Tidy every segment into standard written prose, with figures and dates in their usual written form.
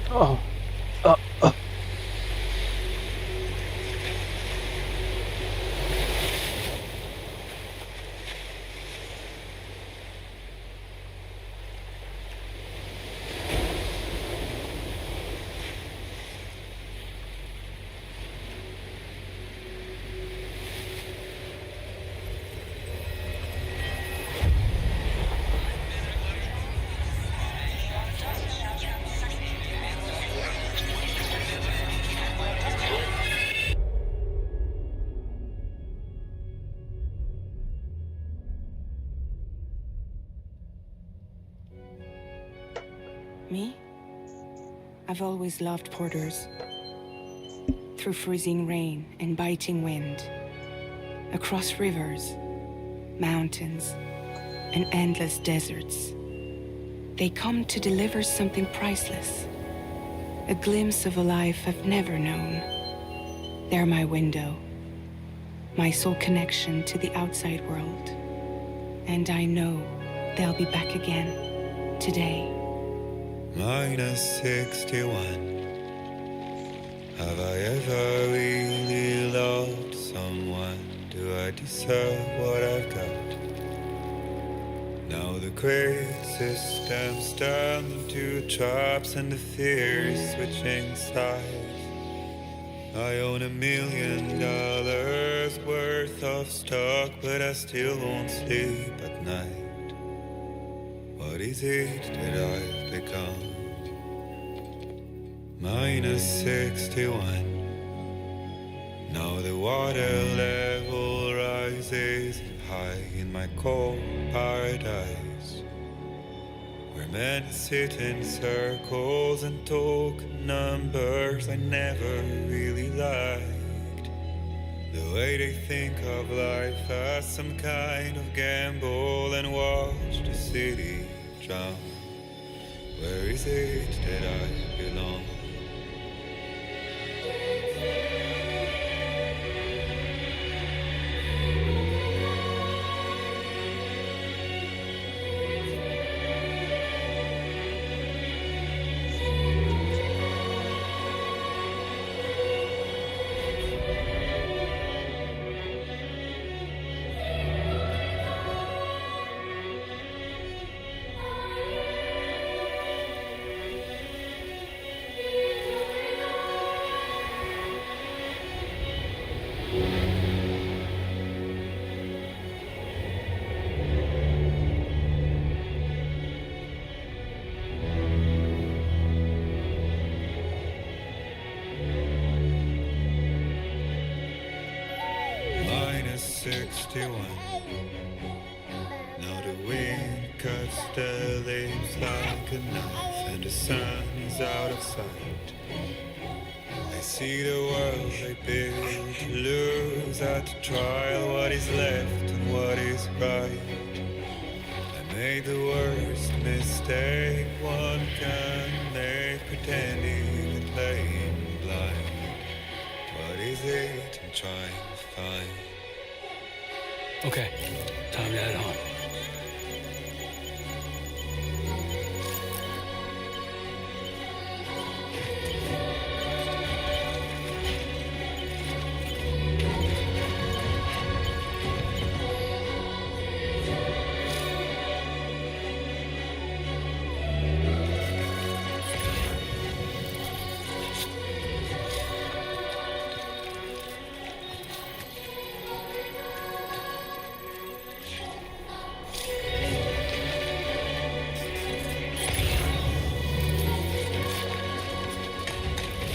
Oh, uh, uh. Me? I've always loved porters. Through freezing rain and biting wind, across rivers, mountains, and endless deserts. They come to deliver something priceless, a glimpse of a life I've never known. They're my window, my sole connection to the outside world. And I know they'll be back again, today. Minus 61. Have I ever really loved someone? Do I deserve what I've got? Now the great system's turned into traps and the fears switching sides. I own $1 million worth of stock, but I still won't sleep at night. What is it that I've become? Minus 61. Now the water level rises high in my cold paradise, where men sit in circles and talk numbers I never really liked. The way they think of life as some kind of gamble and watch the city drown. Where is it that I belong? Minus 61. Now the wind cuts the leaves like a knife, and the sun is out of sight. I see the world they build to lose at the trial, what is left and what is right. I made the worst mistake one can make, pretending and playing blind. What is it I'm trying to find? Okay, time to head home.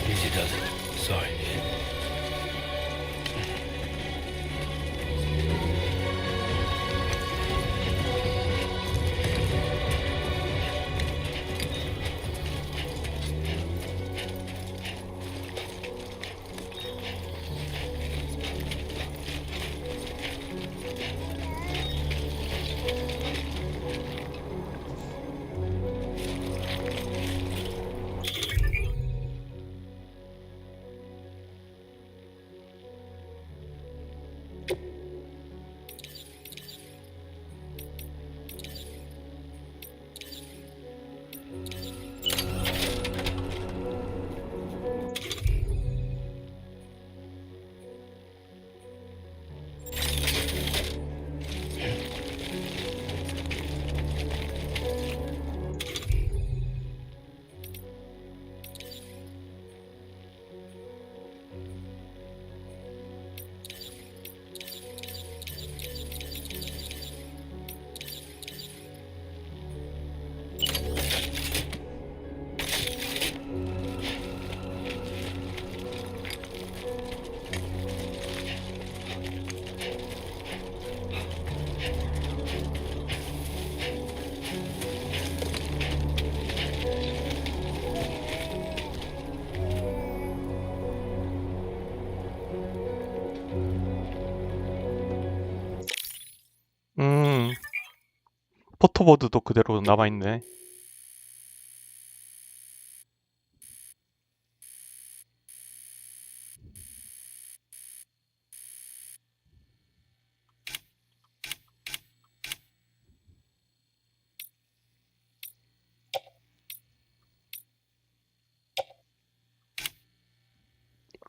Easy does it. Sorry. 포토보드도 그대로 남아있네.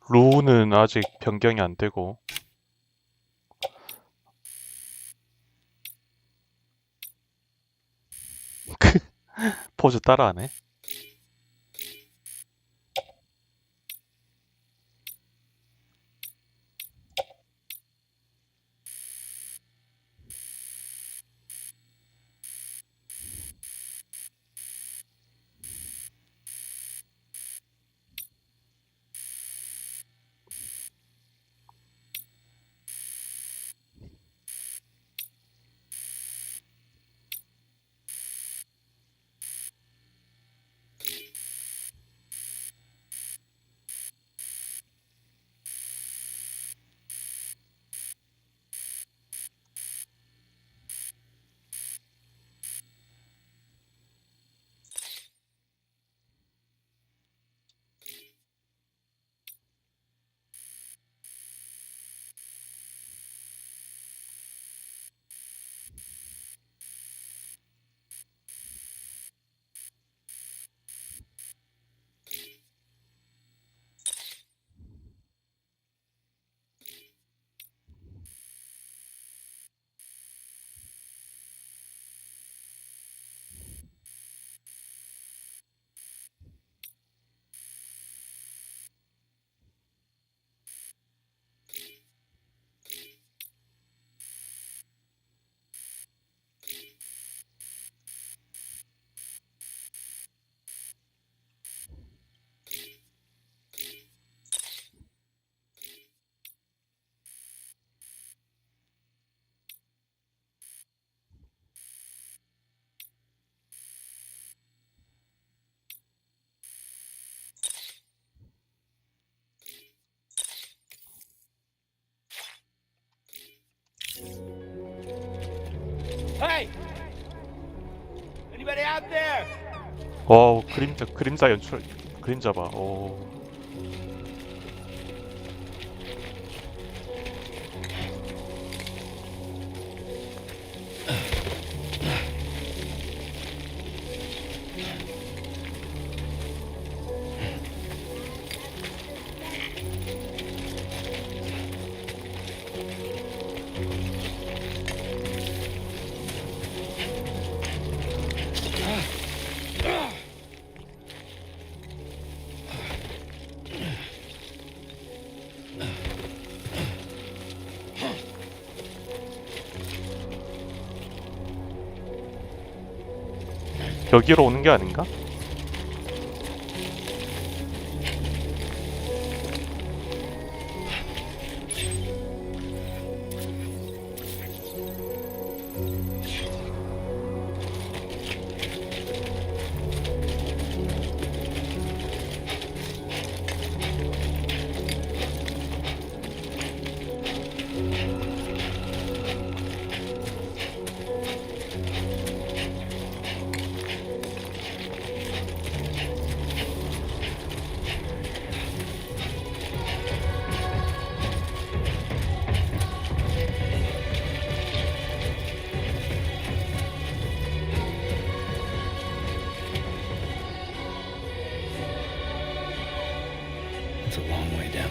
루는 아직 변경이 안 되고. 포즈 따라하네. Hey! Anybody out there? 그림자 연출, 그림자 봐. 여기로 오는 게 아닌가? It's a long way down.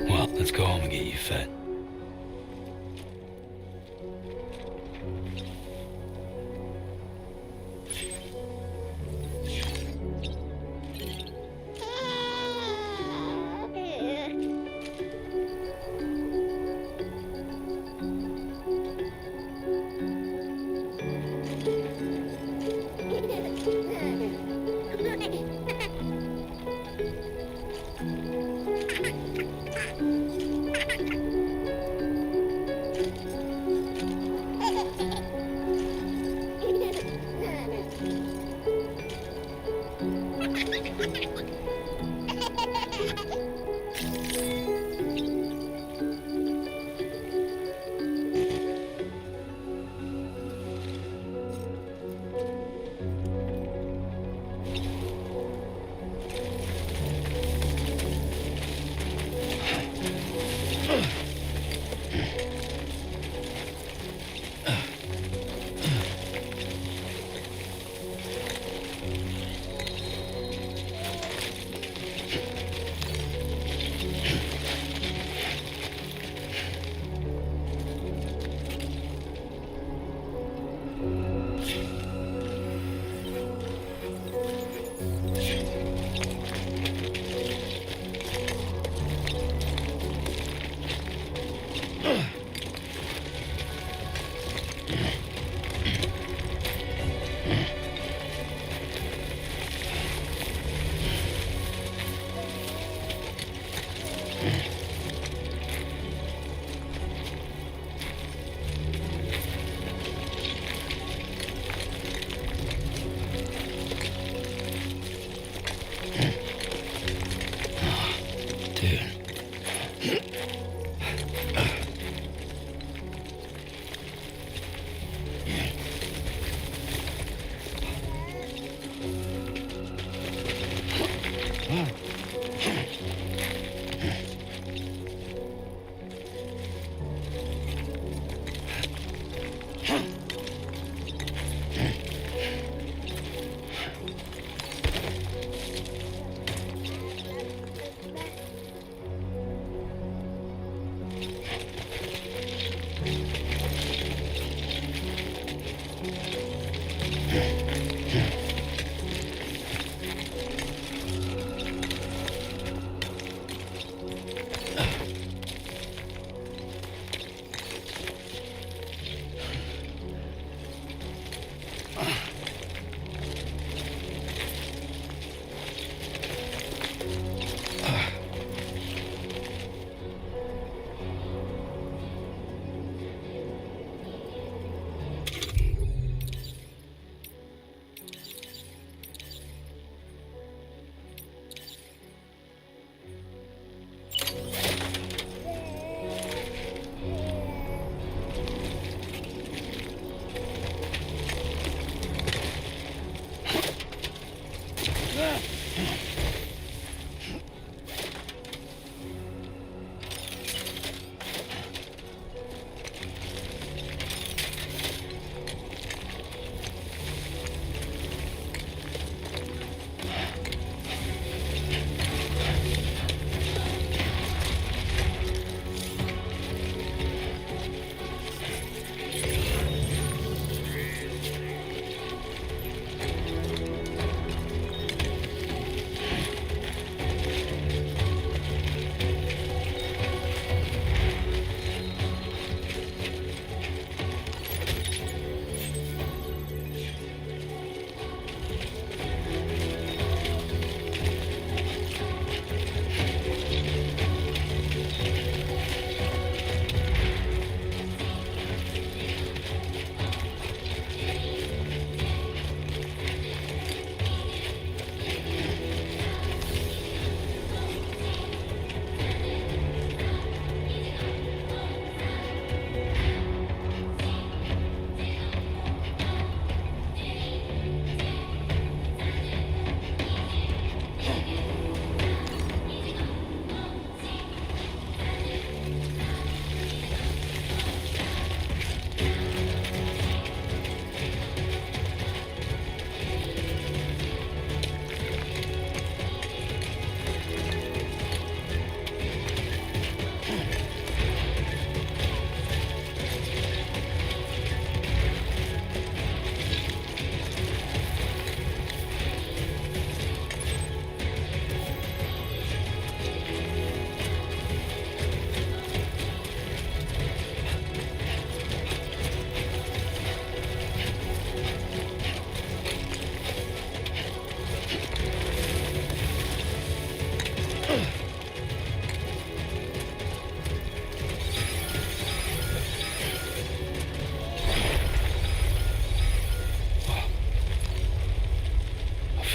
Well, let's go home and get you fed.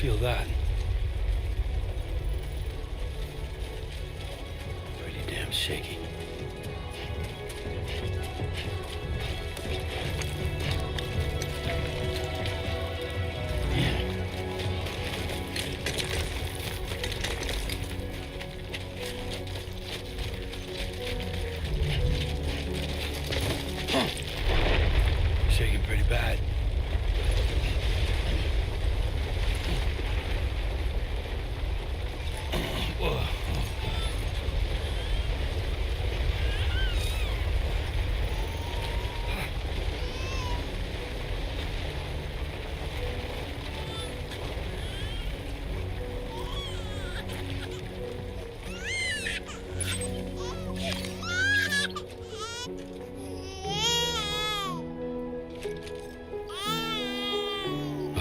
feel that? Pretty damn shaky. Shaking pretty bad. Whoa.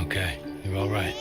Okay, you're all right.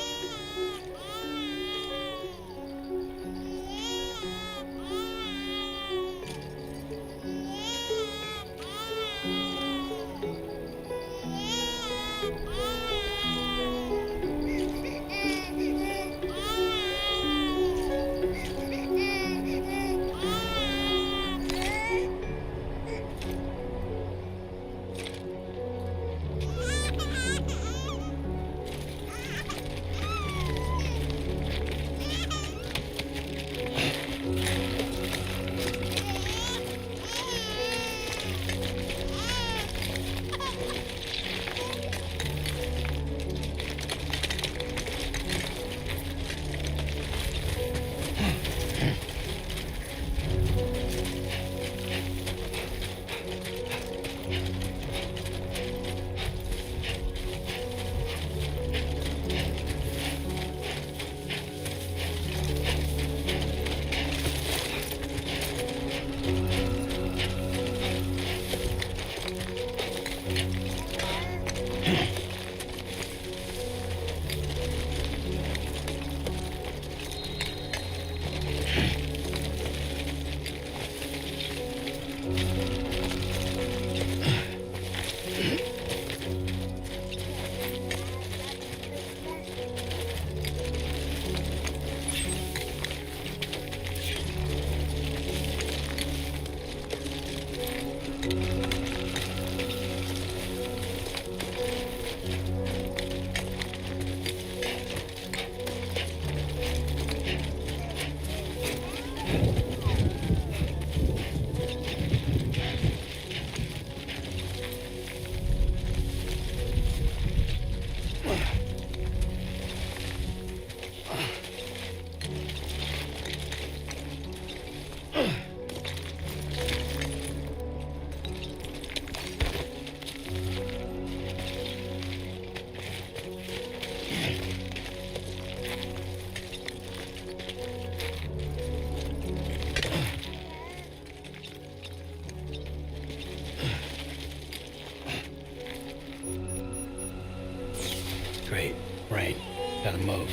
Great. Right. Gotta move.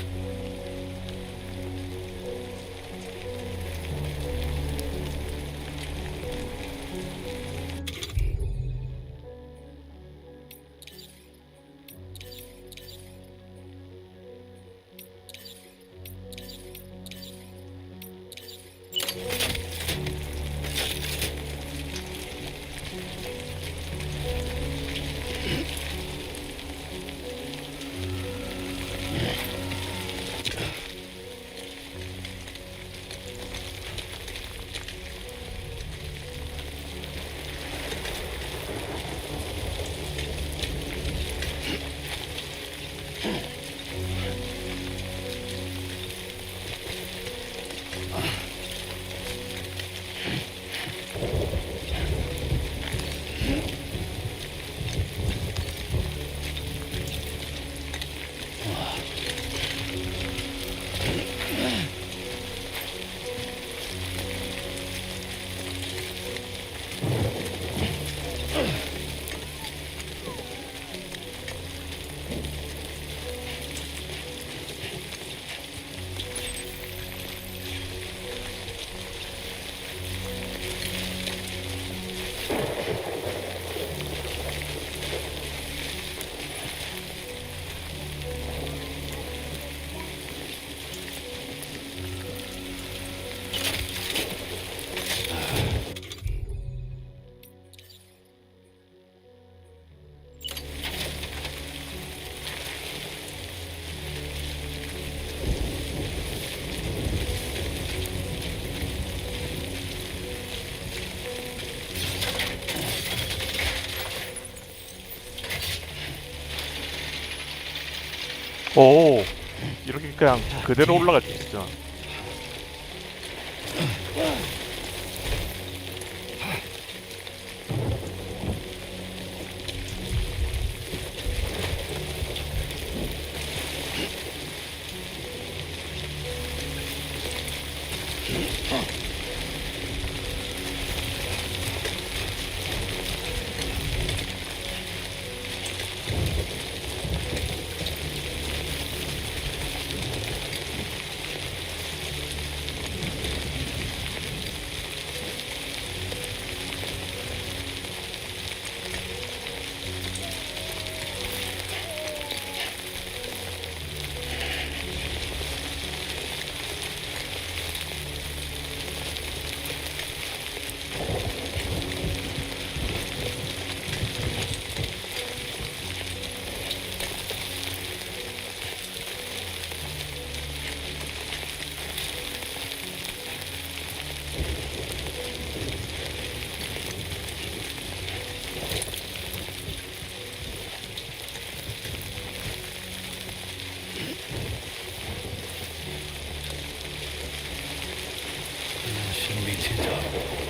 오, 이렇게 그냥 그대로 올라갈 수 있어. Shouldn't be too tough.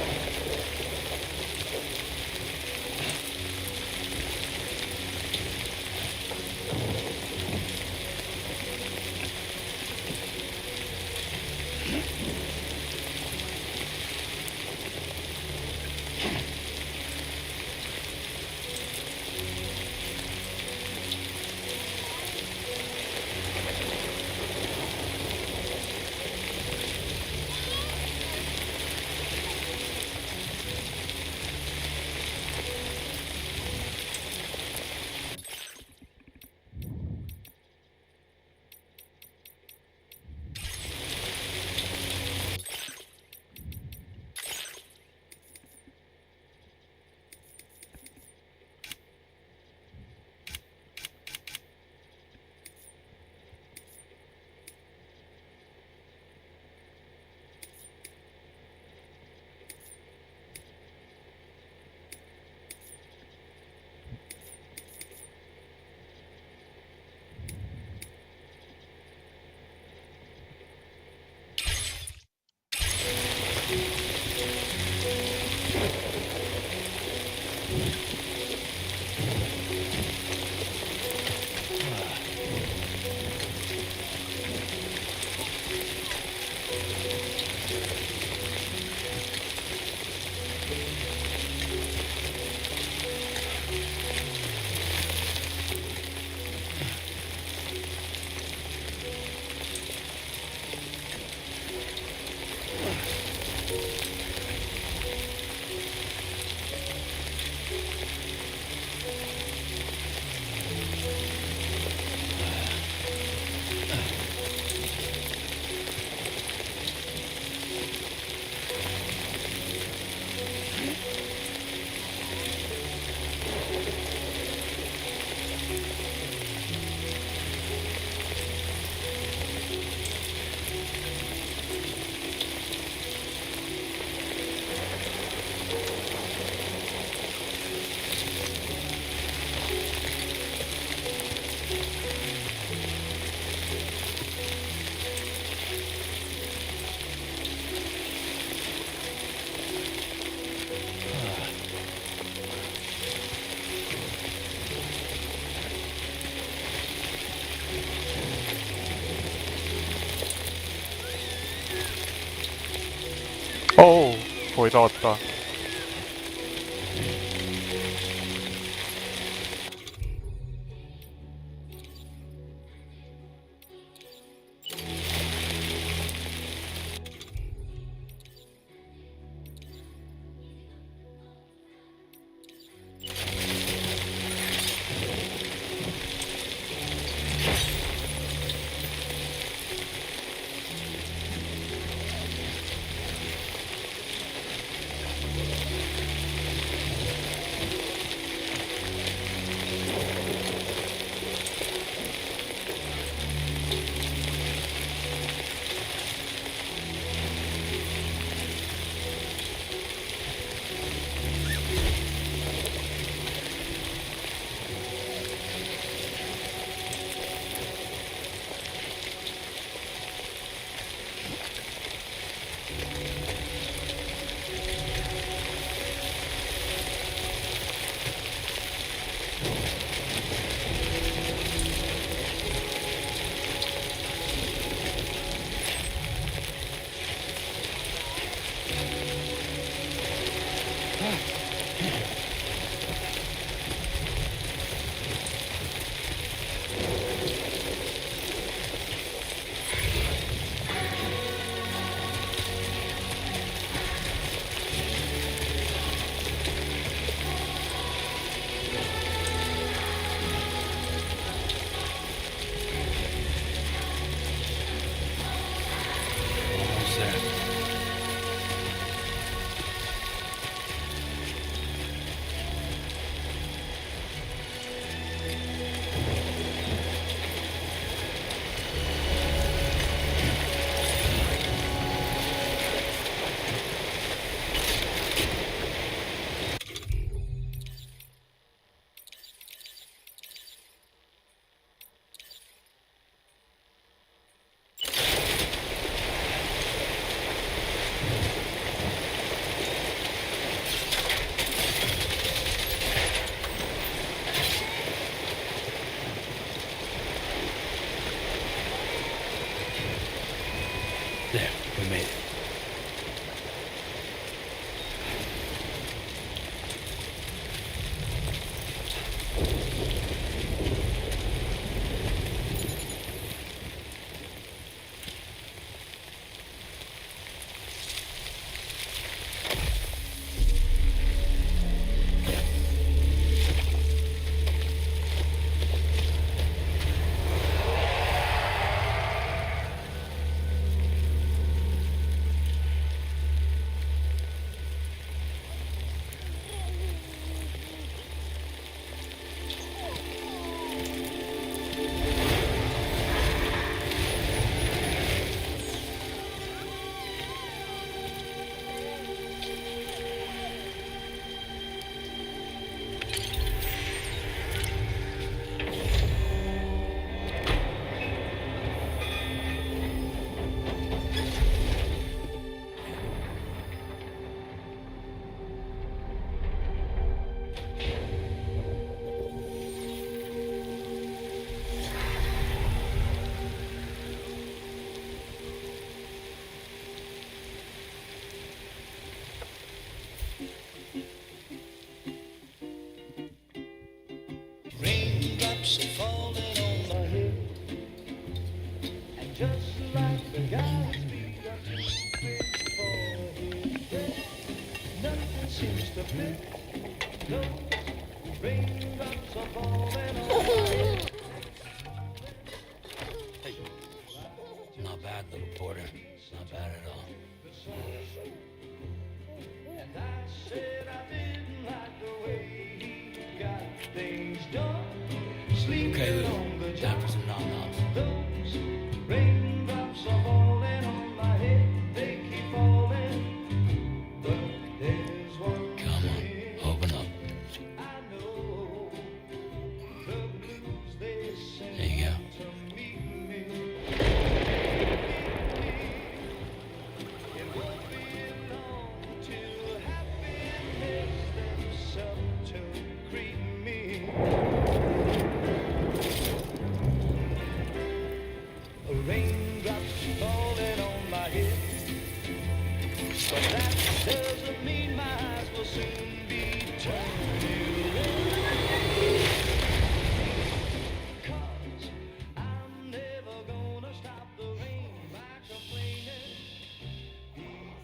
어우, 거의 다 왔다. There, we made it. Raindrops are falling on my head, and just like the guy's feet are too big for his head, nothing seems to fit. Those raindrops are falling on my head. Hey. Not bad, little Porter. Not bad at all. And I said I didn't like the way he got things done. Okay, Sleeping Lou. on the Time job. for some nom-noms. Those raindrops are falling on my head. They keep falling. But there's one Come on, thing open up. I know. The blues they sing There you go. to me. It won't be long till happiness steps up to greet me. Raindrops falling on my head, but that doesn't mean my eyes will soon be turning red. 'Cause I'm never gonna stop the rain by complaining,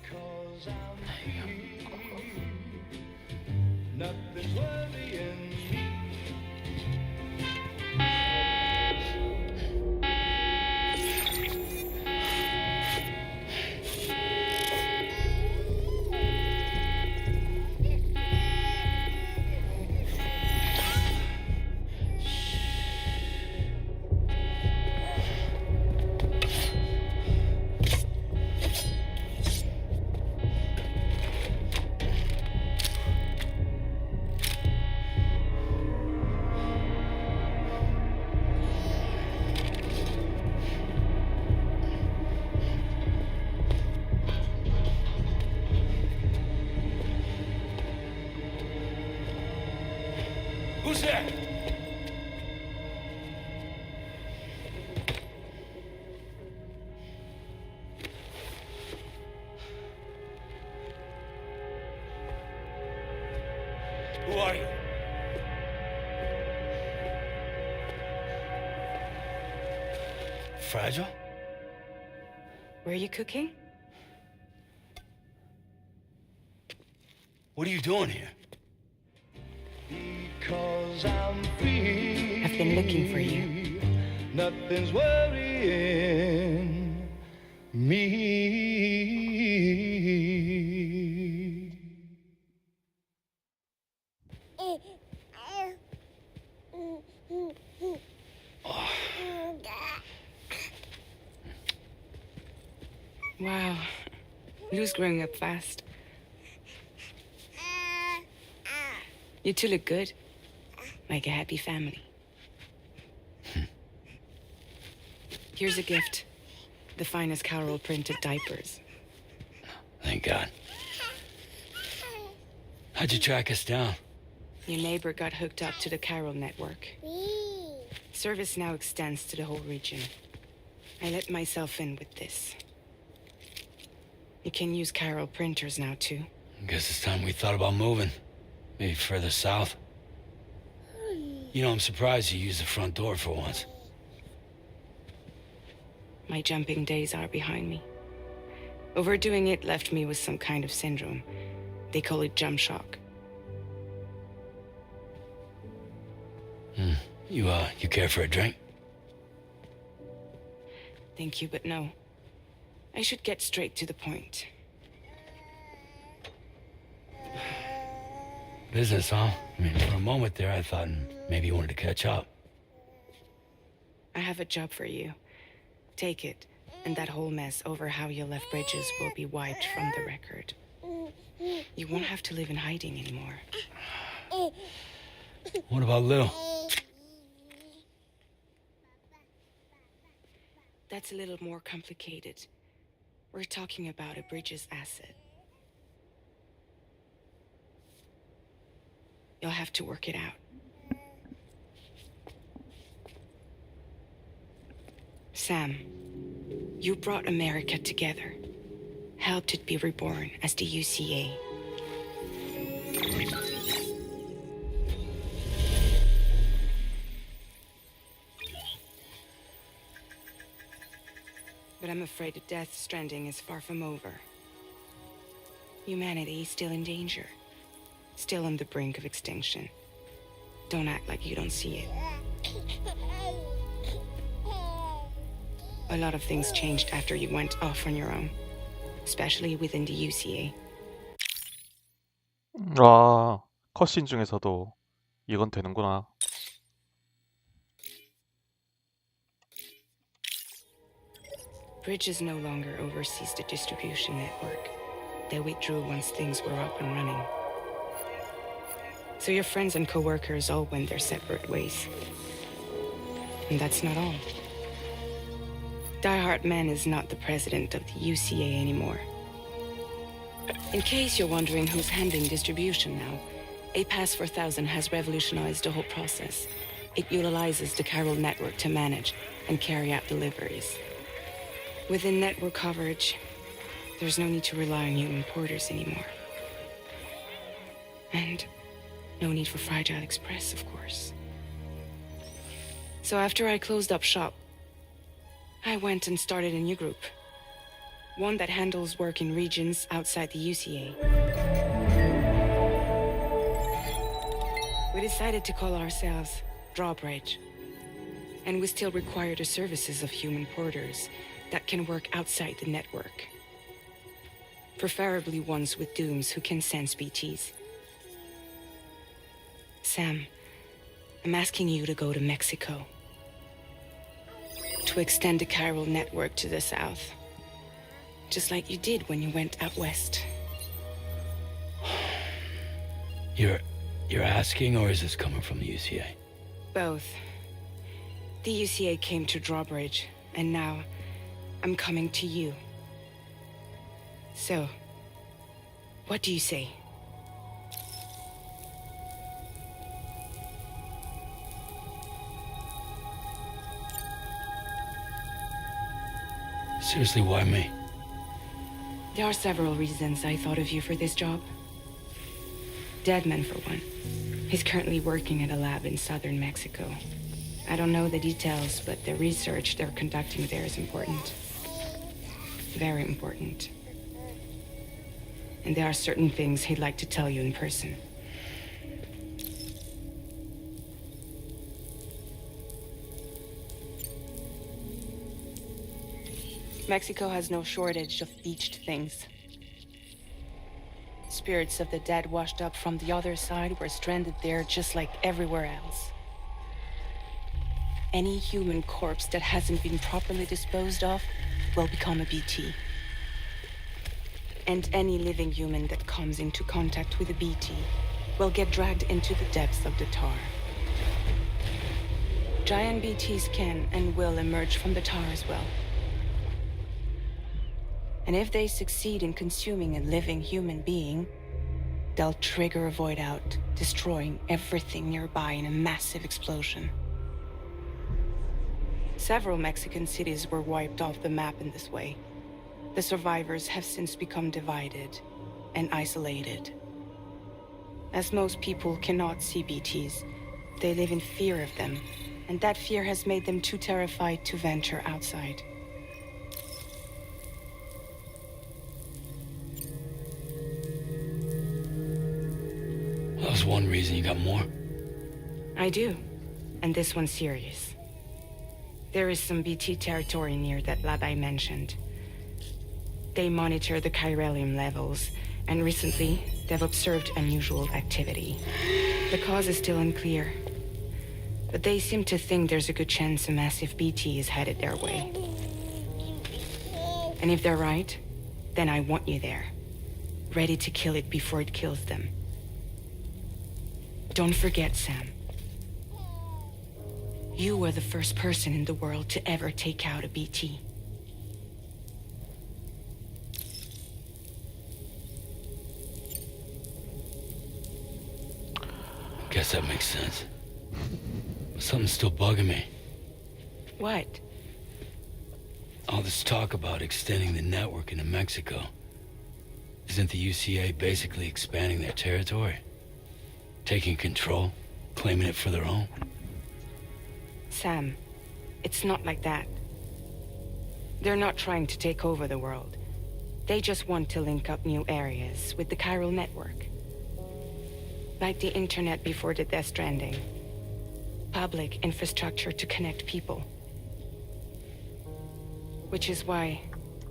because I'm free. Nothing's worrying me. Who's there? Who are you? Fragile? Were you cooking? What are you doing here? Because I'm free. I've been looking for you. Nothing's worrying me. Wow. Lou's growing up fast. You two look good. Like a happy family. Here's a gift. The finest Carol printed diapers. Thank God. How'd you track us down? Your neighbor got hooked up to the Carol network. Service now extends to the whole region. I let myself in with this. You can use chiral printers now, too. Guess it's time we thought about moving. Maybe further south. You know, I'm surprised you used the front door for once. My jumping days are behind me. Overdoing it left me with some kind of syndrome. They call it jump shock. You care for a drink? Thank you, but no. I should get straight to the point. Business, huh? I mean, for a moment there, I thought maybe you wanted to catch up. I have a job for you. Take it, and that whole mess over how you left Bridges will be wiped from the record. You won't have to live in hiding anymore. What about Lou? That's a little more complicated. We're talking about a Bridges asset. You'll have to work it out. Sam, you brought America together, helped it be reborn as the UCA. But I'm afraid that Death Stranding is far from over. Humanity is still in danger. Still on the brink of extinction. Don't act like you don't see it. A lot of things changed after you went off on your own. Especially within the UCA. 아, 컷신 중에서도 이건 되는구나. Bridges no longer oversees the distribution network. They withdrew once things were up and running. So your friends and co-workers all went their separate ways. And that's not all. Die Hard Man is not the president of the UCA anymore. In case you're wondering who's handling distribution now, A Pass 4000 has revolutionized the whole process. It utilizes the chiral network to manage and carry out deliveries. Within network coverage, there's no need to rely on human porters anymore. And no need for Fragile Express, of course. So after I closed up shop, I went and started a new group. One that handles work in regions outside the UCA. We decided to call ourselves Drawbridge. And we still require the services of human porters that can work outside the network. Preferably ones with dooms who can sense BTs. Sam, I'm asking you to go to Mexico. To extend the chiral network to the south. Just like you did when you went out west. You're asking, or is this coming from the UCA? Both. The UCA came to Drawbridge, and now I'm coming to you. So, what do you say? Seriously, why me? There are several reasons I thought of you for this job. Deadman, for one. He's currently working at a lab in southern Mexico. I don't know the details, but the research they're conducting there is important. Very important. And there are certain things he'd like to tell you in person. Mexico has no shortage of beached things. Spirits of the dead washed up from the other side were stranded there just like everywhere else. Any human corpse that hasn't been properly disposed of will become a BT. And any living human that comes into contact with a BT will get dragged into the depths of the tar. Giant BTs can and will emerge from the tar as well. And if they succeed in consuming a living human being, they'll trigger a void out, destroying everything nearby in a massive explosion. Several Mexican cities were wiped off the map in this way. The survivors have since become divided and isolated. As most people cannot see BTs, they live in fear of them, and that fear has made them too terrified to venture outside. That was one reason. You got more? I do, and this one's serious. There is some BT territory near that lab I mentioned. They monitor the chiralium levels, and recently, they've observed unusual activity. The cause is still unclear, but they seem to think there's a good chance a massive BT is headed their way. And if they're right, then I want you there, ready to kill it before it kills them. Don't forget, Sam. You were the first person in the world to ever take out a BT. Guess that makes sense. But something's still bugging me. What? All this talk about extending the network into Mexico. Isn't the UCA basically expanding their territory? Taking control? Claiming it for their own? Sam, it's not like that. They're not trying to take over the world. They just want to link up new areas with the chiral network. Like the internet before the Death Stranding. Public infrastructure to connect people. Which is why,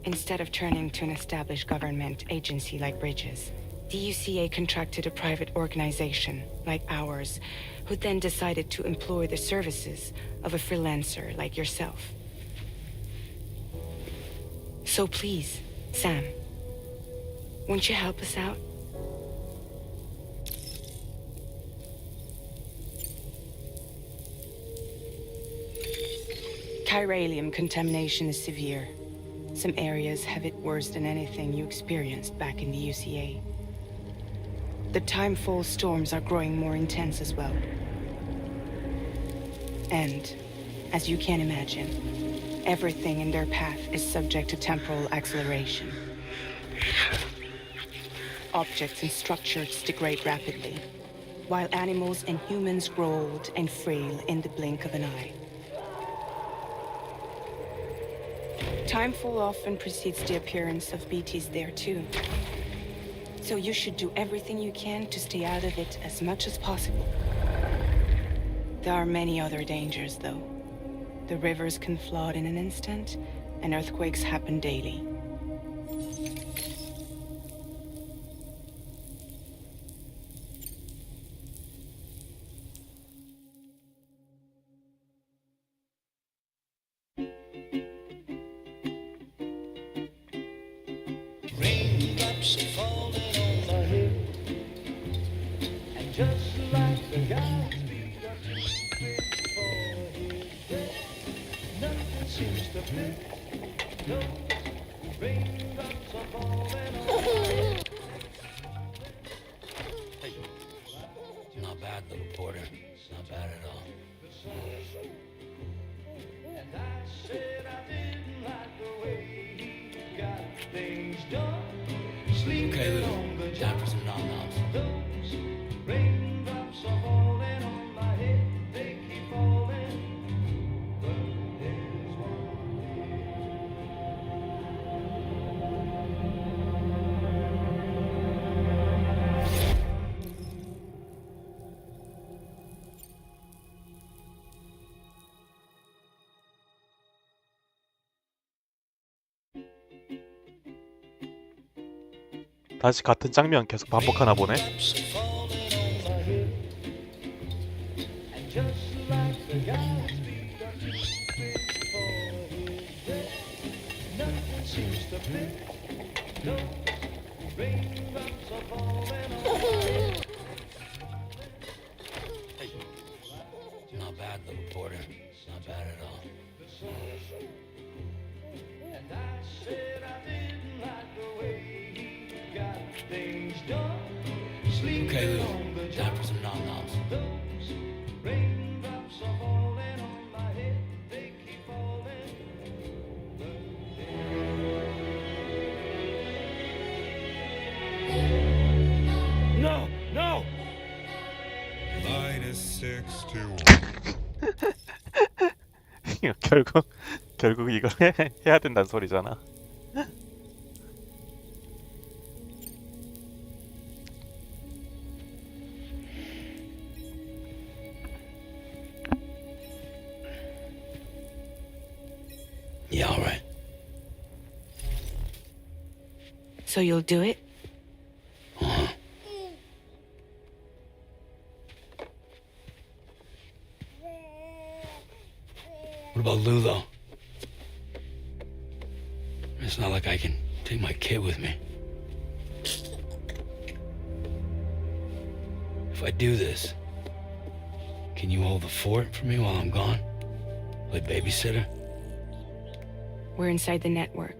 instead of turning to an established government agency like Bridges, the UCA contracted a private organization, like ours, who then decided to employ the services of a freelancer like yourself. So please, Sam, won't you help us out? Chiralium contamination is severe. Some areas have it worse than anything you experienced back in the UCA. The timefall storms are growing more intense as well. And, as you can imagine, everything in their path is subject to temporal acceleration. Objects and structures degrade rapidly, while animals and humans grow old and frail in the blink of an eye. Timefall often precedes the appearance of BTs there too. So you should do everything you can to stay out of it as much as possible. There are many other dangers, though. The rivers can flood in an instant, and earthquakes happen daily. Raindrops are falling on my head, and just like the guy's feet are too big for his head, nothing seems to fit. No, raindrops are falling on my head. Not bad, little Porter. Not bad at all. And I said I didn't like the way he got things done. Sleeping Okay, on the Lou. job. Time for some nom-noms. Those raindrops are falling on my head. They keep falling. But there's one 다시 같은 장면 계속 반복하나 보네. raindrops are falling on my head. And just like the guy's feet are too big for his head, nothing seems to fit. No, raindrops are falling on my head. Not bad, little Porter. Not bad at all. And I said I didn't like the way he got things done. Sleeping Okay, on the Lou. job. Time for some nom-noms. Those raindrops are falling on my head. They keep falling. But No! No! -61. 결국 이걸 해야 된다는 소리잖아. Yeah, all right. So you'll do it? What about Lou, though? It's not like I can take my kid with me. If I do this, can you hold the fort for me while I'm gone? Play babysitter? We're inside the network.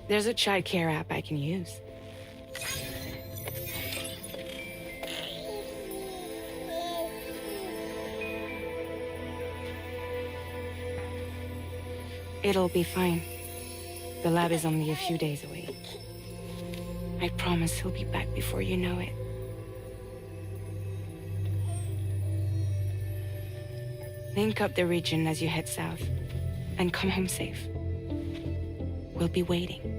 There's a child care app I can use. It'll be fine. The lab is only a few days away. I promise he'll be back before you know it. Link up the region as you head south, and come home safe. We'll be waiting.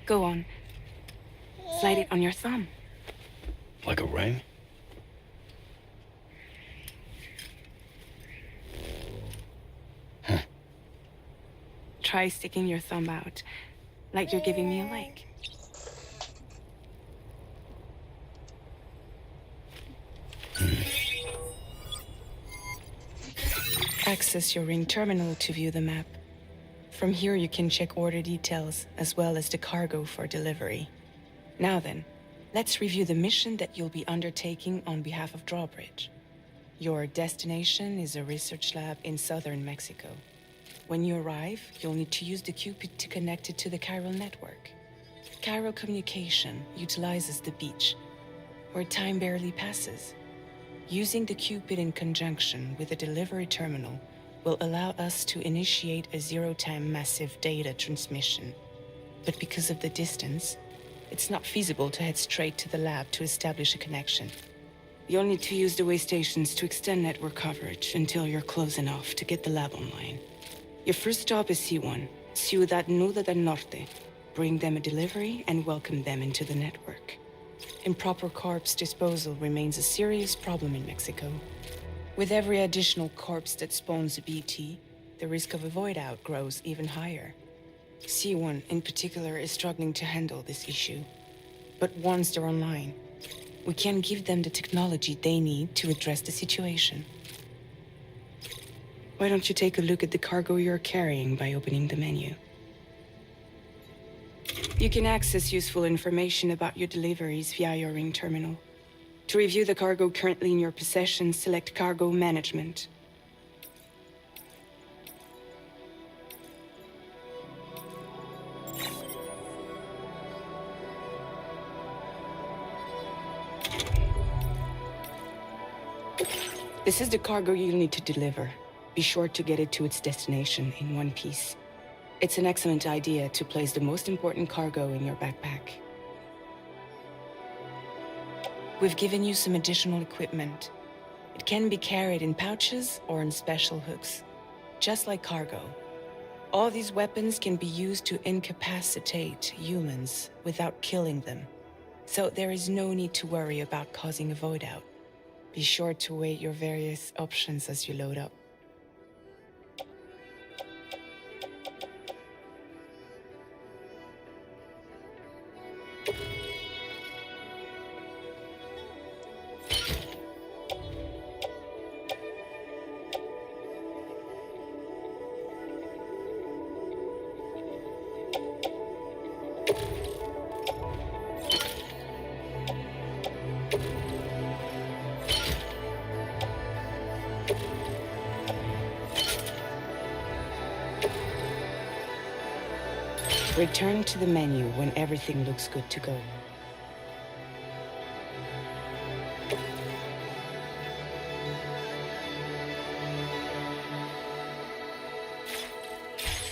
Go on. Slide it on your thumb. Like a ring? Try sticking your thumb out, like you're giving me a like. Access your ring terminal to view the map. From here you can check order details, as well as the cargo for delivery. Now then, let's review the mission that you'll be undertaking on behalf of Drawbridge. Your destination is a research lab in southern Mexico. When you arrive, you'll need to use the Cupid to connect it to the chiral network. Chiral communication utilizes the beach, where time barely passes. Using the Cupid in conjunction with the delivery terminal will allow us to initiate a zero-time massive data transmission. But because of the distance, it's not feasible to head straight to the lab to establish a connection. You'll need to use the way stations to extend network coverage until you're close enough to get the lab online. Your first stop is C1, Ciudad Nuda del Norte. Bring them a delivery and welcome them into the network. Improper corpse disposal remains a serious problem in Mexico. With every additional corpse that spawns a BT, the risk of a void out grows even higher. C1 in particular is struggling to handle this issue. But once they're online, we can give them the technology they need to address the situation. Why don't you take a look at the cargo you're carrying by opening the menu? You can access useful information about your deliveries via your ring terminal. To review the cargo currently in your possession, select Cargo Management. This is the cargo you'll need to deliver. Be sure to get it to its destination in one piece. It's an excellent idea to place the most important cargo in your backpack. We've given you some additional equipment. It can be carried in pouches or in special hooks, just like cargo. All these weapons can be used to incapacitate humans without killing them. So there is no need to worry about causing a void out. Be sure to weigh your various options as you load up. Return to the menu when everything looks good to go.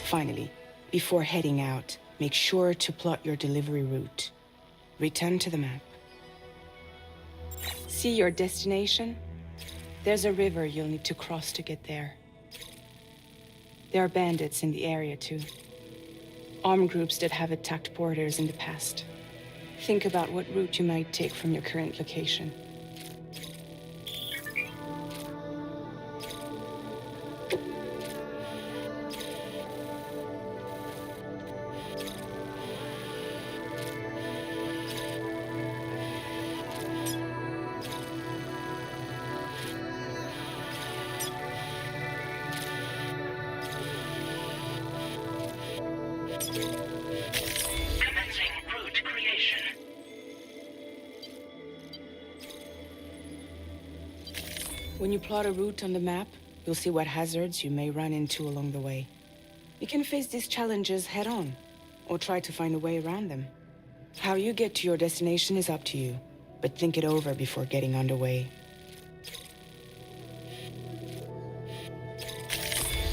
Finally, before heading out, make sure to plot your delivery route. Return to the map. See your destination? There's a river you'll need to cross to get there. There are bandits in the area too. Armed groups that have attacked borders in the past. Think about what route you might take from your current location. Commencing route creation. When you plot a route on the map, you'll see what hazards you may run into along the way. You can face these challenges head-on, or try to find a way around them. How you get to your destination is up to you, but think it over before getting underway.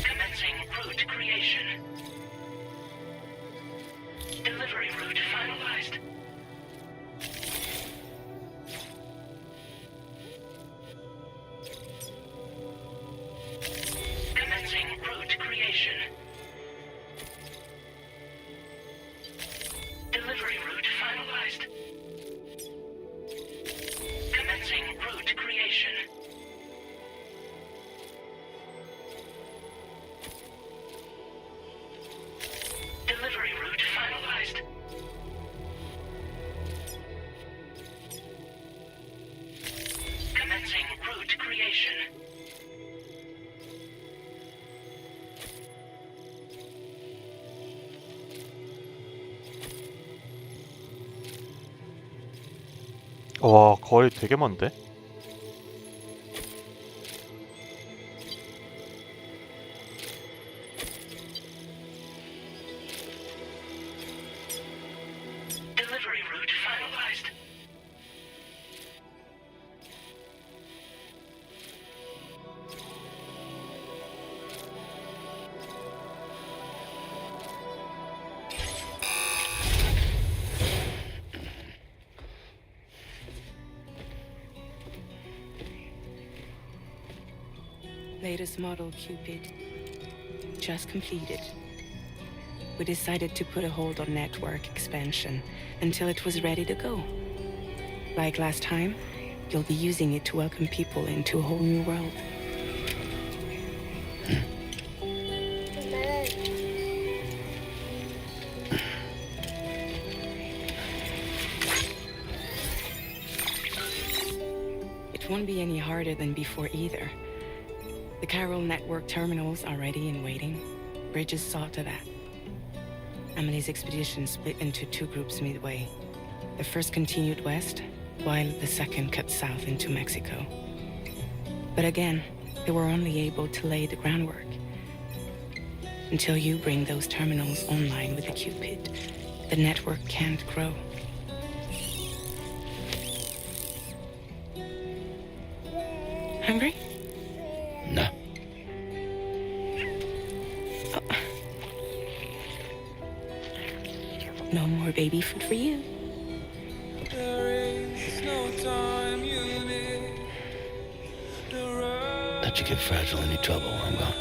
Commencing route creation. Delivery route finalized. Commencing route creation. Delivery route finalized. Commencing route creation. Delivery route finalized. Commencing route creation. 와, 거리 되게 먼데? Delivery route finalized. Latest model Cupid. Just completed. We decided to put a hold on network expansion until it was ready to go. Like last time, you'll be using it to welcome people into a whole new world. It won't be any harder than before either. The Carol network terminals are ready and waiting. Bridges saw to that. Emily's expedition split into two groups midway. The first continued west, while the second cut south into Mexico. But again, they were only able to lay the groundwork. Until you bring those terminals online with the Cupid, the network can't grow. Hungry? No. No more baby food for you. Let you get fragile any trouble while I'm gone.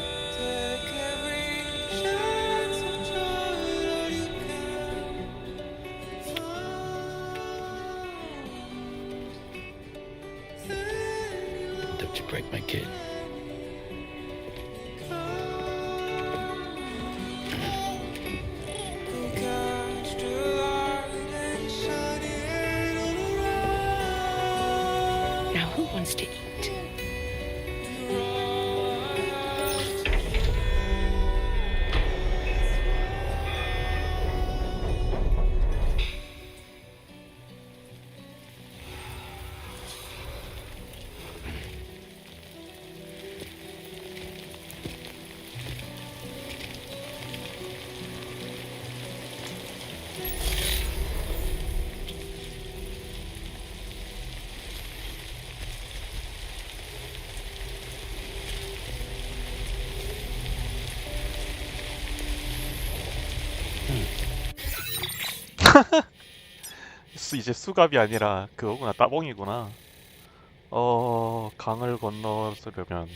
took to break my kid. Now who wants to eat? 이제 수갑이 아니라 그거구나. 따봉이구나. 강을 건너서려면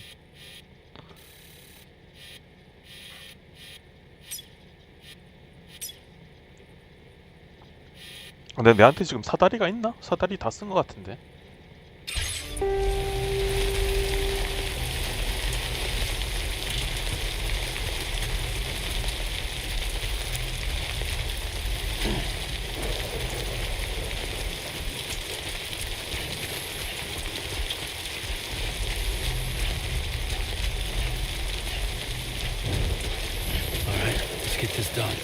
근데 내한테 지금 사다리가 있나? 사다리 다 쓴 것 같은데. All right, let's get this done.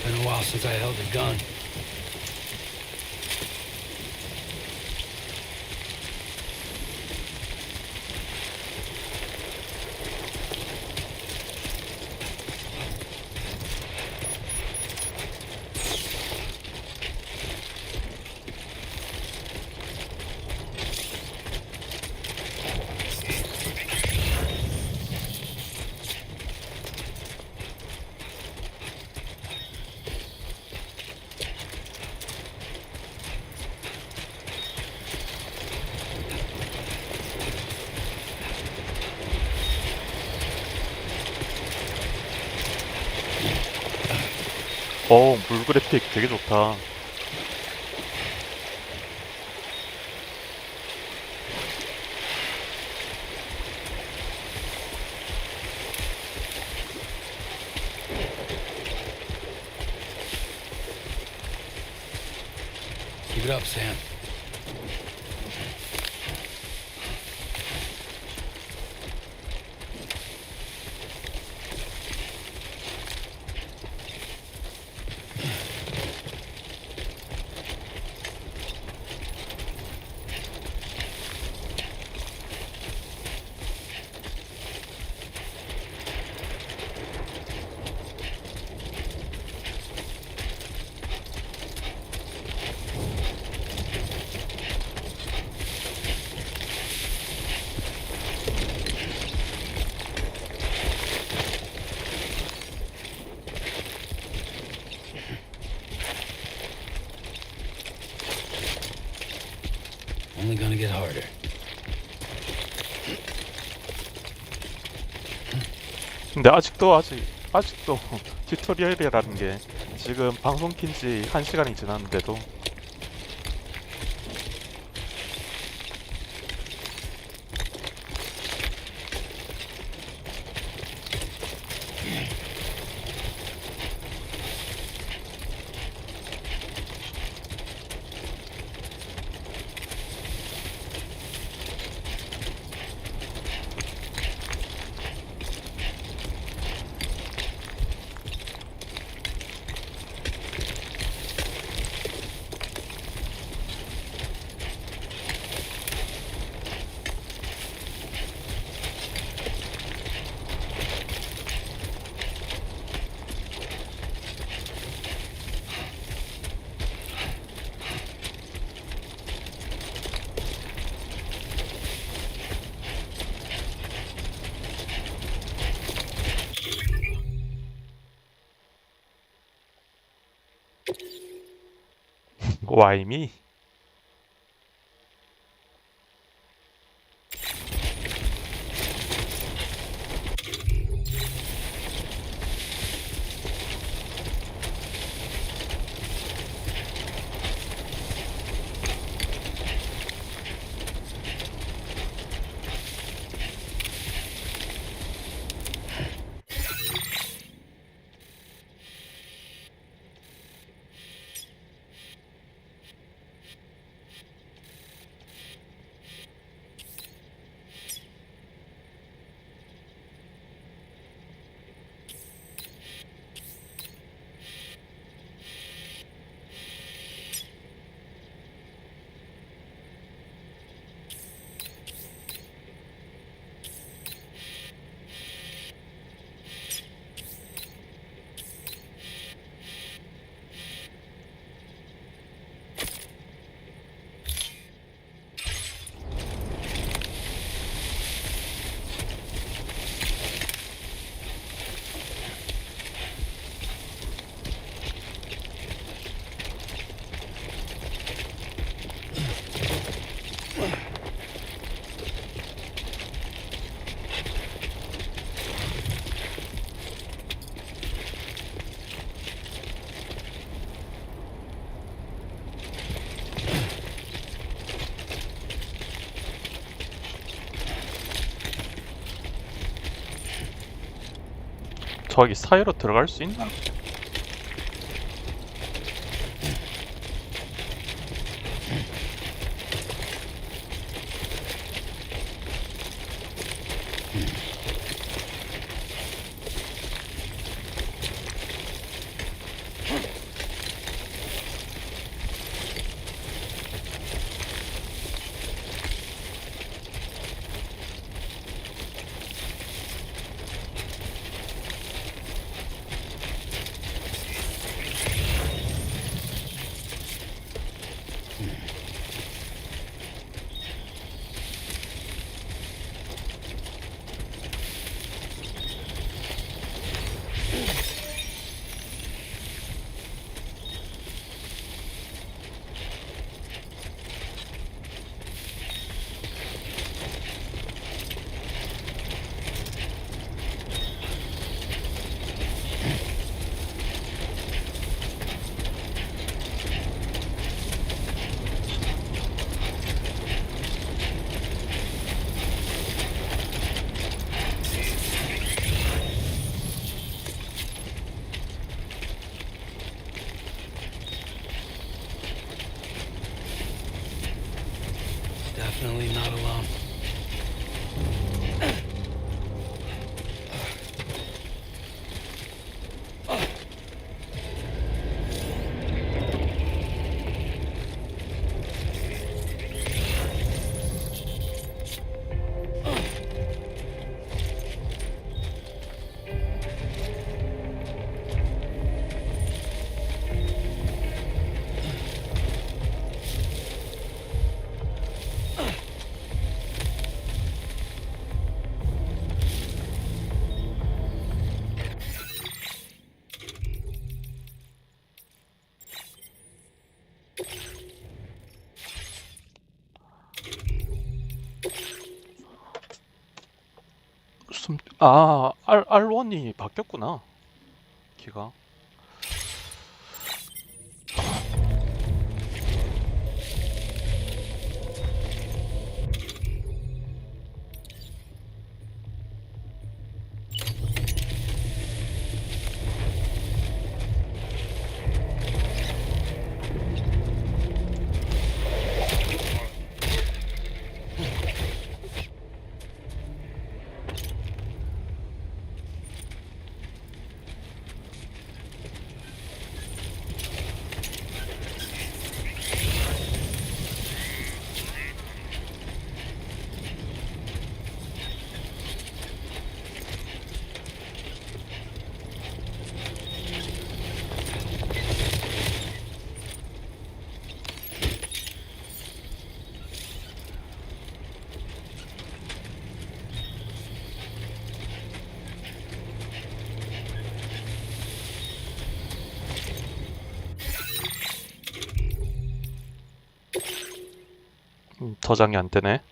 Been a while since I held a gun. 물 그래픽 되게 좋다. Keep it up, Sam. Only gonna get harder. 근데 아직도 튜토리얼이라는 게 지금 방송 킨지 1시간이 지났는데도 Why me? 저기 사이로 들어갈 수 있나? Definitely not alone. R1이 바뀌었구나. 키가. 저장이 안 되네.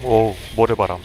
오, 모래바람.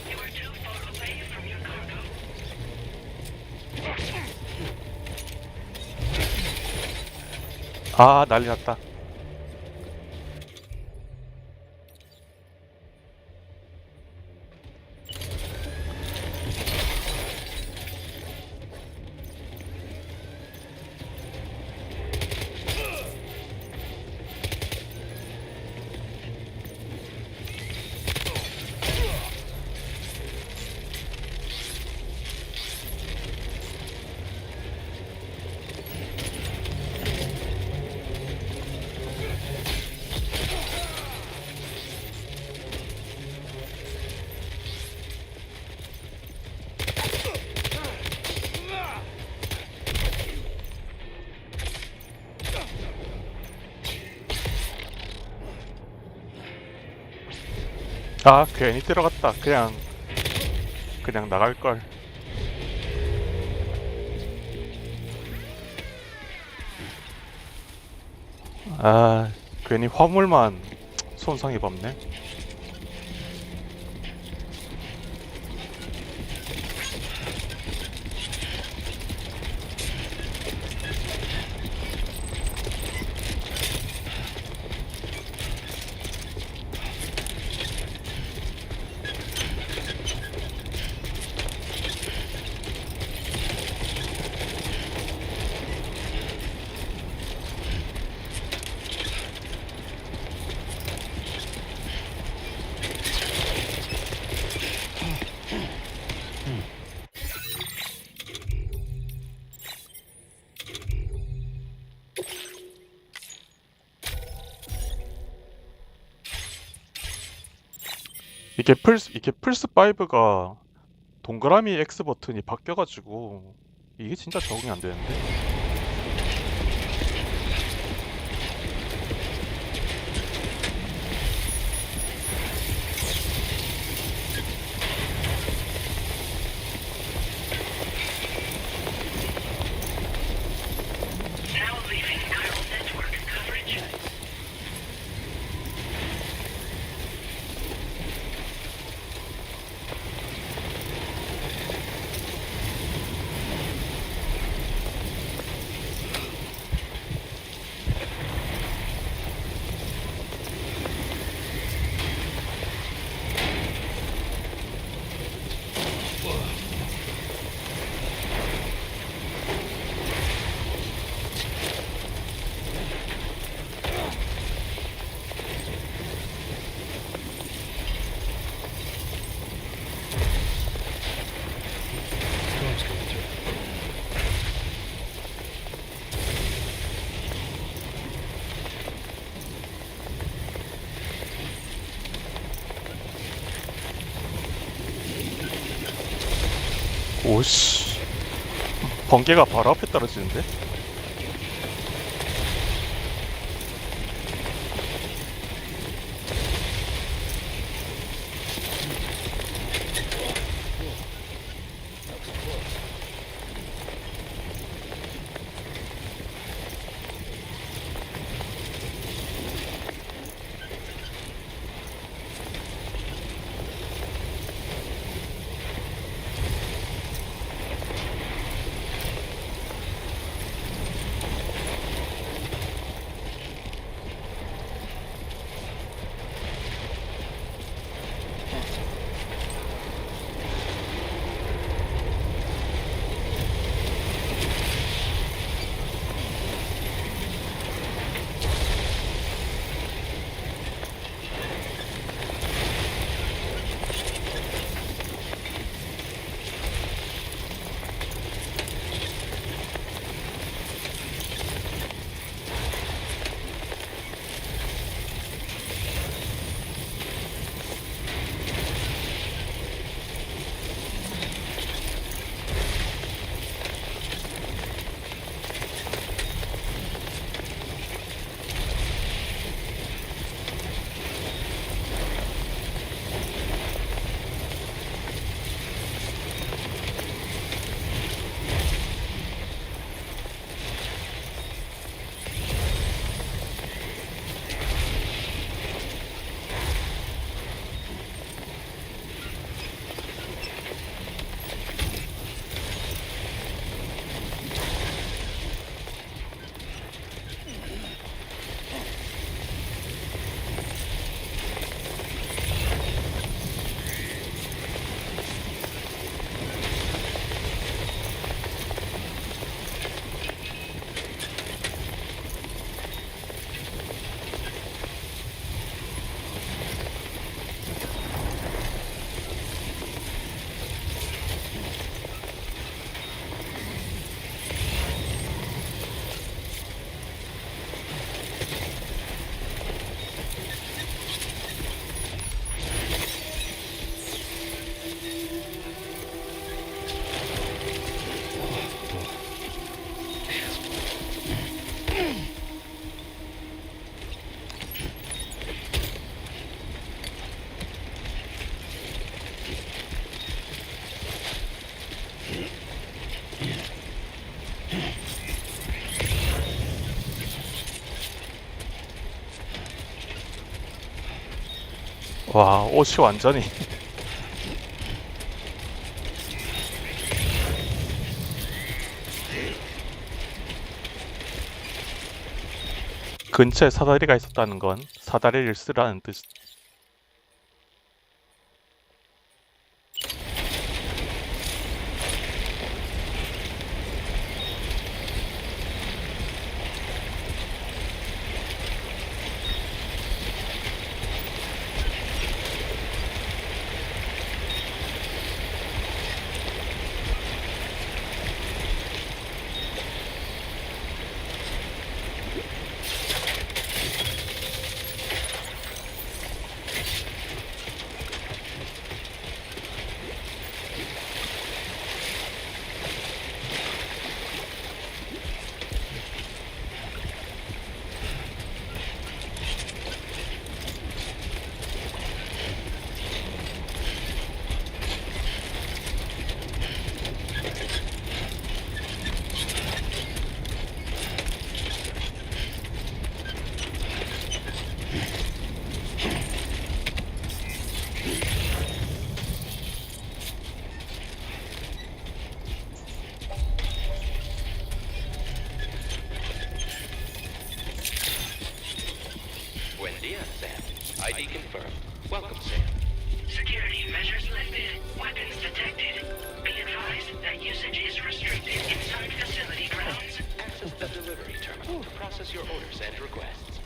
You are too far away from your cargo. 아, 난리 났다. 아, 괜히 들어갔다. 그냥 나갈걸. 아, 괜히 화물만 손상 입었네. 이게 플스 5가 동그라미 X 버튼이 바뀌어가지고 이게 진짜 적응이 안 되는데. Now leaving neural network coverage. Storm's coming through. 오씨, 번개가 바로 앞에 떨어지는데? 와, 옷이 완전히 근처에 사다리가 있었다는 건 사다리를 쓰라는 뜻. ID confirmed. Welcome, Sam. Security measures lifted. Weapons detected. Be advised that usage is restricted inside facility grounds. Access the delivery terminal to process your orders and requests.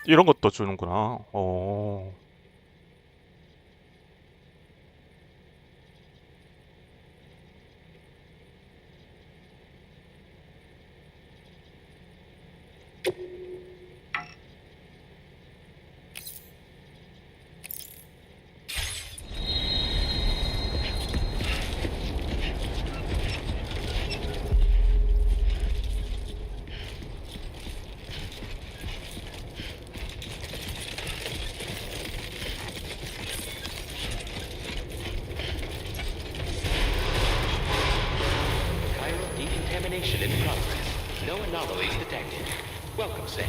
이런 것도 주는구나. 어. Chiral decontamination in progress. No anomalies detected. Welcome, Sam.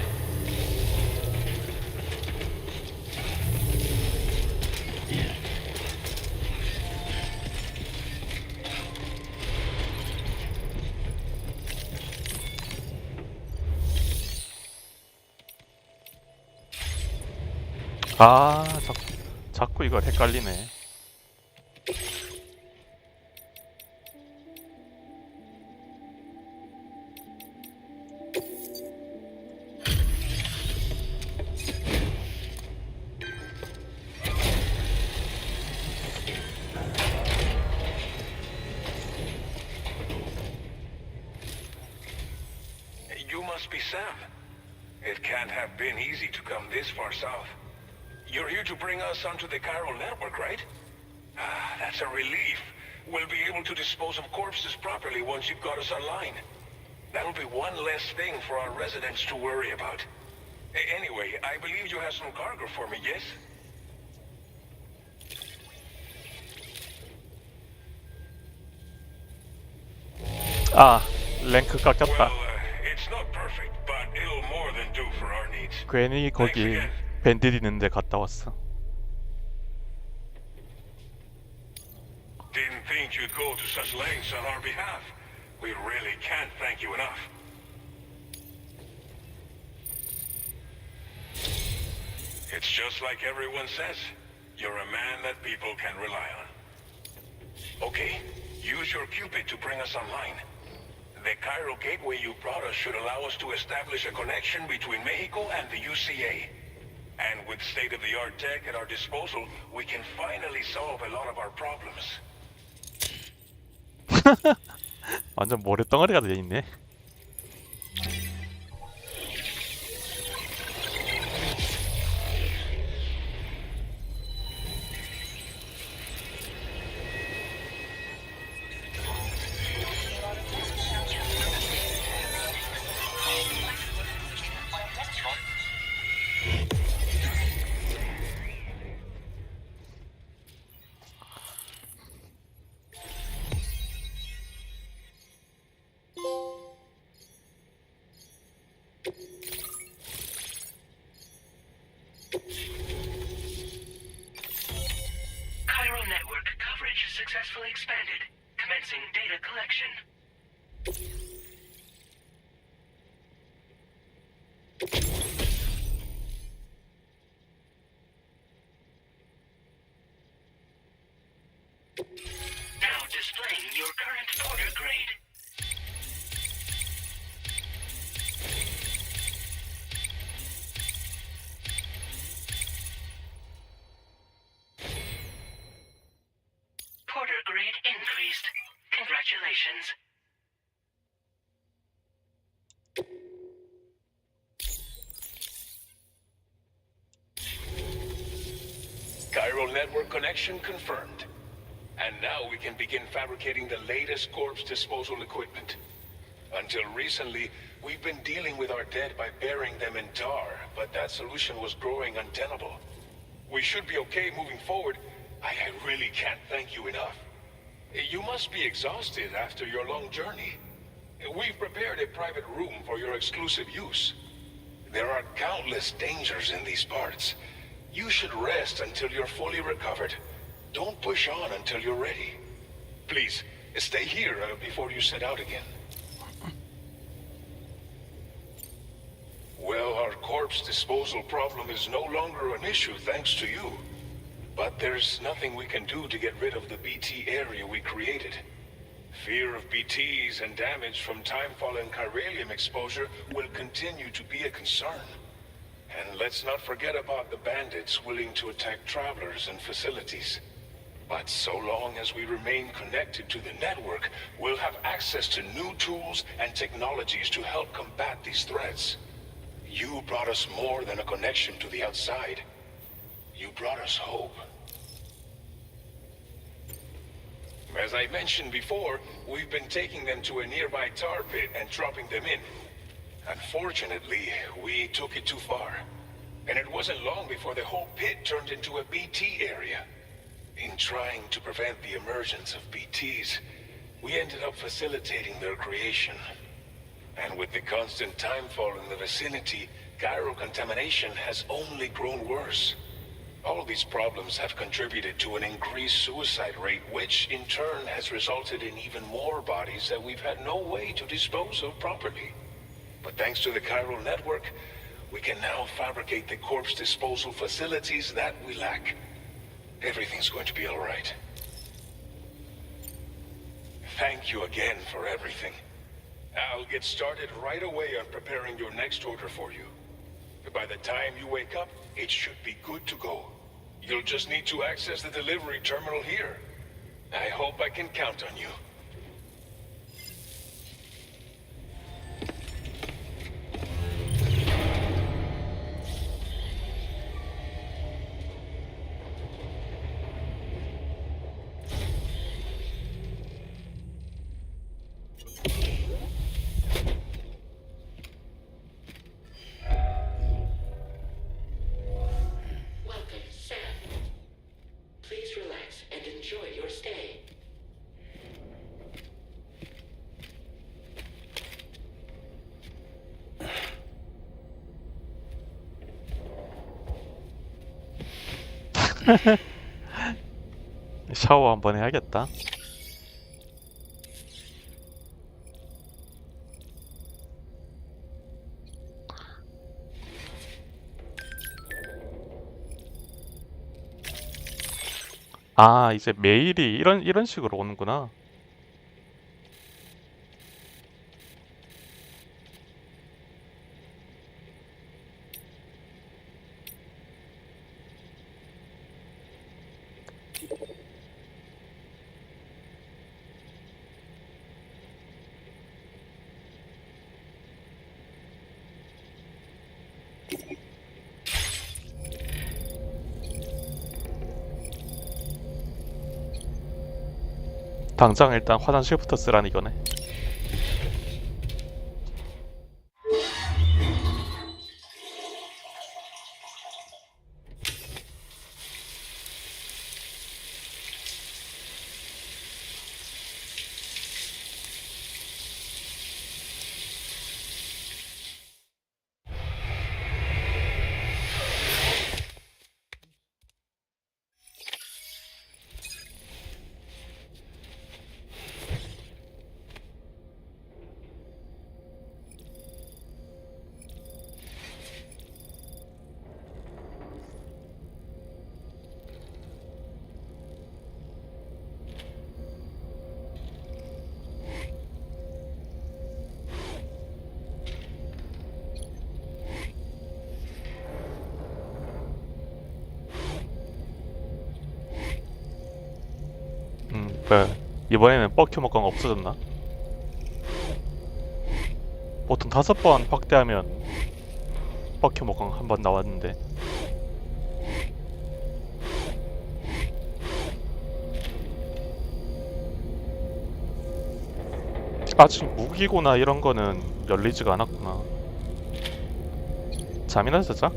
아, 자꾸 이거 헷갈리네. You must be Sam. It can't have been easy to come this far south. You're here to bring us onto the chiral network, right? Ah, that's a relief. We'll be able to dispose of corpses properly once you've got us online. That'll be one less thing for our residents to worry about. Anyway, I believe you have some cargo for me, yes? 아, 랭크 깎였다. It's not perfect, but it'll more than do for our needs. 괜히 거기 밴딧 있는데 갔다 왔어. Didn't think you'd go to such lengths on our behalf. We really can't thank you enough. It's just like everyone says. You're a man that people can rely on. Okay, use your Cupid to bring us online. The chiral gateway you brought us should allow us to establish a connection between Mexico and the UCA. And with state-of-the-art tech at our disposal, we can finally solve a lot of our problems. 완전 모래덩어리가 돼 있네. Chiral network coverage successfully expanded. Commencing data collection. Now displaying your current order grade. Porter grade increased. Congratulations. Chiral network connection confirmed. And now we can begin fabricating the latest corpse disposal equipment. Until recently, we've been dealing with our dead by burying them in tar, but that solution was growing untenable. We should be okay moving forward. I really can't thank you enough. You must be exhausted after your long journey. We've prepared a private room for your exclusive use. There are countless dangers in these parts. You should rest until you're fully recovered. Don't push on until you're ready. Please, stay here before you set out again. Well, our corpse disposal problem is no longer an issue thanks to you. But there's nothing we can do to get rid of the BT area we created. Fear of BTs and damage from timefall and chiralium exposure will continue to be a concern. And let's not forget about the bandits willing to attack travelers and facilities. But so long as we remain connected to the network, we'll have access to new tools and technologies to help combat these threats. You brought us more than a connection to the outside. You brought us hope. As I mentioned before, we've been taking them to a nearby tar pit and dropping them in. Unfortunately, we took it too far. And it wasn't long before the whole pit turned into a BT area. In trying to prevent the emergence of BTs, we ended up facilitating their creation. And with the constant timefall in the vicinity, gyro contamination has only grown worse. All these problems have contributed to an increased suicide rate, which in turn has resulted in even more bodies that we've had no way to dispose of properly. But thanks to the chiral network, we can now fabricate the corpse disposal facilities that we lack. Everything's going to be all right. Thank you again for everything. I'll get started right away on preparing your next order for you. By the time you wake up, it should be good to go. You'll just need to access the delivery terminal here. I hope I can count on you. Welcome, Sam. Please relax and enjoy your stay. 샤워 한번 해야겠다. 아, 이제 메일이 이런 식으로 오는구나. 당장 일단 화장실부터 쓰라는 이거네. 뭐야, 이번에는 뻑큐먹방 없어졌나? 보통 5번 확대하면 뻑큐먹방 한 번 나왔는데. 아직 무기고나 이런 거는 열리지가 않았구나. 잠이나 자자?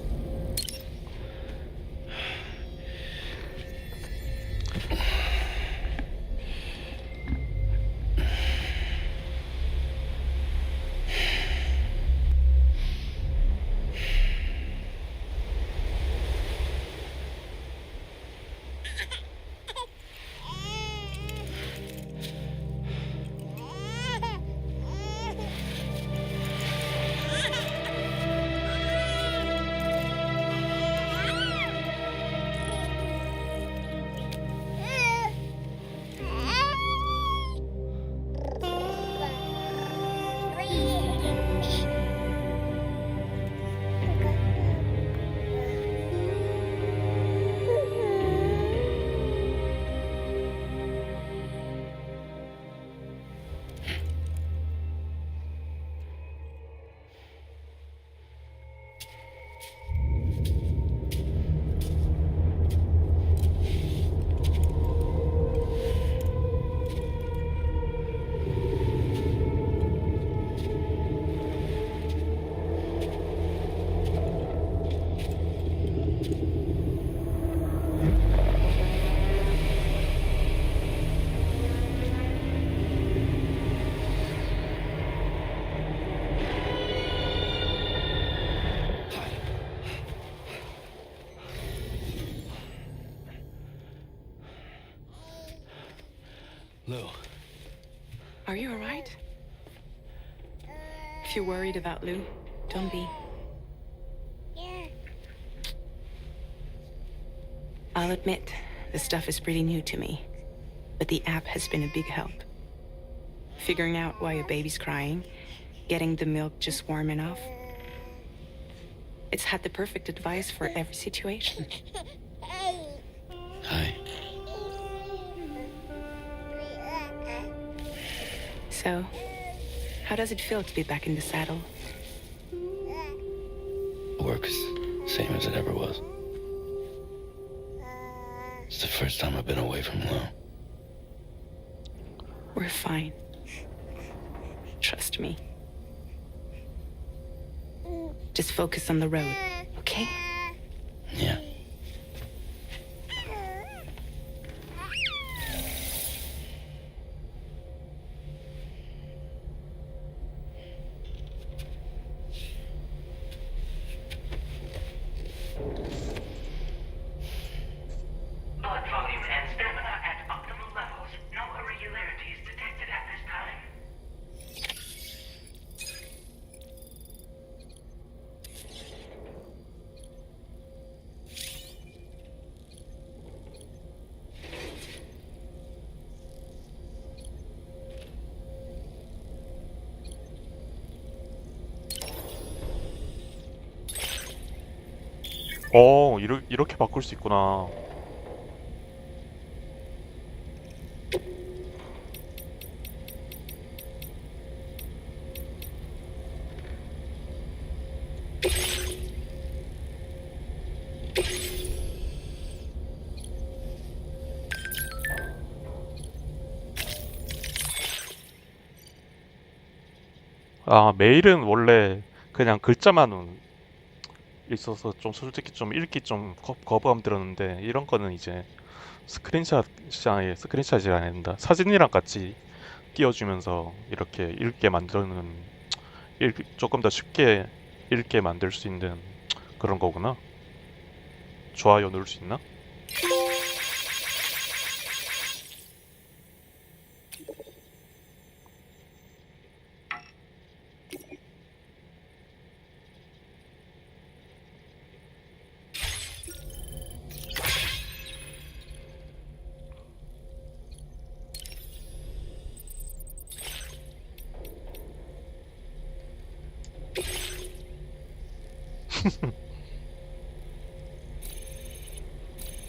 Are you alright? If you're worried about Lou, don't be. I'll admit, the stuff is pretty new to me, but the app has been a big help. Figuring out why a baby's crying, getting the milk just warm enough. It's had the perfect advice for every situation. Hi. So, how does it feel to be back in the saddle? Work is same as it ever was. It's the first time I've been away from Lou. We're fine. Trust me. Just focus on the road, okay? Yeah. Blood volume and stamina at optimal levels. No irregularities detected at this time. 이렇게 바꿀 수 있구나. 아, 메일은 원래 그냥 글자만 있어서 좀 솔직히 좀 읽기 좀 거부감 들었는데 이런 거는 이제 스크린샷이 아닌다. 사진이랑 같이 띄워주면서 이렇게 읽게 만드는 조금 더 쉽게 읽게 만들 수 있는 그런 거구나. 좋아요 누를 수 있나?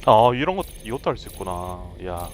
아, 이것도 할 수 있구나. 야.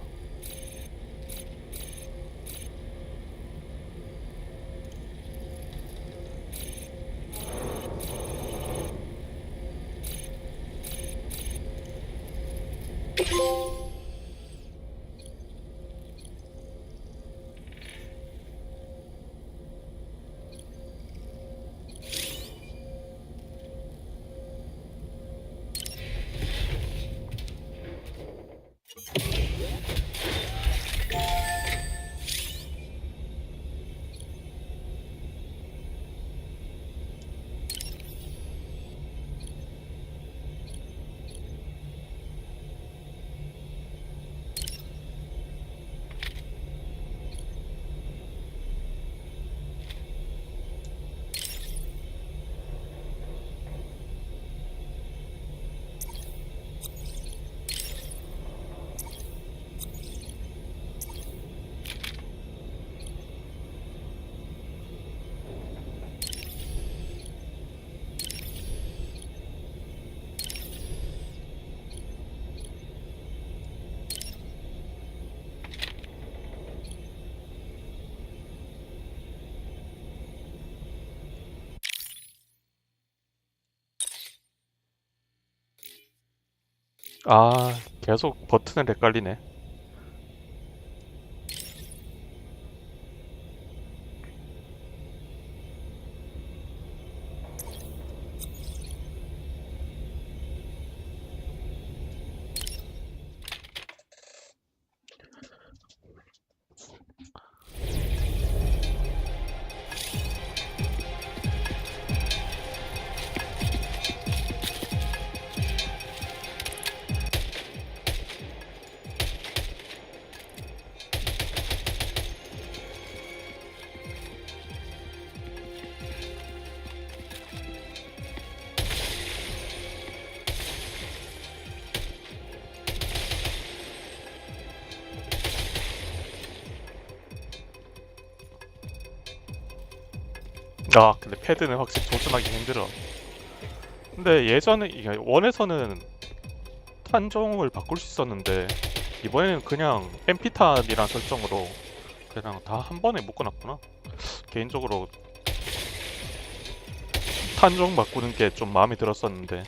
아, 계속 버튼을 헷갈리네. 아 근데 패드는 확실히 조준하기 힘들어. 근데 예전에 이게 원에서는 탄종을 바꿀 수 있었는데 이번에는 그냥 MP 탄이란 설정으로 그냥 다 한 번에 묶어놨구나. 개인적으로 탄종 바꾸는 게 좀 마음에 들었었는데.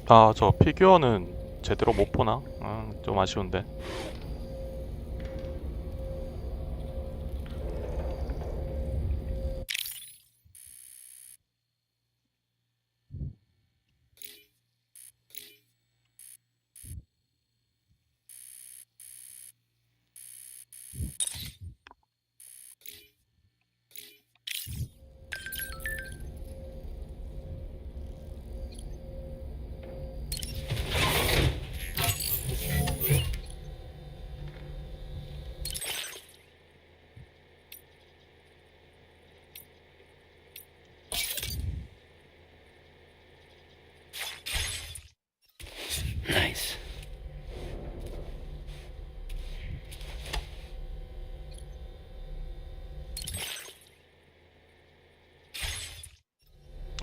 아, 저 피규어는 제대로 못 보나? 좀 아쉬운데.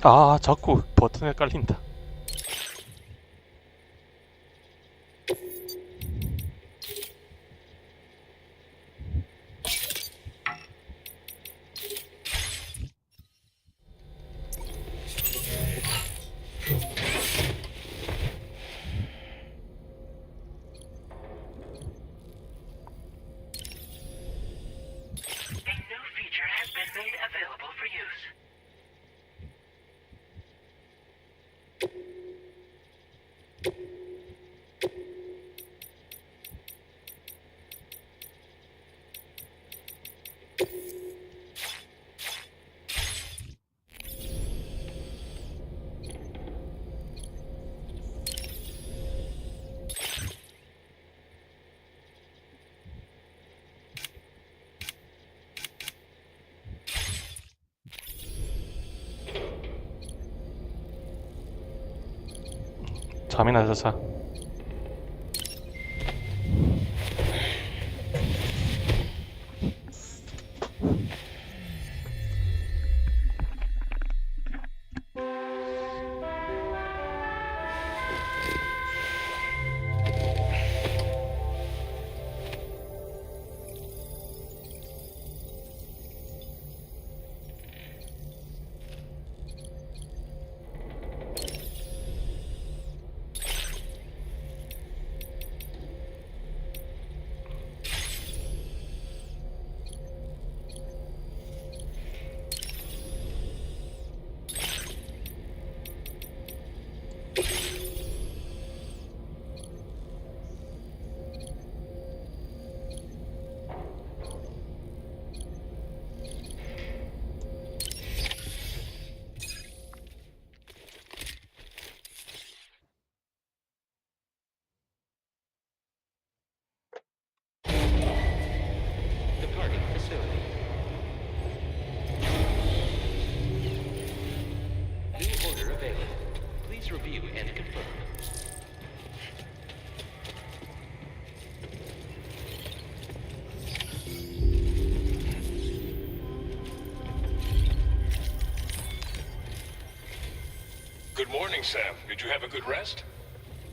아, 자꾸 버튼에 깔린다. A new feature has been made available for use. 잠이나 자자. Departing facility. New order available. Please review and confirm. Good morning, Sam. Did you have a good rest?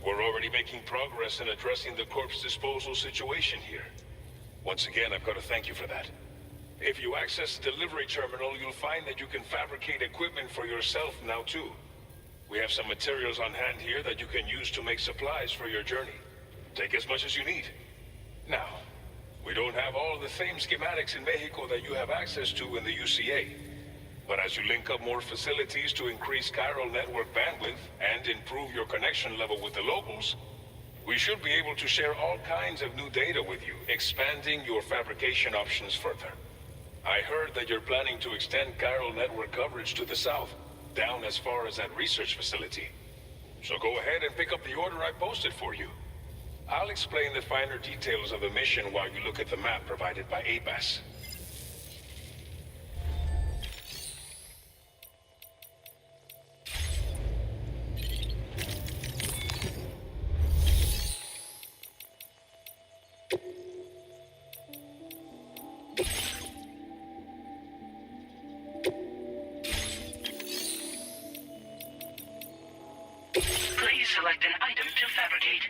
We're already making progress in addressing the corpse disposal situation here. Once again, I've got to thank you for that. If you access the delivery terminal, you'll find that you can fabricate equipment for yourself now too. We have some materials on hand here that you can use to make supplies for your journey. Take as much as you need. Now, we don't have all the same schematics in Mexico that you have access to in the UCA. But as you link up more facilities to increase chiral network bandwidth and improve your connection level with the locals, we should be able to share all kinds of new data with you, expanding your fabrication options further. I heard that you're planning to extend chiral network coverage to the south, down as far as that research facility. So go ahead and pick up the order I posted for you. I'll explain the finer details of the mission while you look at the map provided by ABAS. Please select an item to fabricate.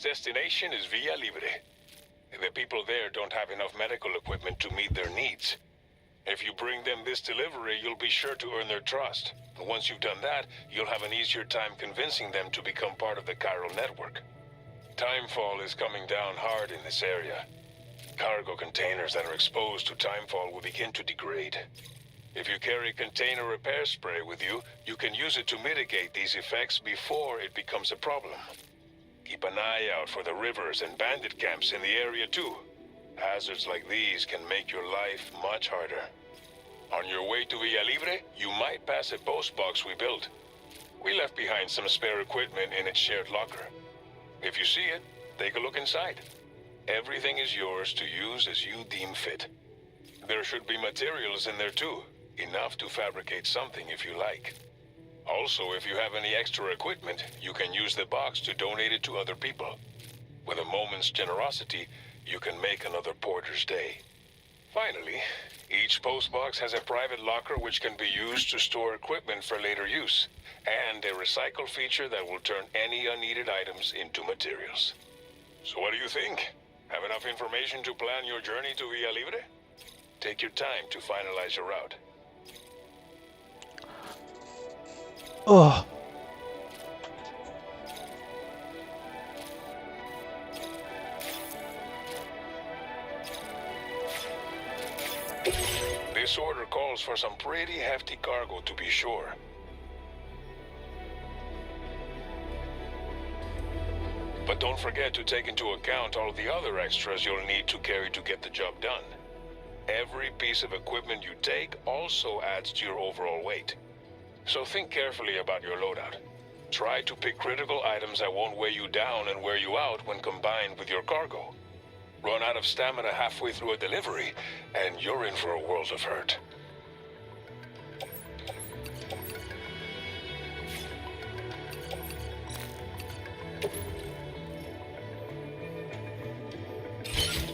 destination is Villa Libre. The people there don't have enough medical equipment to meet their needs. If you bring them this delivery, you'll be sure to earn their trust. And once you've done that, you'll have an easier time convincing them to become part of the chiral network. Timefall is coming down hard in this area. Cargo containers that are exposed to timefall will begin to degrade. If you carry container repair spray with you, you can use it to mitigate these effects before it becomes a problem. Keep an eye out for the rivers and bandit camps in the area too. Hazards like these can make your life much harder. On your way to Villa Libre, you might pass a post box we built. We left behind some spare equipment in its shared locker. If you see it, take a look inside. Everything is yours to use as you deem fit. There should be materials in there too, enough to fabricate something if you like. Also, if you have any extra equipment, you can use the box to donate it to other people. With a moment's generosity, you can make another porter's day. Finally, each postbox has a private locker which can be used to store equipment for later use, and a recycle feature that will turn any unneeded items into materials. So what do you think? Have enough information to plan your journey to Villa Libre? Take your time to finalize your route. 어. This order calls for some pretty hefty cargo to be sure. But don't forget to take into account all the other extras you'll need to carry to get the job done. Every piece of equipment you take also adds to your overall weight. So think carefully about your loadout. Try to pick critical items that won't weigh you down and wear you out when combined with your cargo. Run out of stamina halfway through a delivery, and you're in for a world of hurt.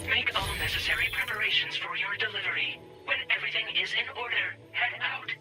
Make all necessary preparations for your delivery. When everything is in order, head out.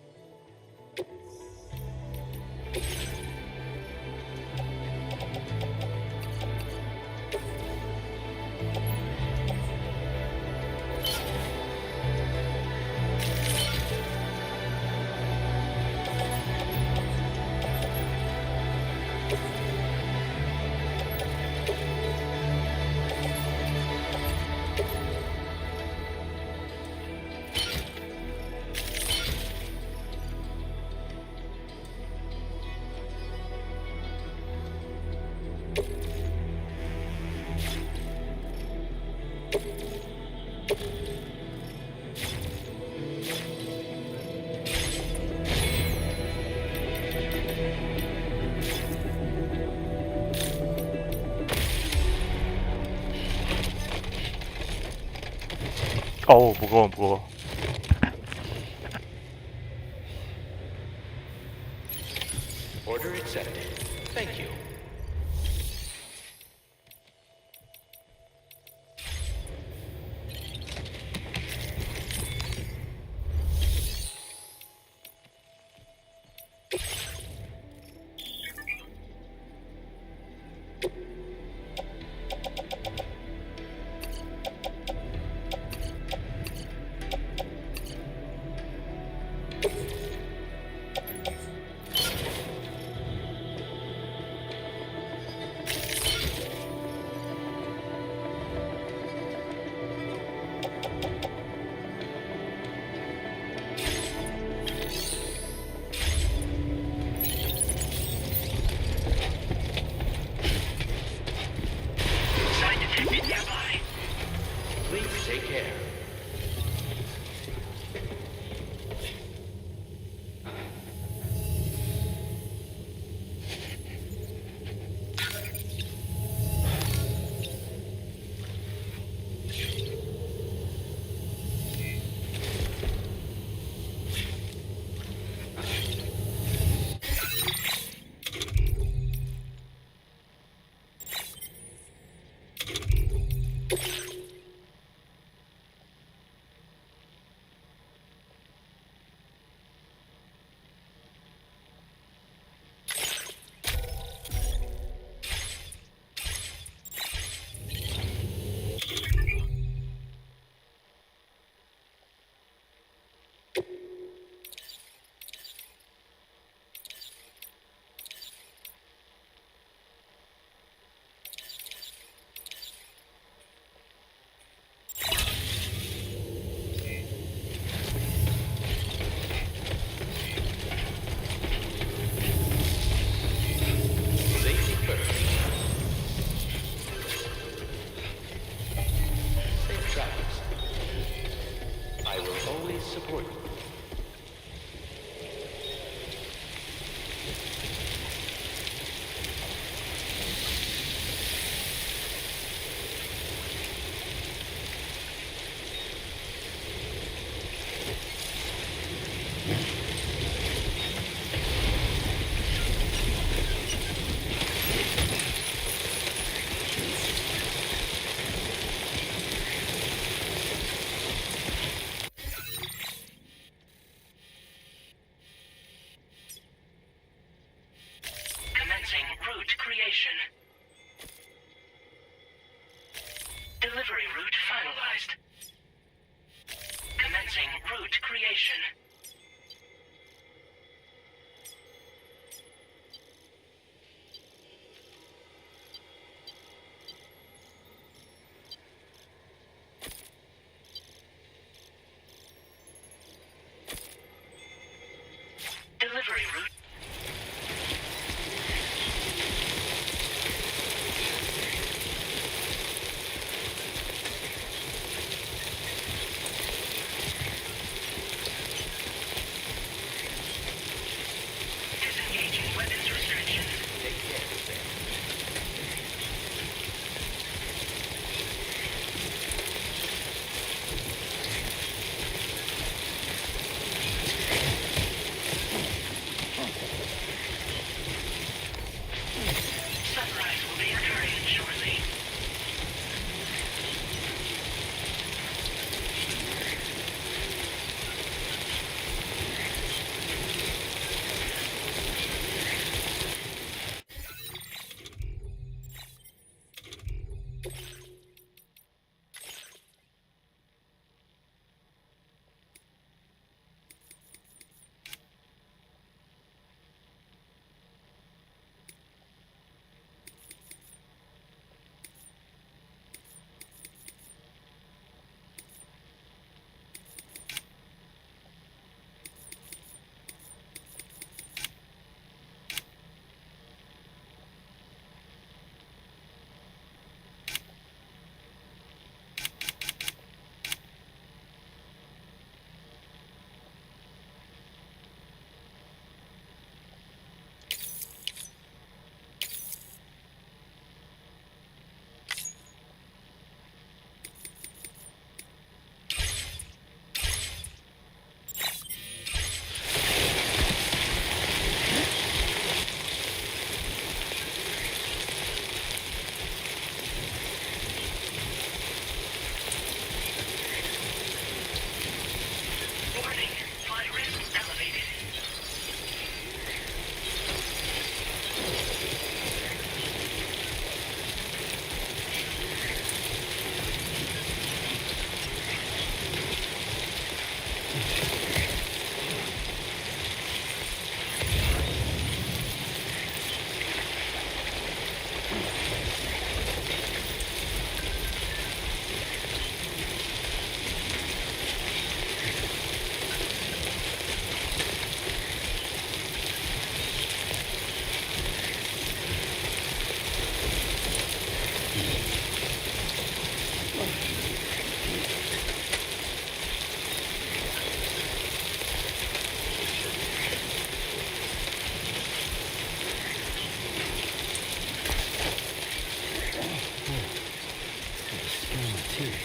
어우, 무거워, 무거워. Order accepted. Thank you. Sign detected nearby. Please take care. Delivery route finalized. Commencing route creation. Delivery route. Disengaging weapons restriction. Take care, Sam. Sunrise will be occurring shortly. Warning, flight risk elevated. Skin on my teeth.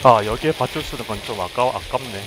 아, 여기에 밧줄 쓰는 건 좀 아깝네.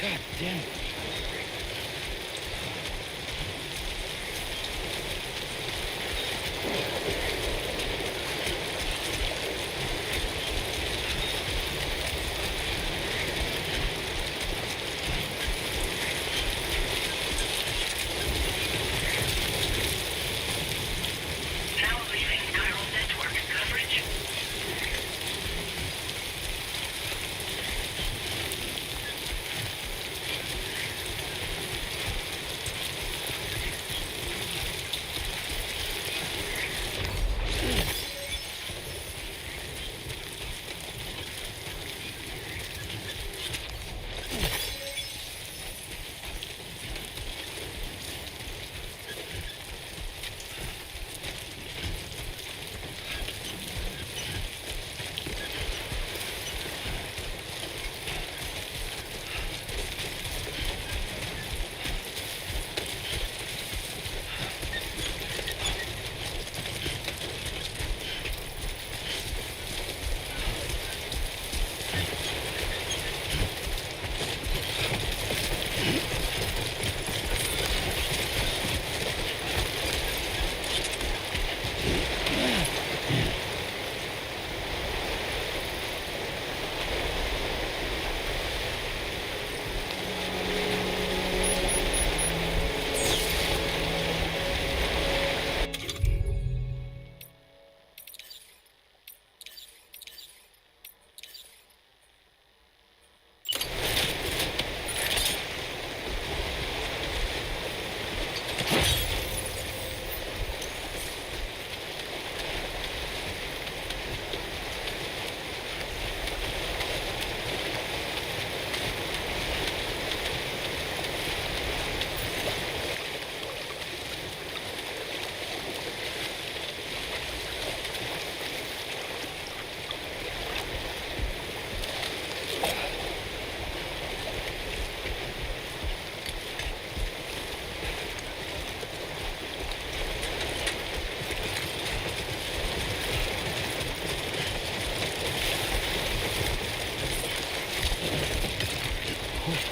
God damn it. Now leaving chiral network coverage.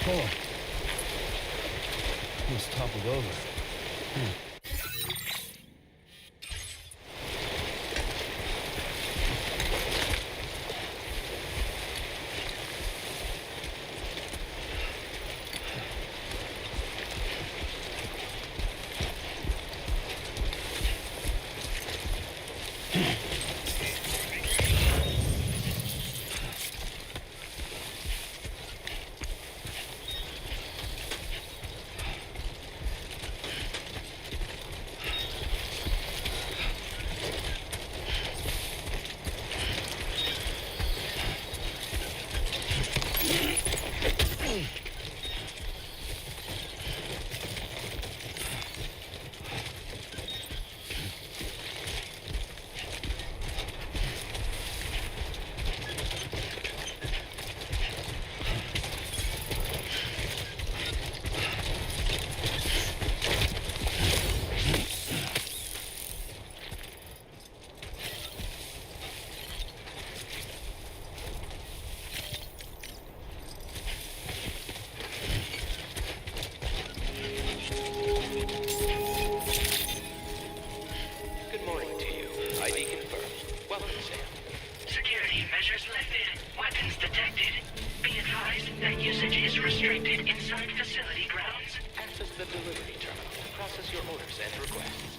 Oh. Almost toppled over. well understand. Security measures lifted. Weapons detected. Be advised that usage is restricted inside facility grounds. Access the delivery terminal to process your orders and requests.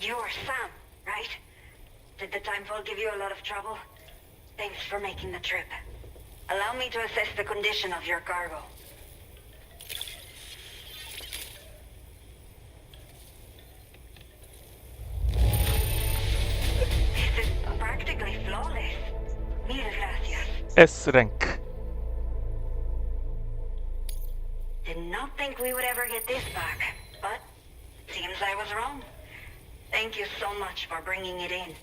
You're Sam, right? Did the timefall give you a lot of trouble? Thanks for making the trip. Allow me to assess the condition of your cargo. This is practically flawless. Mil gracias. S랭크. Did not think we would ever get this back, but seems I was wrong. Thank you so much for bringing it in.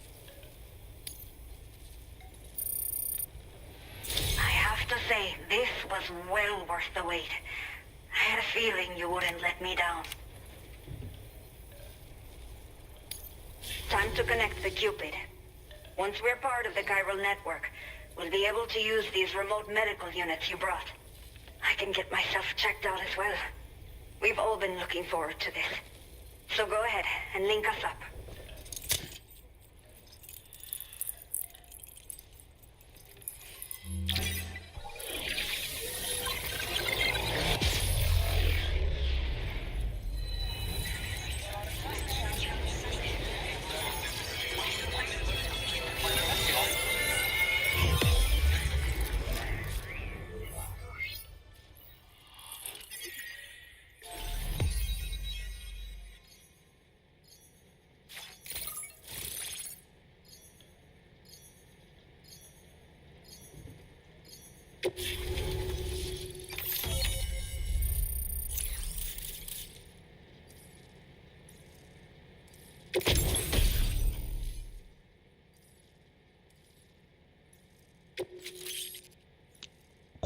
I have to say, this was well worth the wait. I had a feeling you wouldn't let me down. Time to connect the Cupid. Once we're part of the chiral network, we'll be able to use these remote medical units you brought. I can get myself checked out as well. We've all been looking forward to this. So go ahead and link us up.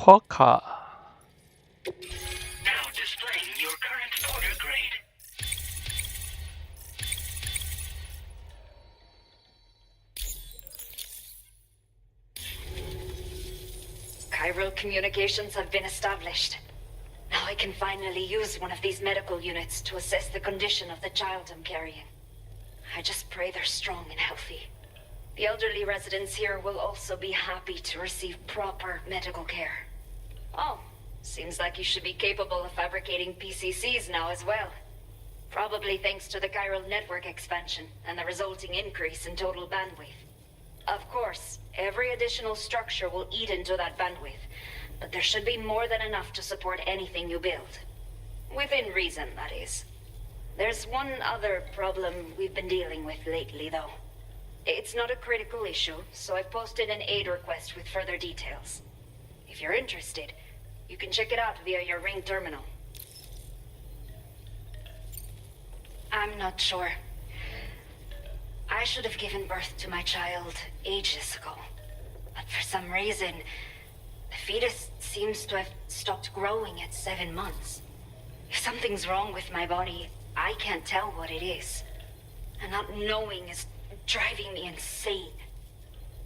쿼카. Now displaying your current order grade. Chiral communications have been established. Now I can finally use one of these medical units to assess the condition of the child I'm carrying. I just pray they're strong and healthy. The elderly residents here will also be happy to receive proper medical care. Oh, seems like you should be capable of fabricating PCCs now as well. Probably thanks to the chiral network expansion and the resulting increase in total bandwidth. Of course, every additional structure will eat into that bandwidth, but there should be more than enough to support anything you build. Within reason, that is. There's one other problem we've been dealing with lately, though. It's not a critical issue, so I've posted an aid request with further details. If you're interested, you can check it out via your ring terminal. I'm not sure. I should have given birth to my child ages ago. But for some reason, the fetus seems to have stopped growing at 7 months. If something's wrong with my body, I can't tell what it is. And not knowing is driving me insane.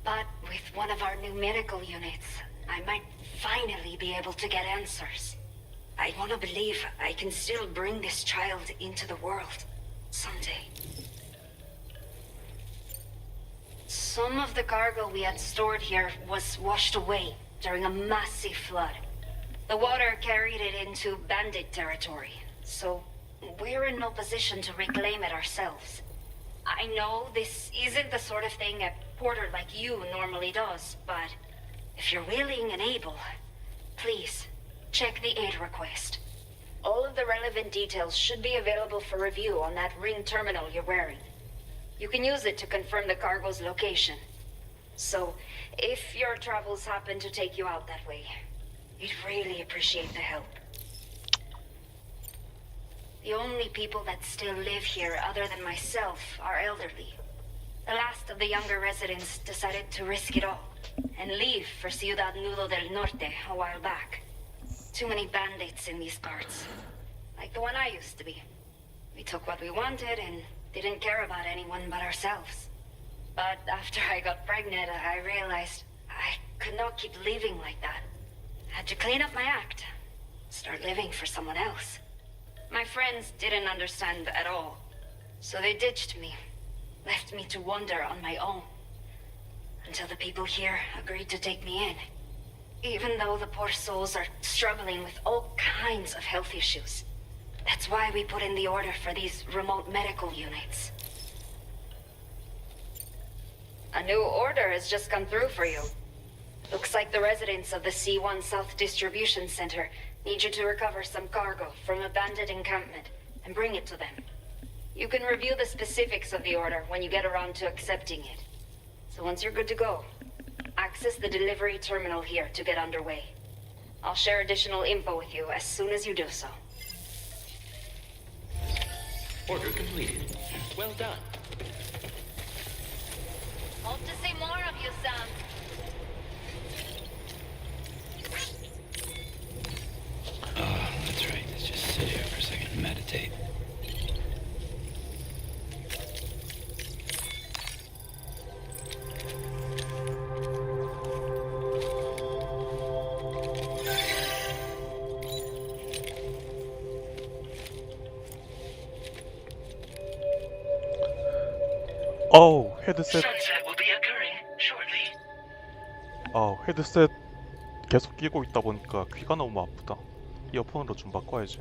But with one of our new medical units, I might finally be able to get answers. I want to believe I can still bring this child into the world someday. Some of the cargo we had stored here was washed away during a massive flood. The water carried it into bandit territory, so we're in no position to reclaim it ourselves. I know this isn't the sort of thing a porter like you normally does, but if you're willing and able, please check the aid request. All of the relevant details should be available for review on that ring terminal you're wearing. You can use it to confirm the cargo's location. So, if your travels happen to take you out that way, we'd really appreciate the help. The only people that still live here other than myself are elderly. The last of the younger residents decided to risk it all and leave for Ciudad Nudo del Norte a while back. Too many bandits in these parts. Like the one I used to be. We took what we wanted and didn't care about anyone but ourselves. But after I got pregnant, I realized I could not keep living like that. Had to clean up my act. Start living for someone else. My friends didn't understand at all. So they ditched me. Left me to wander on my own. Until the people here agreed to take me in. Even though the poor souls are struggling with all kinds of health issues. That's why we put in the order for these remote medical units. A new order has just come through for you. Looks like the residents of the C1 South Distribution Center need you to recover some cargo from a bandit encampment and bring it to them. You can review the specifics of the order when you get around to accepting it. So once you're good to go, access the delivery terminal here to get underway. I'll share additional info with you as soon as you do so. Order completed. Well done. Hope to see more of you, Sam. Oh, that's right. Let's just sit here for a second and meditate. 어우, 헤드셋. Sunset will be occurring shortly. 헤드셋 계속 끼고 있다 보니까 귀가 너무 아프다. 이어폰으로 좀 바꿔야지.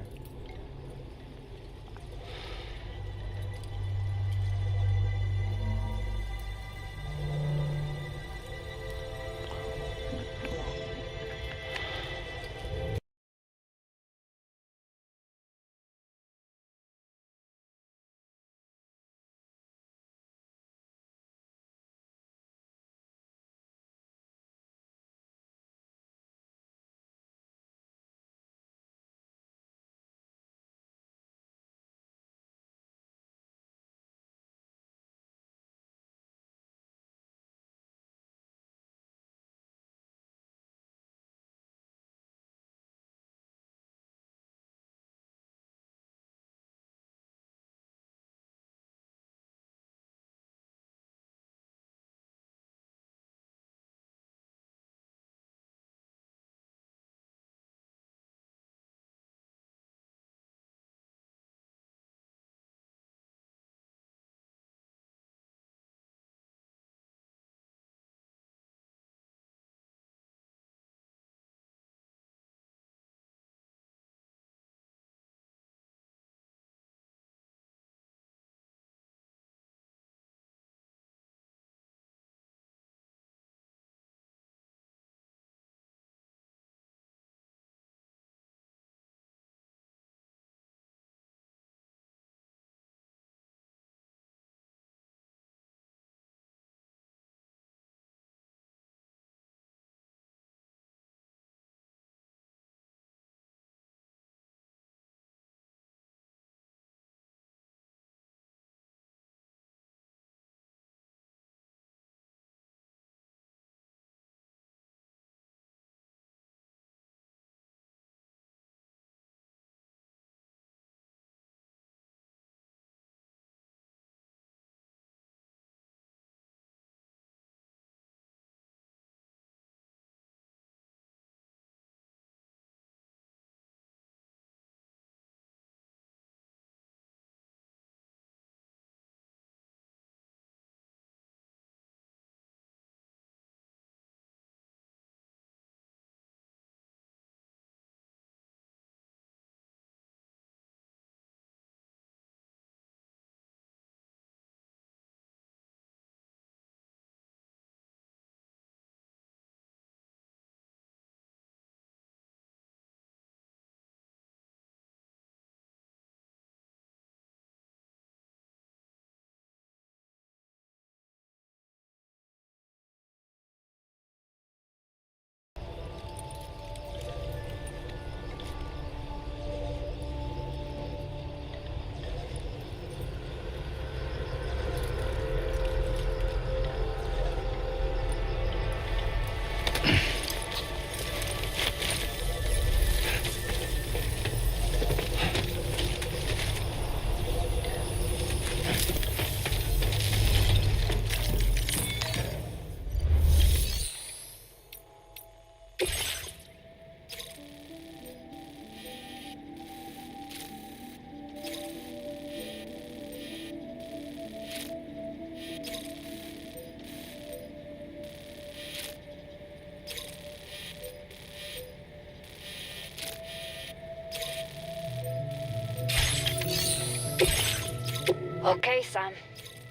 Okay, Sam.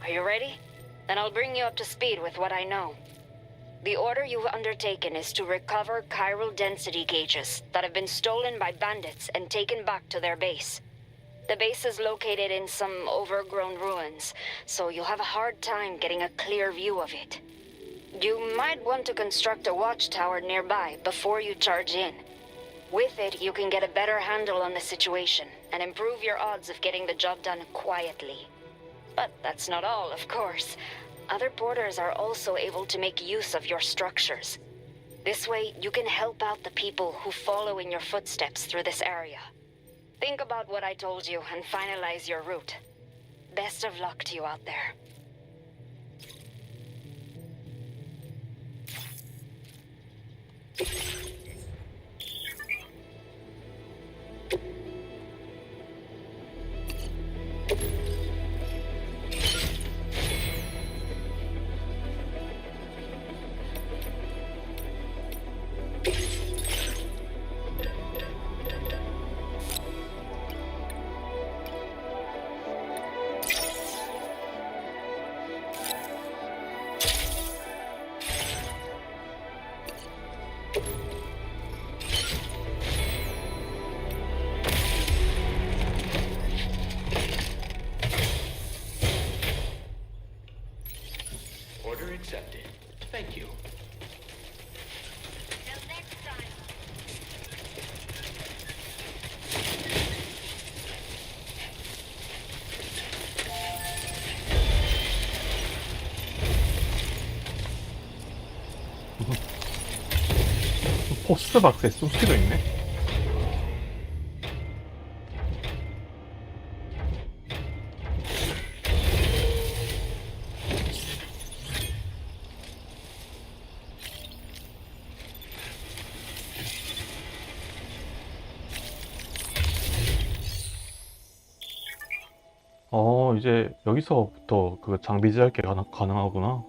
Are you ready? Then I'll bring you up to speed with what I know. The order you've undertaken is to recover chiral density gauges that have been stolen by bandits and taken back to their base. The base is located in some overgrown ruins, so you'll have a hard time getting a clear view of it. You might want to construct a watchtower nearby before you charge in. With it, you can get a better handle on the situation and improve your odds of getting the job done quietly. But that's not all, of course. Other porters are also able to make use of your structures. This way, you can help out the people who follow in your footsteps through this area. Think about what I told you and finalize your route. Best of luck to you out there. Order accepted. Thank you. 포스트 박스에 소스가 있네. 이제 여기서부터 그 장비 제작이 가능하구나.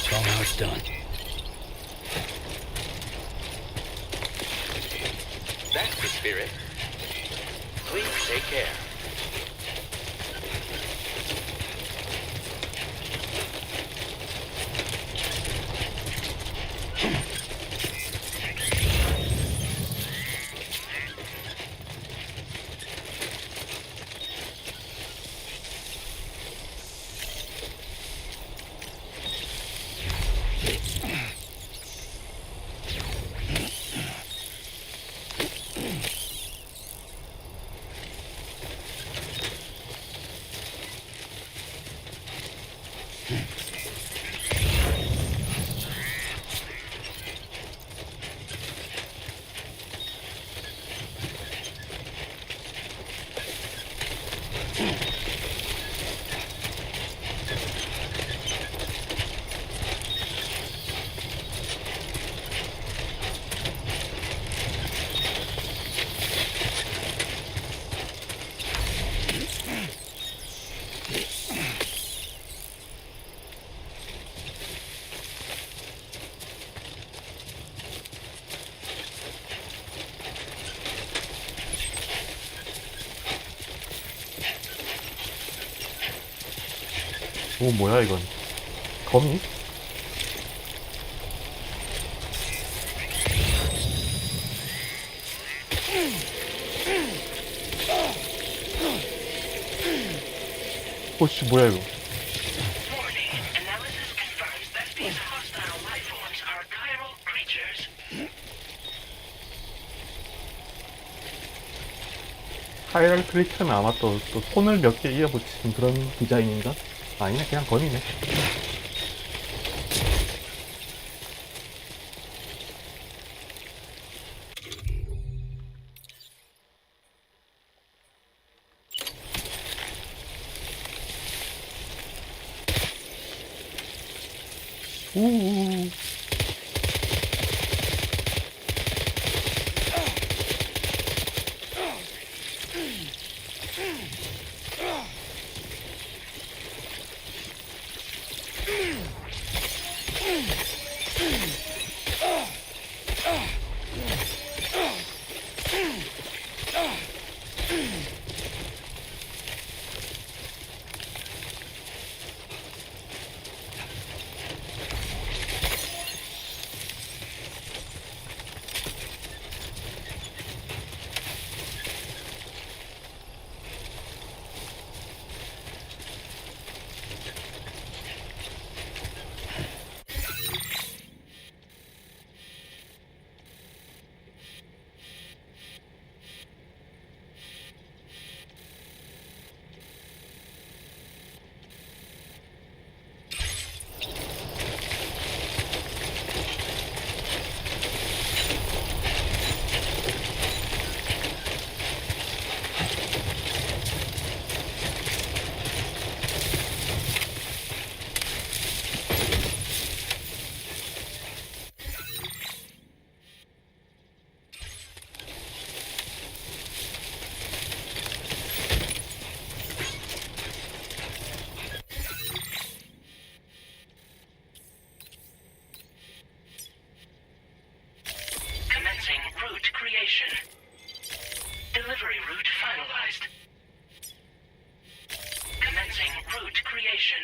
So now it's done. That's the spirit. Please take care. 오, 뭐야 이건. 거미? 오씨 뭐야 이거. Warning. Analysis confirms that these hostile life forms are chiral creatures. 카이럴 크리처는 아마 또 손을 몇 개 이어붙인 그런 디자인인가? 아니네 그냥 거미네. 우우우. Commencing route creation. Delivery route finalized. Commencing route creation.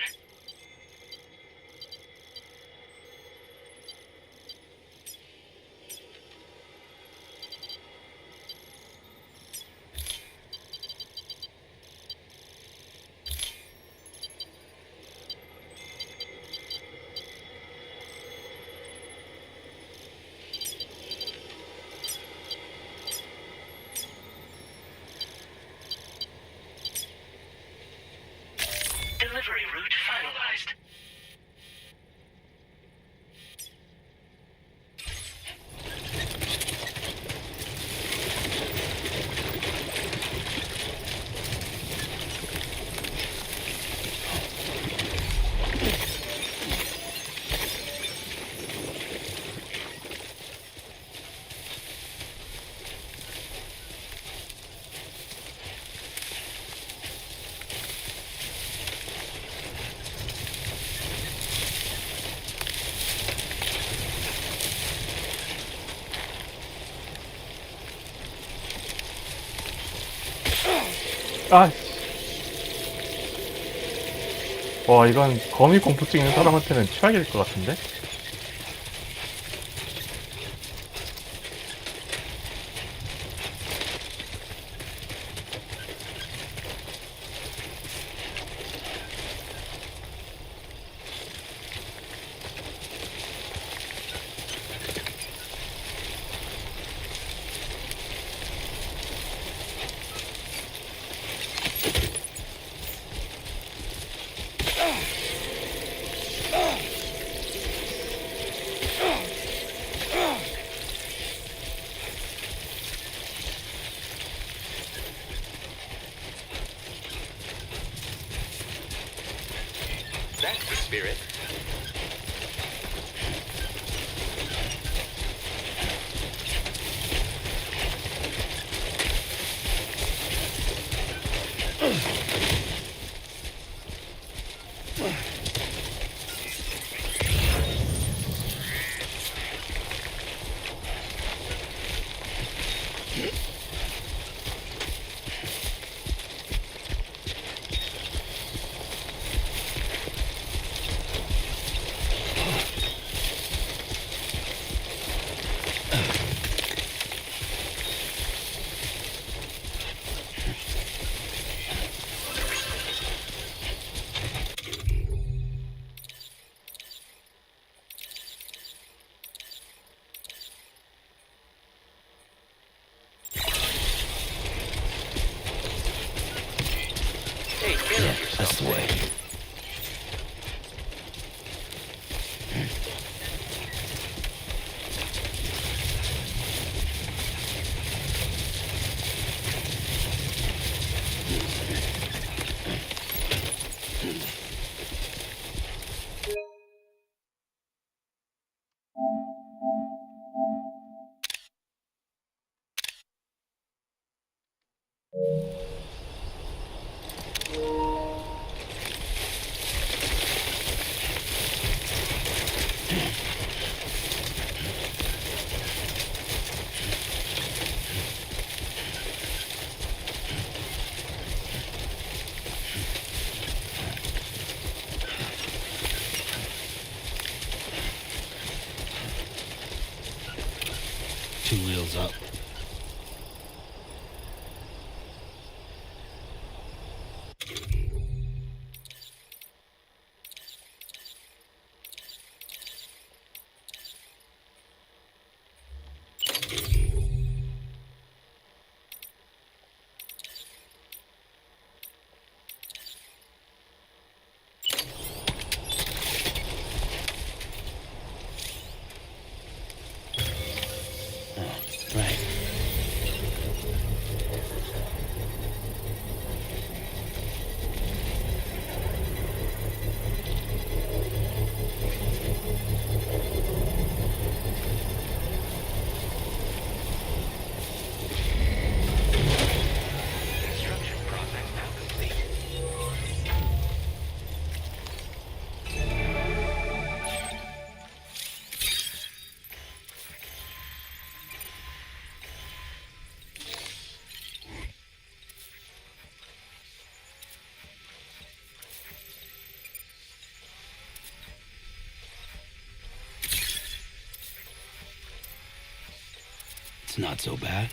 Delivery route finalized. 아. 와 이건 거미 공포증 있는 사람한테는 최악일 것 같은데? That's the spirit. Take care Yeah, of yourself. that's the way. Two wheels up. Right. Construction process now complete. It's not so bad.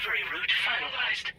Delivery route finalized.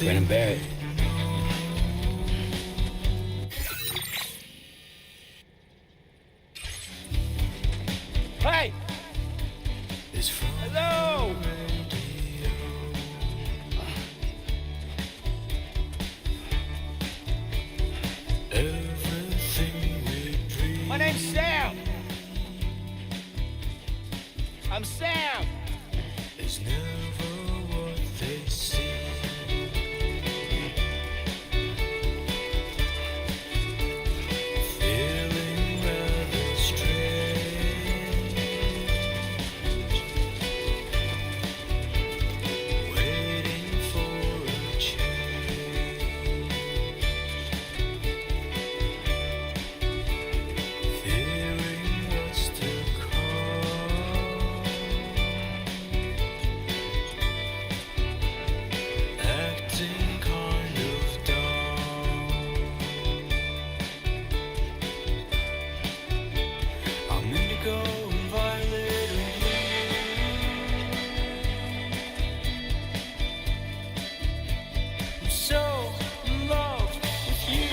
Brennan Barrett. Hey! Is from Hello! everything we dream. My name's Sam! I'm Sam! Is never what they see. Feeling rather strange. Waiting for a change. Fearing what's to come. Acting kind of dumb. I'm indigo and violet and blue. I'm so in love with you.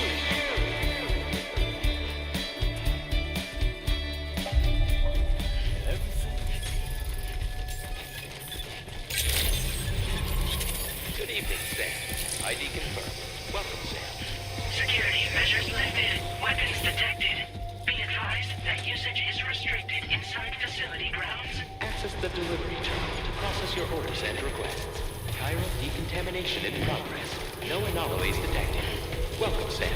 Good evening, Sam. ID confirmed. Welcome, Sam. Security measures lifted. Weapons detected. Be advised that usage is restricted inside facility grounds. Access the delivery terminal to process your orders and requests. Chiral decontamination in progress. No anomalies detected. Welcome, Sam.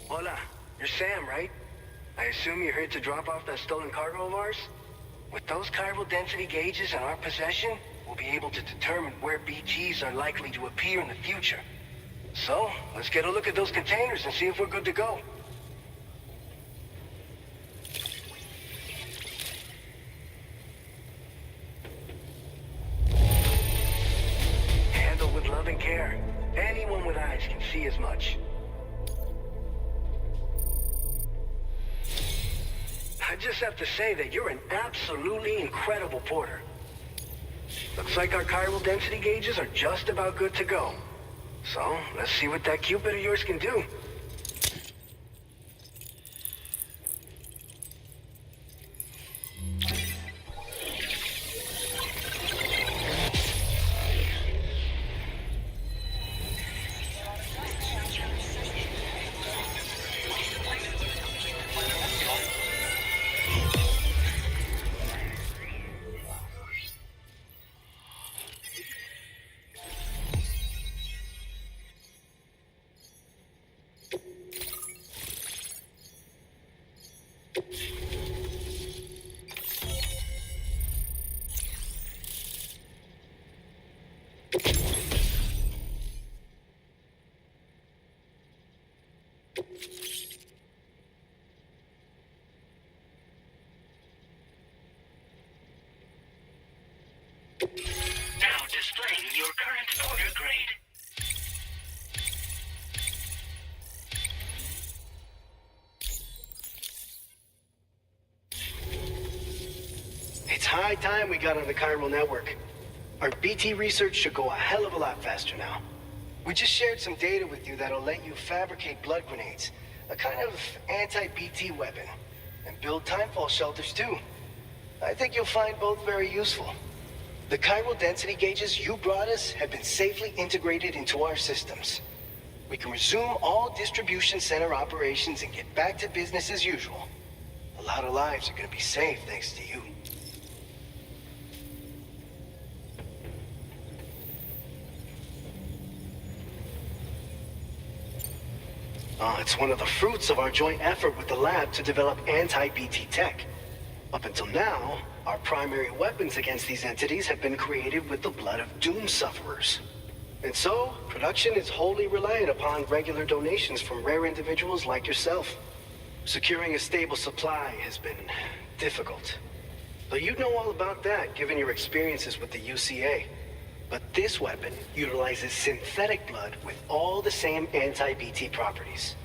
Hola, you're Sam, right? I assume you're here to drop off that stolen cargo of ours? With those chiral density gauges in our possession, we'll be able to determine where BGs are likely to appear in the future. So, let's get a look at those containers and see if we're good to go. Handle with love and care. Anyone with eyes can see as much. I just have to say that you're an absolutely incredible porter. Looks like our chiral density gauges are just about good to go. So, let's see what that Cupid of yours can do. Now displaying your current porter grade. It's high time we got on the chiral network. Our BT research should go a hell of a lot faster now. We just shared some data with you that'll let you fabricate blood grenades, a kind of anti-BT weapon, and build timefall shelters too. I think you'll find both very useful. The chiral density gauges you brought us have been safely integrated into our systems. We can resume all distribution center operations and get back to business as usual. A lot of lives are gonna be saved thanks to you. It's one of the fruits of our joint effort with the lab to develop anti-BT tech. Up until now, our primary weapons against these entities have been created with the blood of doom sufferers. And so, production is wholly reliant upon regular donations from rare individuals like yourself. Securing a stable supply has been difficult. But you'd know all about that, given your experiences with the UCA. But this weapon utilizes synthetic blood with all the same anti-BT properties.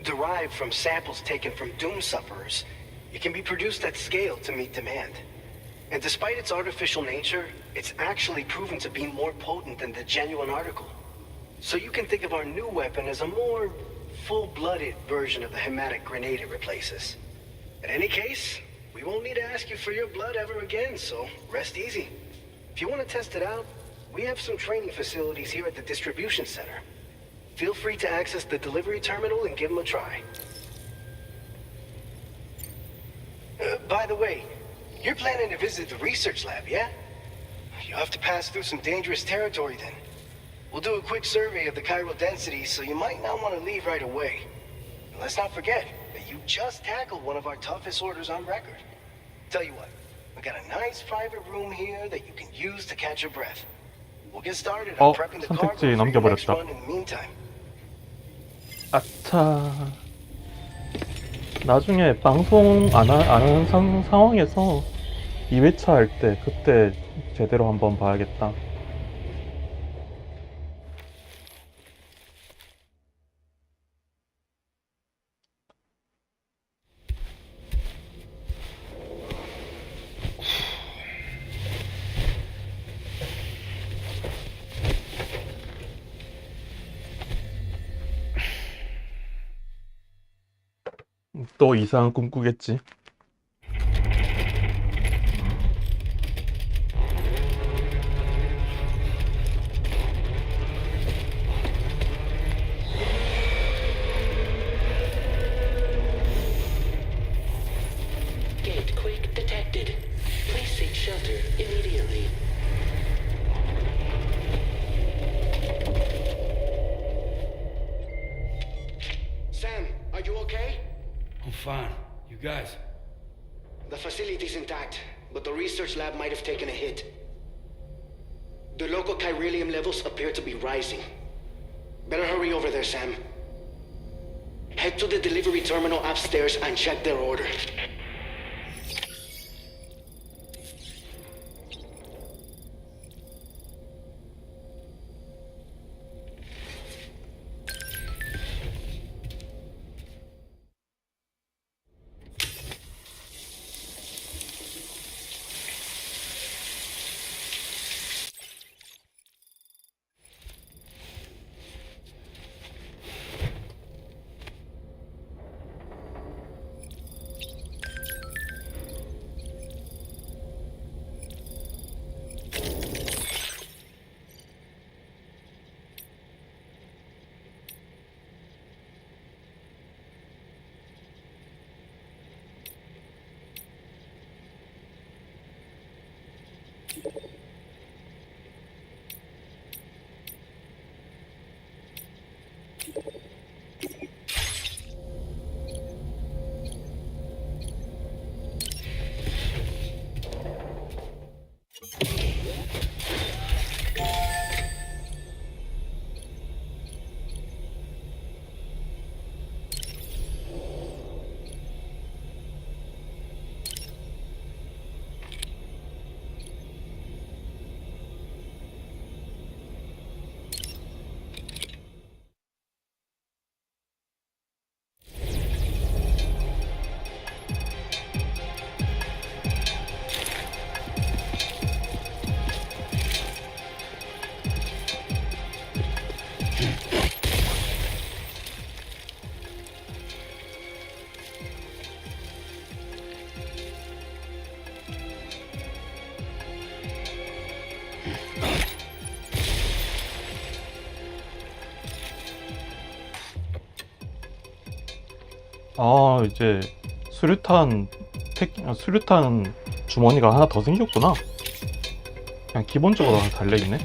Derived from samples taken from doom sufferers, it can be produced at scale to meet demand. And despite its artificial nature, it's actually proven to be more potent than the genuine article. So you can think of our new weapon as a more full-blooded version of the hematic grenade it replaces. In any case, we won't need to ask you for your blood ever again, so rest easy. If you want to test it out, we have some training facilities here at the distribution center. Feel free to access the delivery terminal and give them a try. By the way, you're planning to visit the research lab, yeah? You'll have to pass through some dangerous territory then. We'll do a quick survey of the chiral density, so you might not want to leave right away. And let's not forget that you just tackled one of our toughest orders on record. Tell you what, we got a nice private room here that you can use to catch your breath. We'll get started on prepping the cargo for 선택지 your next 넘겨버렸다. run in the meantime. 아차. 나중에 방송 안 하는 상황에서 2회차 할 때 그때 제대로 한번 봐야겠다. 또 이상한 꿈 꾸겠지. Gate quake detected. Please seek shelter immediately. Sam, are you okay? I'm fine. You guys? The facility's intact, but the research lab might have taken a hit. The local chiralium levels appear to be rising. Better hurry over there, Sam. Head to the delivery terminal upstairs and check their order. 아, 이제 수류탄 주머니가 하나 더 생겼구나. 그냥 기본적으로 하나 달려있네.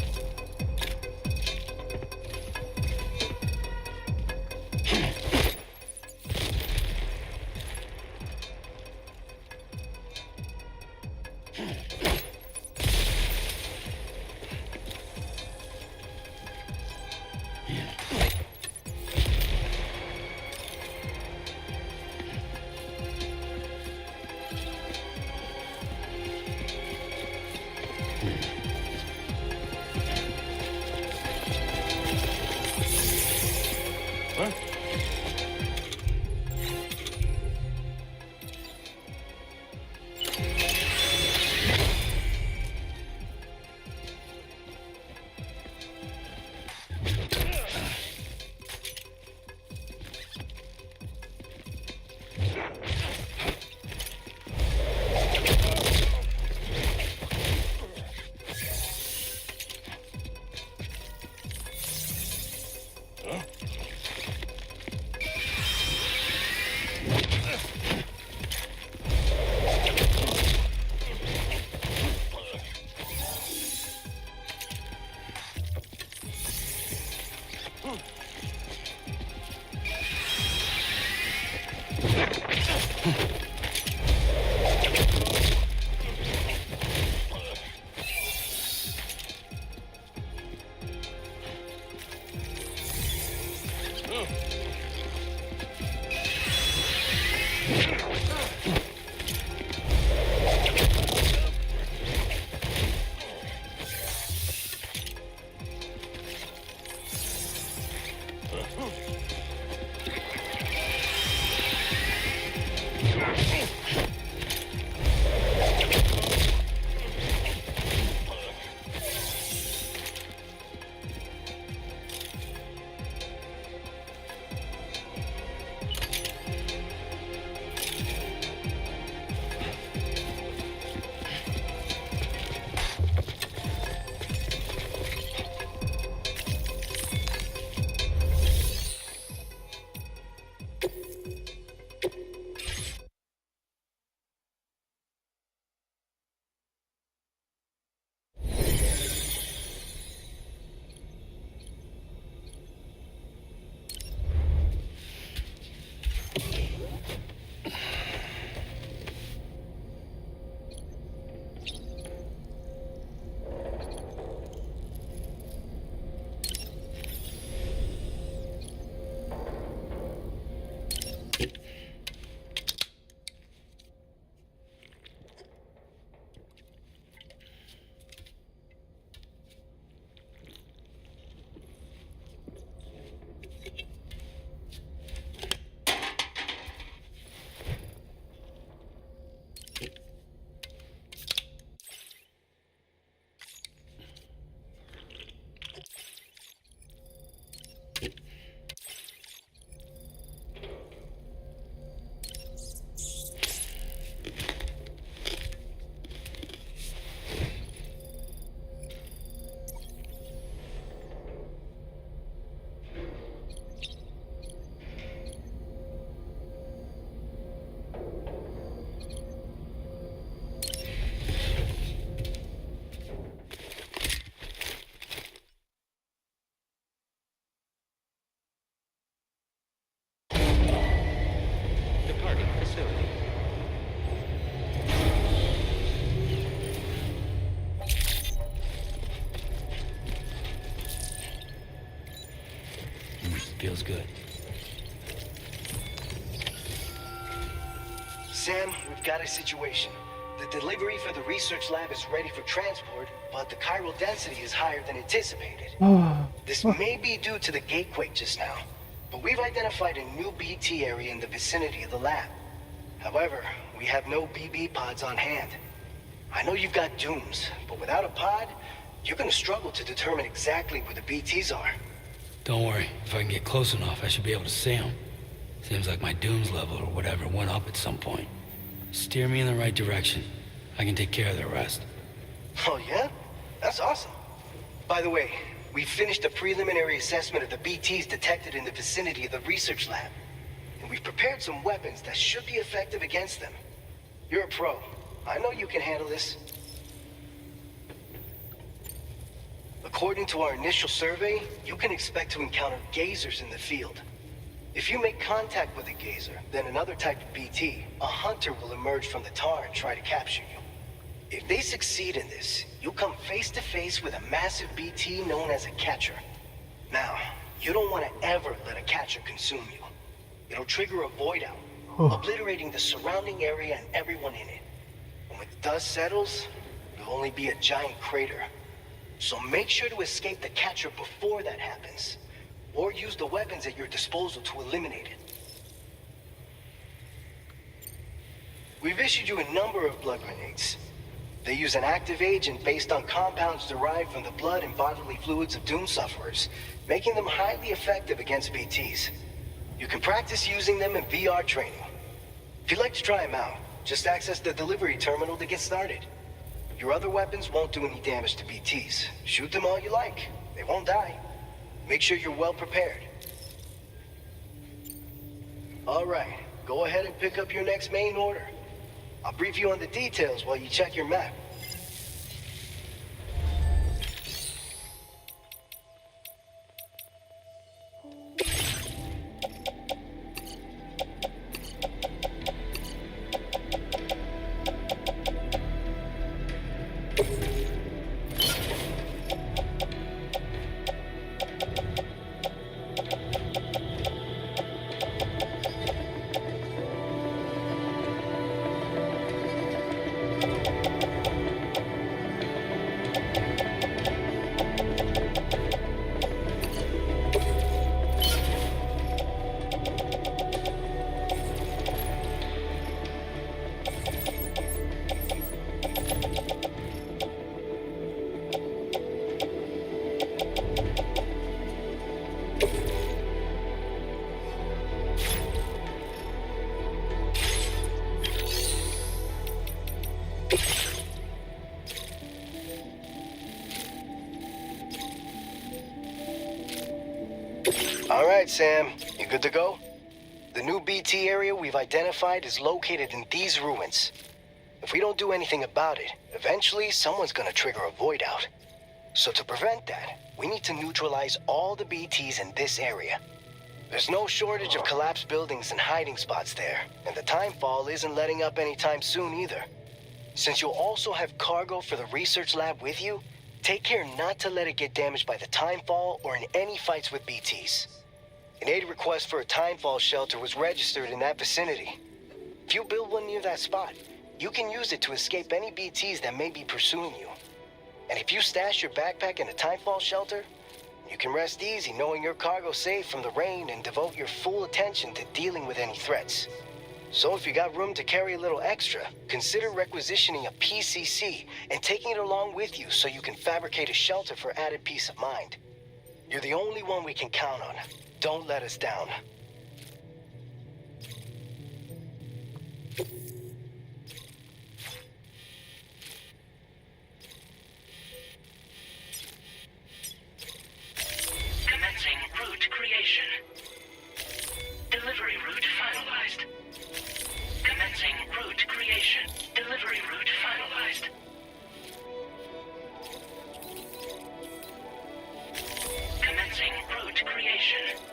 Departing facility. Feels good. Sam, we've got a situation. The delivery for the research lab is ready for transport, but the chiral density is higher than anticipated. This may be due to the gatequake just now, but we've identified a new BT area in the vicinity of the lab. However, we have no BB pods on hand. I know you've got dooms, but without a pod, you're gonna struggle to determine exactly where the BTs are. Don't worry. If I can get close enough, I should be able to see them. Seems like my dooms level or whatever went up at some point. Steer me in the right direction. I can take care of the rest. Oh yeah? That's awesome. By the way, we finished a preliminary assessment of the BTs detected in the vicinity of the research lab. and we've prepared some weapons that should be effective against them. You're a pro. I know you can handle this. According to our initial survey, you can expect to encounter gazers in the field. If you make contact with a gazer, then another type of BT, a hunter will emerge from the tar and try to capture you. If they succeed in this, you'll come face to face with a massive BT known as a catcher. Now, you don't want to ever let a catcher consume you. It'll trigger a void out, obliterating the surrounding area and everyone in it. When the dust settles, it'll only be a giant crater. So make sure to escape the catcher before that happens, or use the weapons at your disposal to eliminate it. We've issued you a number of blood grenades. They use an active agent based on compounds derived from the blood and bodily fluids of Doom sufferers, making them highly effective against BTs. You can practice using them in VR training. If you'd like to try them out, just access the delivery terminal to get started. Your other weapons won't do any damage to BTs. Shoot them all you like. They won't die. Make sure you're well prepared. All right, go ahead and pick up your next main order. I'll brief you on the details while you check your map. All right, Sam. You good to go? The new BT area we've identified is located in these ruins. If we don't do anything about it, eventually someone's gonna trigger a void out. So to prevent that, we need to neutralize all the BTs in this area. There's no shortage of collapsed buildings and hiding spots there, and the timefall isn't letting up anytime soon either. Since you'll also have cargo for the research lab with you, take care not to let it get damaged by the timefall or in any fights with BTs. An aid request for a timefall shelter was registered in that vicinity. If you build one near that spot, you can use it to escape any BTs that may be pursuing you. And if you stash your backpack in a timefall shelter, you can rest easy knowing your cargo's safe from the rain and devote your full attention to dealing with any threats. So if you got room to carry a little extra, consider requisitioning a PCC and taking it along with you so you can fabricate a shelter for added peace of mind. You're the only one we can count on. Don't let us down. Commencing route creation. Delivery route finalized. Commencing route creation. Delivery route finalized. Commencing route creation.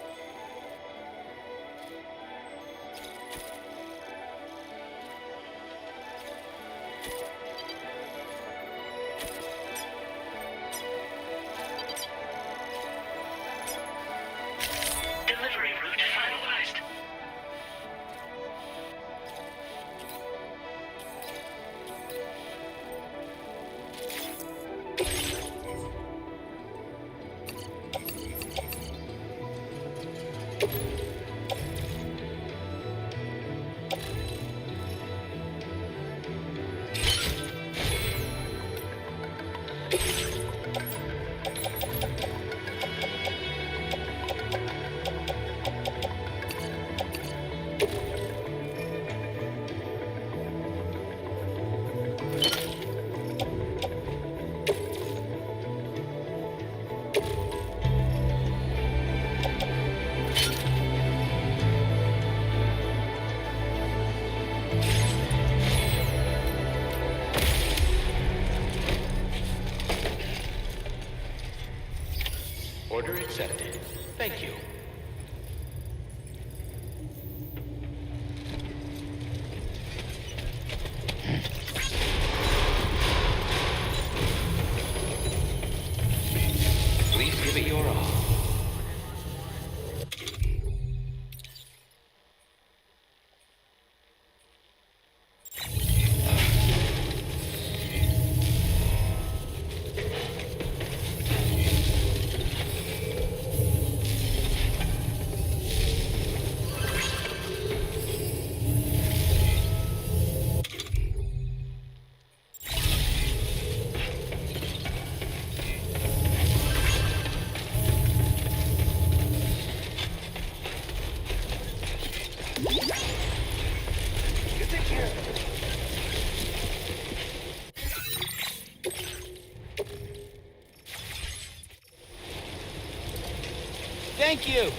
Thank you.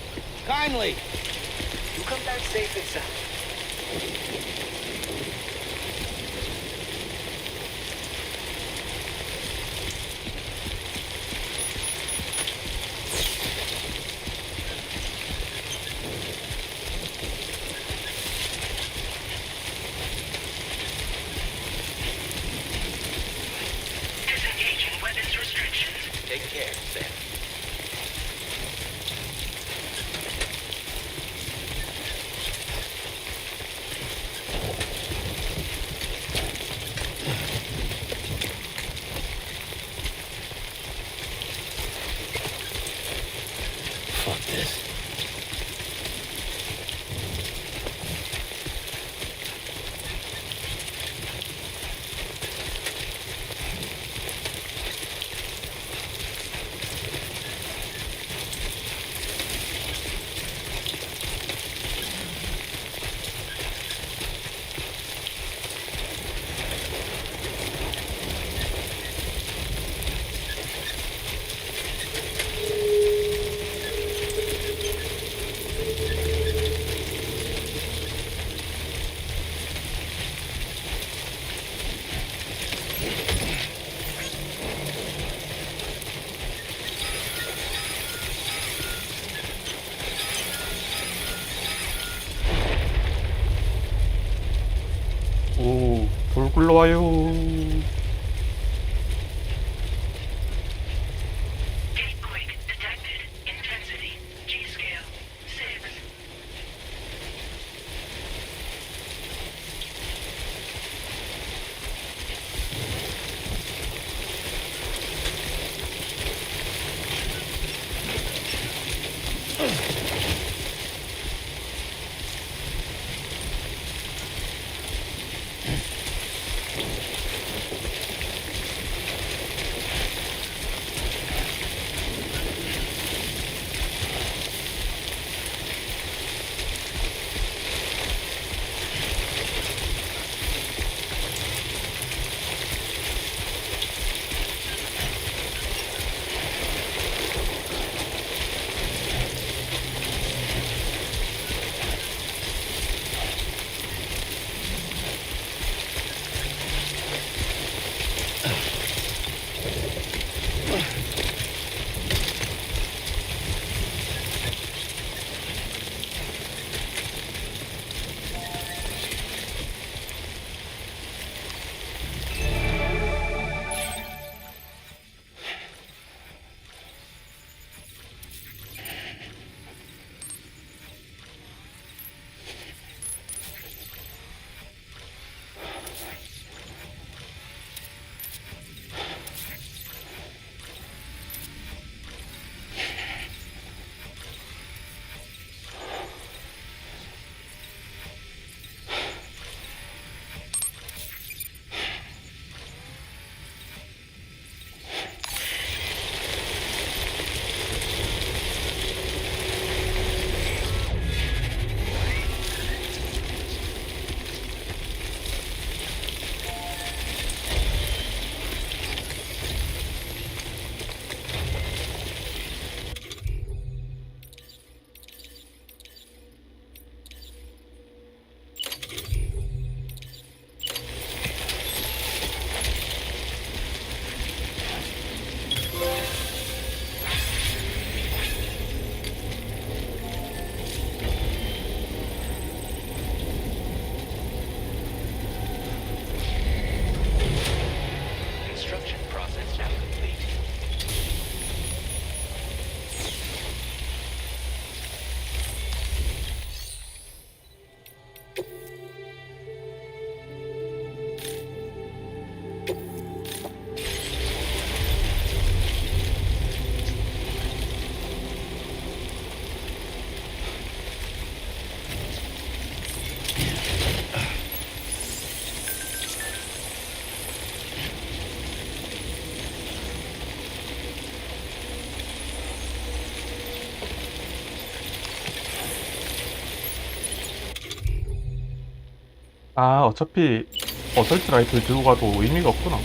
Kindly. You come back safe and sound. Disengaging weapons restrictions. Take care, Sam. Fuck this. 오, 돌 굴러와요. Gatequake detected. Intensity. G-scale. 6. Construction process now complete. 아, 어차피 어설트 라이플 들고 가도 의미가 없구나.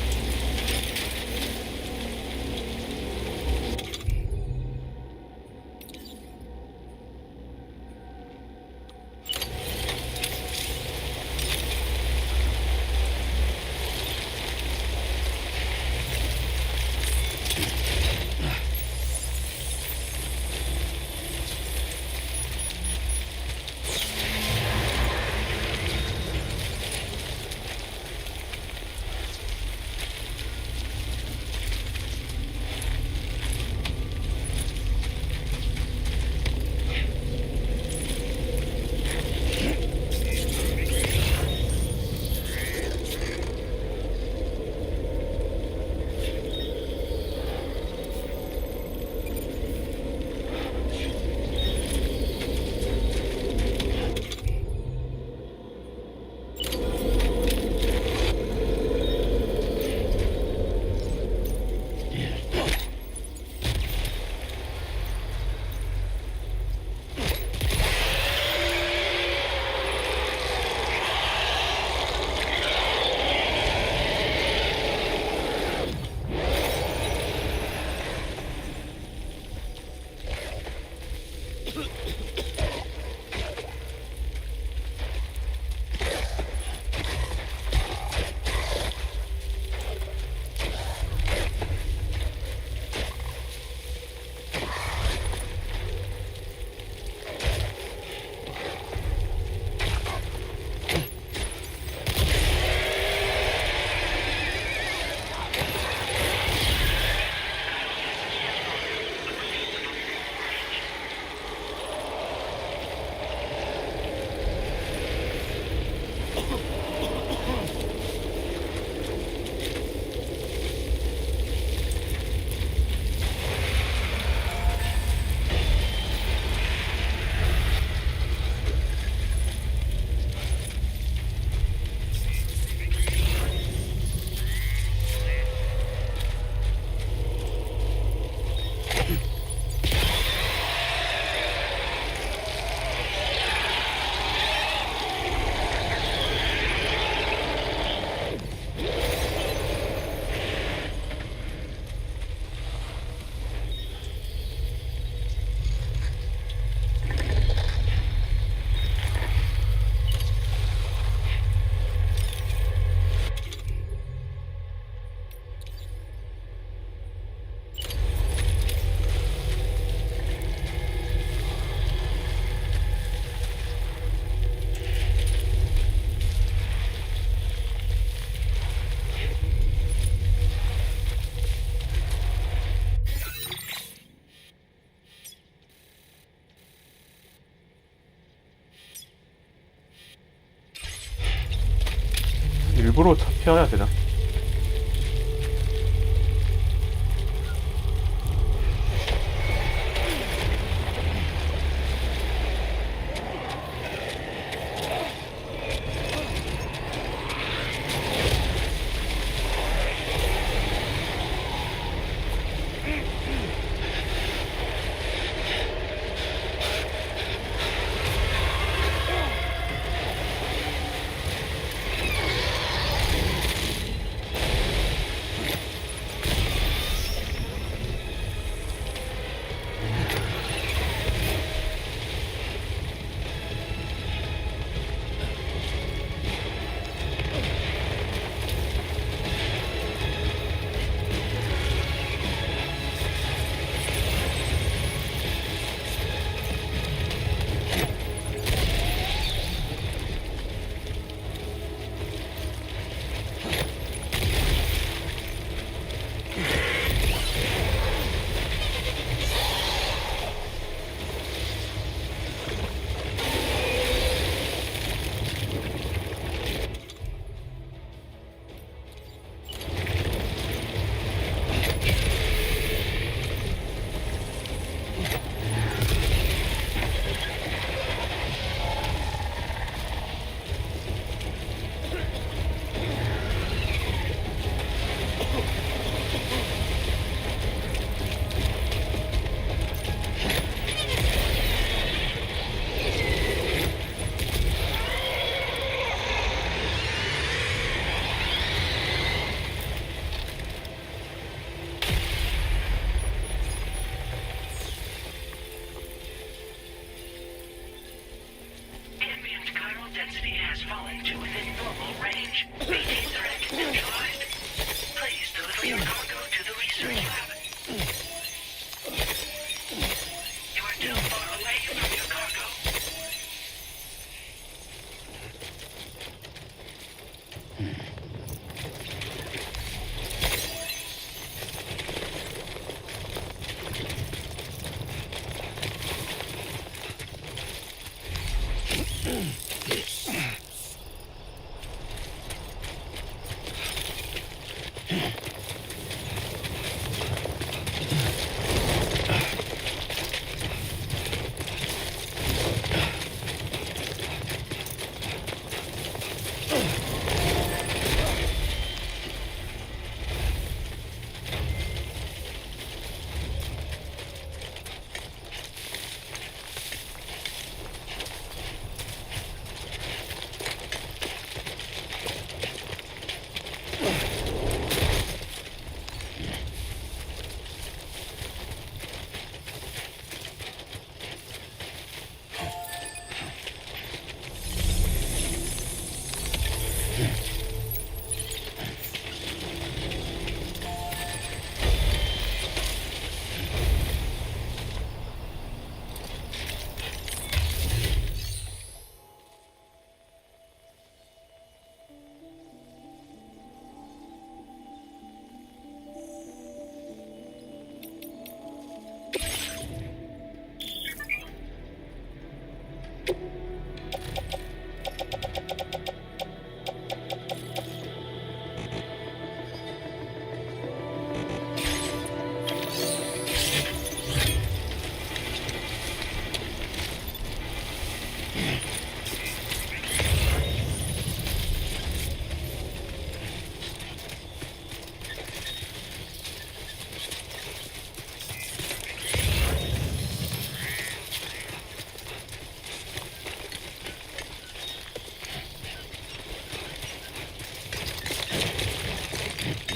일부러 피해야 되나? Ambient chiral density has fallen to within normal range. Maintain threat neutralized. Please deliver your cargo to the research lab. You are too far away from your cargo.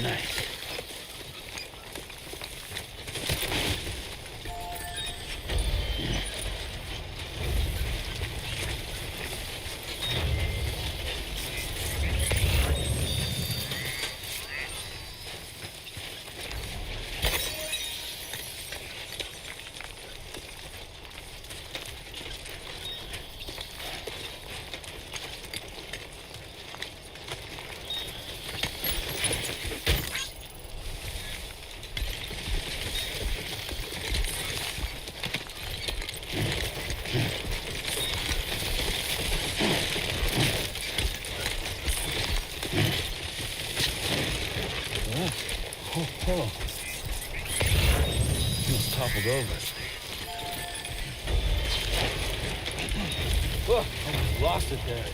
Nice. Oh. It's toppled over. Oh, almost lost it there.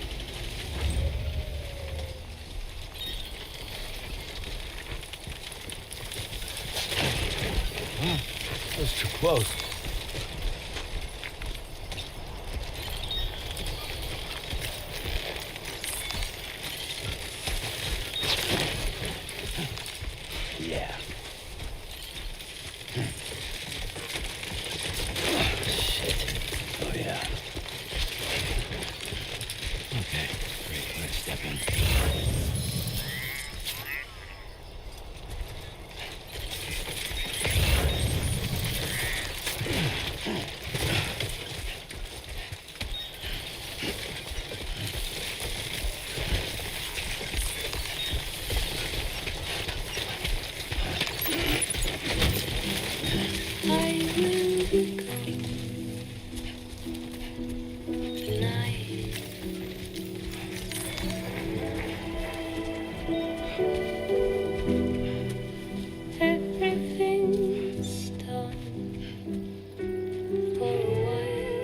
That was too close. Yeah. Shit. Oh, yeah. Okay, great. Let's step in. Everything's done for a while,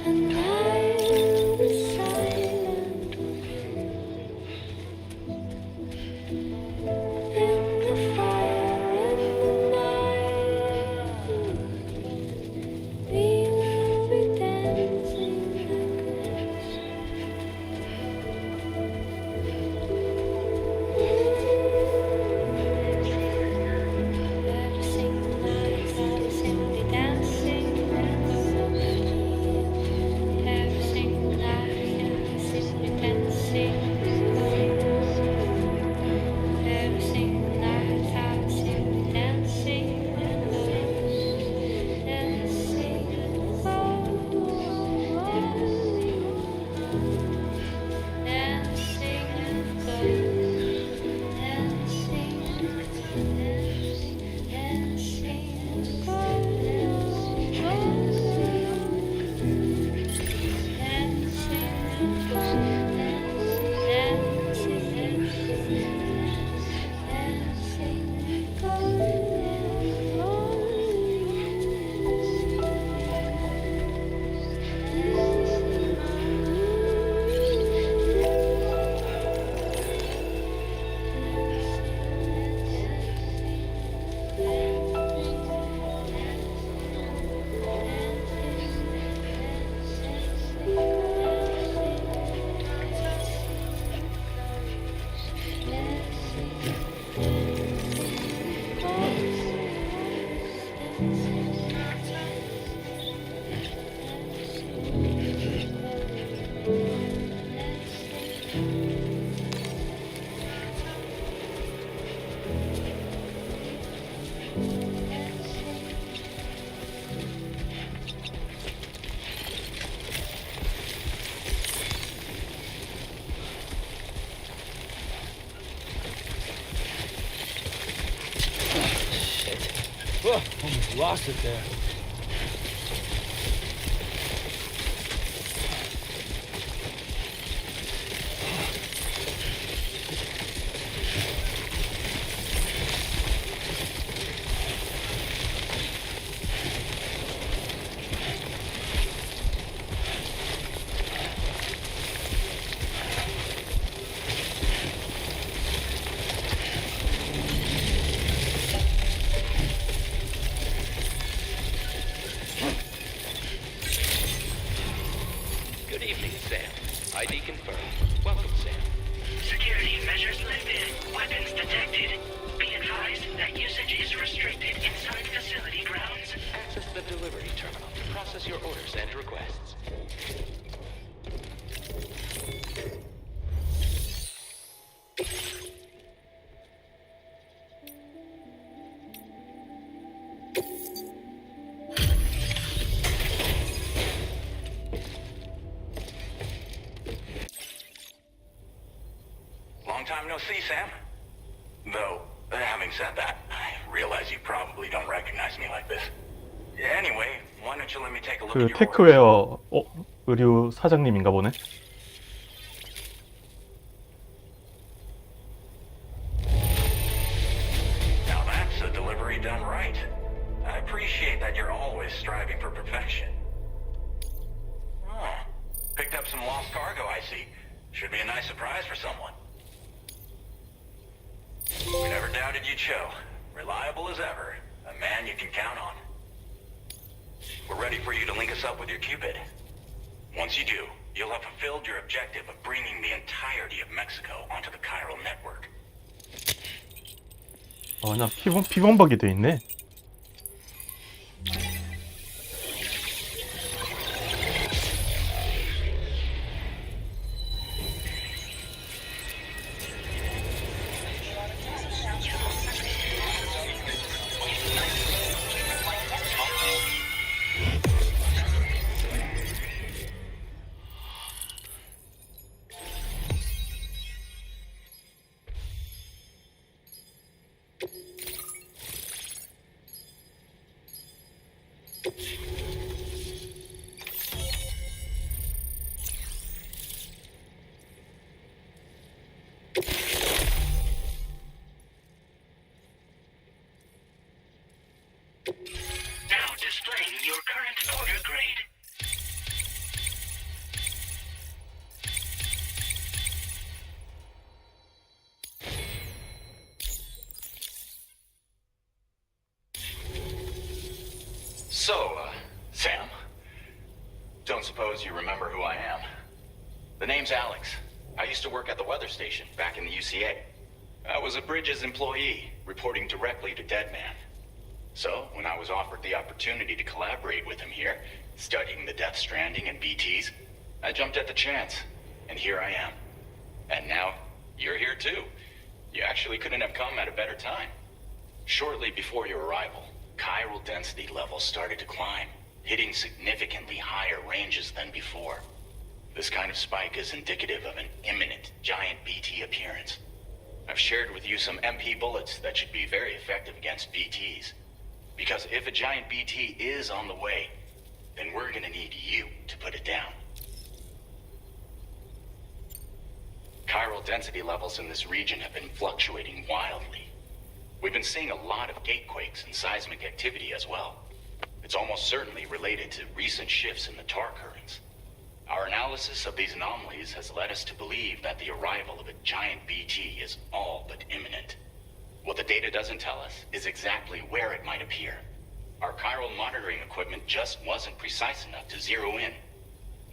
and I will be silent with you in the fire and the night. We will be dancing like this. Every single night I was simply dancing and every single night I was simply dancing. Every single night I was simply dancing and dancing. Dancing and Oh, almost lost it there. Good evening, Sam. ID confirmed. Welcome, Sam. Security measures lifted. Weapons detected. Be advised that usage is restricted inside facility grounds. Access the delivery terminal to process your orders and requests. Long time no see, Sam. Though, having said that, I realize you probably don't recognize me like this. Anyway, why don't you let me take a look 그 at your orders? 테크웨어 의류 사장님인가 보네. perfection. Oh, picked up some lost cargo, I see. Should be a nice surprise for someone. We never doubted you'd show. Reliable as ever. A man you can count on. We're ready for you to link us up with your Cupid. Once you do, you'll have fulfilled your objective of bringing the entirety of Mexico onto the chiral network. 그냥 피범벅이 돼 있네. Now displaying your current order grade. So, Sam, don't suppose you remember who I am? The name's Alex. I used to work at the weather station back in the UCA. I was a Bridges employee, reporting directly to Deadman. So, when I was offered the opportunity to collaborate with him here, studying the Death Stranding and BTs, I jumped at the chance, and here I am. And now, you're here too. You actually couldn't have come at a better time. Shortly before your arrival, chiral density levels started to climb, hitting significantly higher ranges than before. This kind of spike is indicative of an imminent giant BT appearance. I've shared with you some MP bullets that should be very effective against BTs. Because if a giant BT is on the way, then we're gonna need you to put it down. Chiral density levels in this region have been fluctuating wildly. We've been seeing a lot of gatequakes and seismic activity as well. It's almost certainly related to recent shifts in the tar currents. Our analysis of these anomalies has led us to believe that the arrival of a giant BT is all but imminent. What the data doesn't tell us is exactly where it might appear. Our chiral monitoring equipment just wasn't precise enough to zero in.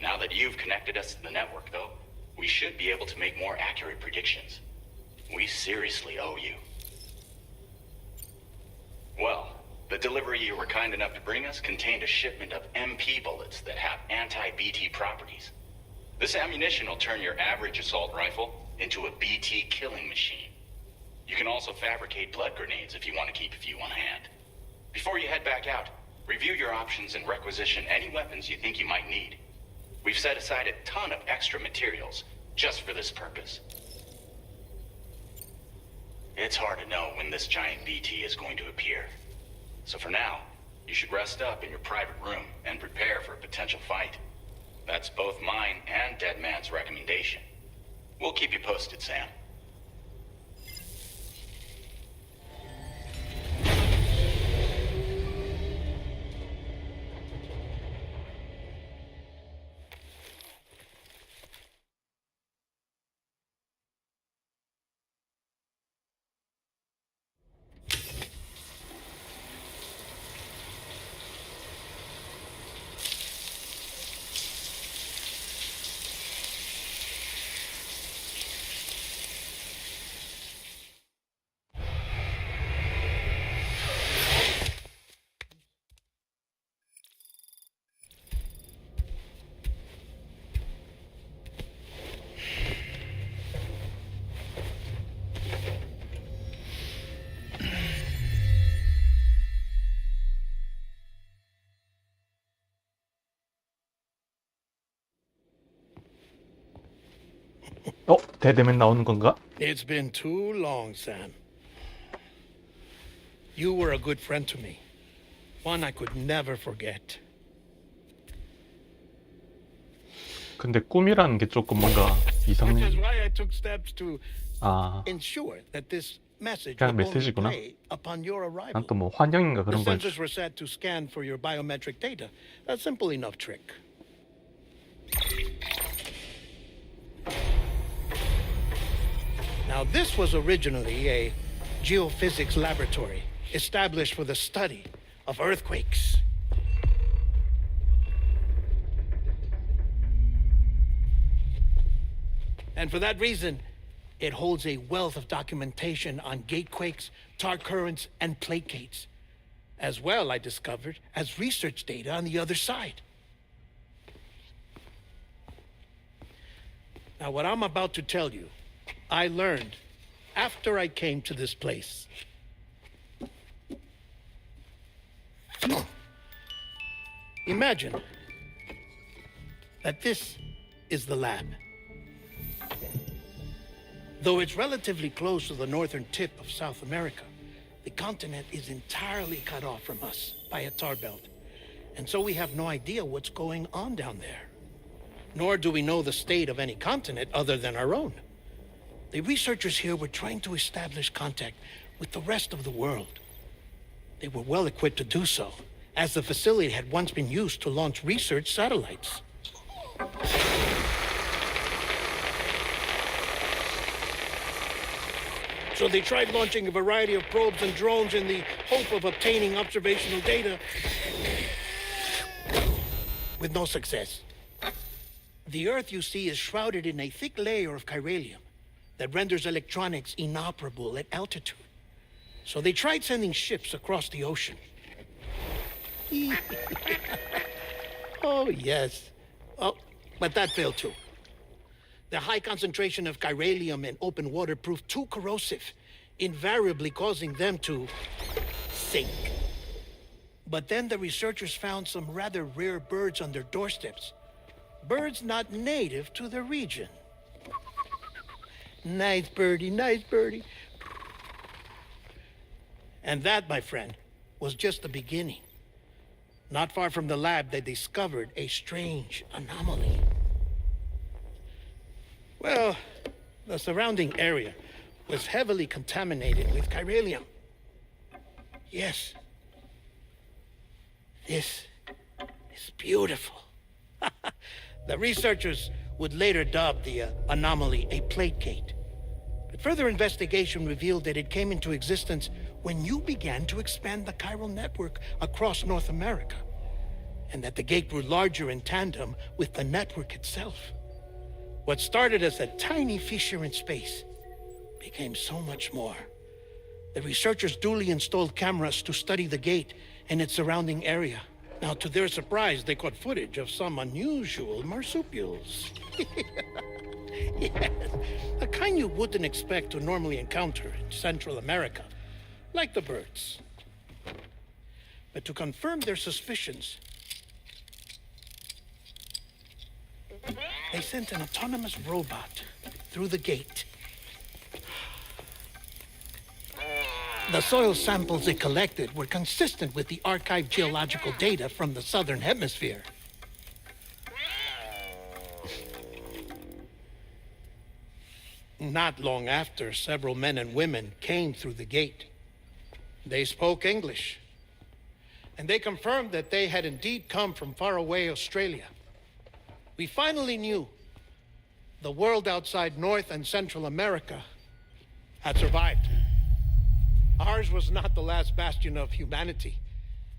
Now that you've connected us to the network, though, we should be able to make more accurate predictions. We seriously owe you. Well, the delivery you were kind enough to bring us contained a shipment of MP bullets that have anti-BT properties. This ammunition will turn your average assault rifle into a BT killing machine. You can also fabricate blood grenades if you want to keep a few on hand. Before you head back out, review your options and requisition any weapons you think you might need. We've set aside a ton of extra materials just for this purpose. It's hard to know when this giant BT is going to appear. So for now, you should rest up in your private room and prepare for a potential fight. That's both mine and Deadman's recommendation. We'll keep you posted, Sam. 데드맨 나오는 건가? It's been too long, Sam. You were a good friend to me. One I could never forget. 근데 꿈이라는 게 조금 뭔가 Which is 이상해. why I took steps to 아, ensure that this message 그냥 would only 메시지구나. play upon your arrival. 난 또 뭐 환영인가 The 그런 걸. sensors were set to scan for your biometric data. A simple enough trick. Now, this was originally a geophysics laboratory established for the study of earthquakes. And for that reason, it holds a wealth of documentation on gatequakes, tar currents, and plate gates. As well, I discovered, as research data on the other side. Now, what I'm about to tell you, I learned after I came to this place. Imagine that this is the lab. Though it's relatively close to the northern tip of South America, the continent is entirely cut off from us by a tar belt. And so we have no idea what's going on down there. Nor do we know the state of any continent other than our own. The researchers here were trying to establish contact with the rest of the world. They were well equipped to do so, as the facility had once been used to launch research satellites. So they tried launching a variety of probes and drones in the hope of obtaining observational data, with no success. The Earth, you see, is shrouded in a thick layer of chiralium that renders electronics inoperable at altitude. So they tried sending ships across the ocean. Oh, yes. Oh, but that failed too. The high concentration of chiralium in open water proved too corrosive, invariably causing them to sink. But then the researchers found some rather rare birds on their doorsteps. Birds not native to the region. Nice birdie, nice birdie. And that, my friend, was just the beginning. Not far from the lab, they discovered a strange anomaly. Well, the surrounding area was heavily contaminated with chiralium. Yes. This is beautiful. The researchers would later dub the anomaly a plate gate. But further investigation revealed that it came into existence when you began to expand the chiral network across North America, and that the gate grew larger in tandem with the network itself. What started as a tiny fissure in space became so much more. The researchers duly installed cameras to study the gate and its surrounding area. Now, to their surprise, they caught footage of some unusual marsupials. Yes, a kind you wouldn't expect to normally encounter in Central America, like the birds. But to confirm their suspicions, they sent an autonomous robot through the gate. The soil samples it collected were consistent with the archived geological data from the southern hemisphere. Not long after, several men and women came through the gate. They spoke English, and they confirmed that they had indeed come from faraway Australia. We finally knew the world outside North and Central America had survived. Ours was not the last bastion of humanity,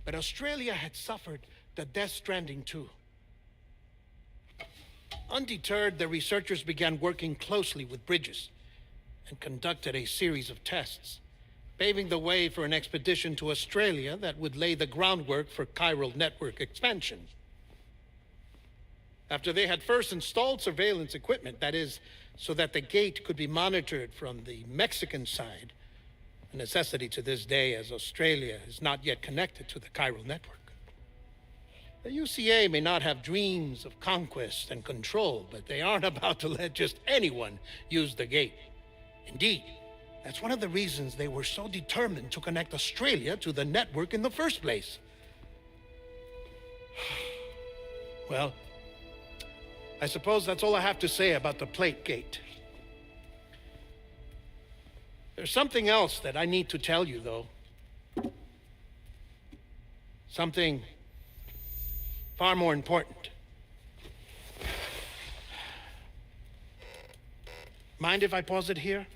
but Australia had suffered the death stranding too. Undeterred, the researchers began working closely with Bridges and conducted a series of tests, paving the way for an expedition to Australia that would lay the groundwork for chiral network expansion. After they had first installed surveillance equipment, that is, so that the gate could be monitored from the Mexican side, a necessity to this day as Australia is not yet connected to the chiral network. The UCA may not have dreams of conquest and control, but they aren't about to let just anyone use the gate. Indeed, that's one of the reasons they were so determined to connect Australia to the network in the first place. Well, I suppose that's all I have to say about the plate gate. There's something else that I need to tell you, though. Something far more important. Mind if I pause it here?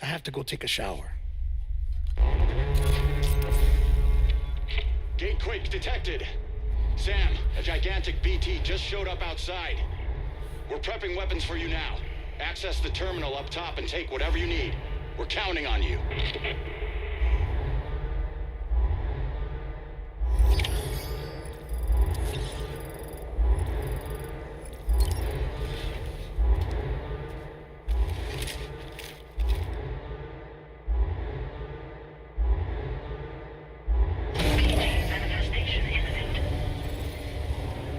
I have to go take a shower. Gatequake detected. Sam, a gigantic BT just showed up outside. We're prepping weapons for you now. Access the terminal up top and take whatever you need. We're counting on you. Manifestation imminent.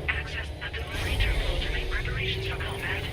Access the delivery terminal to make preparations for combat.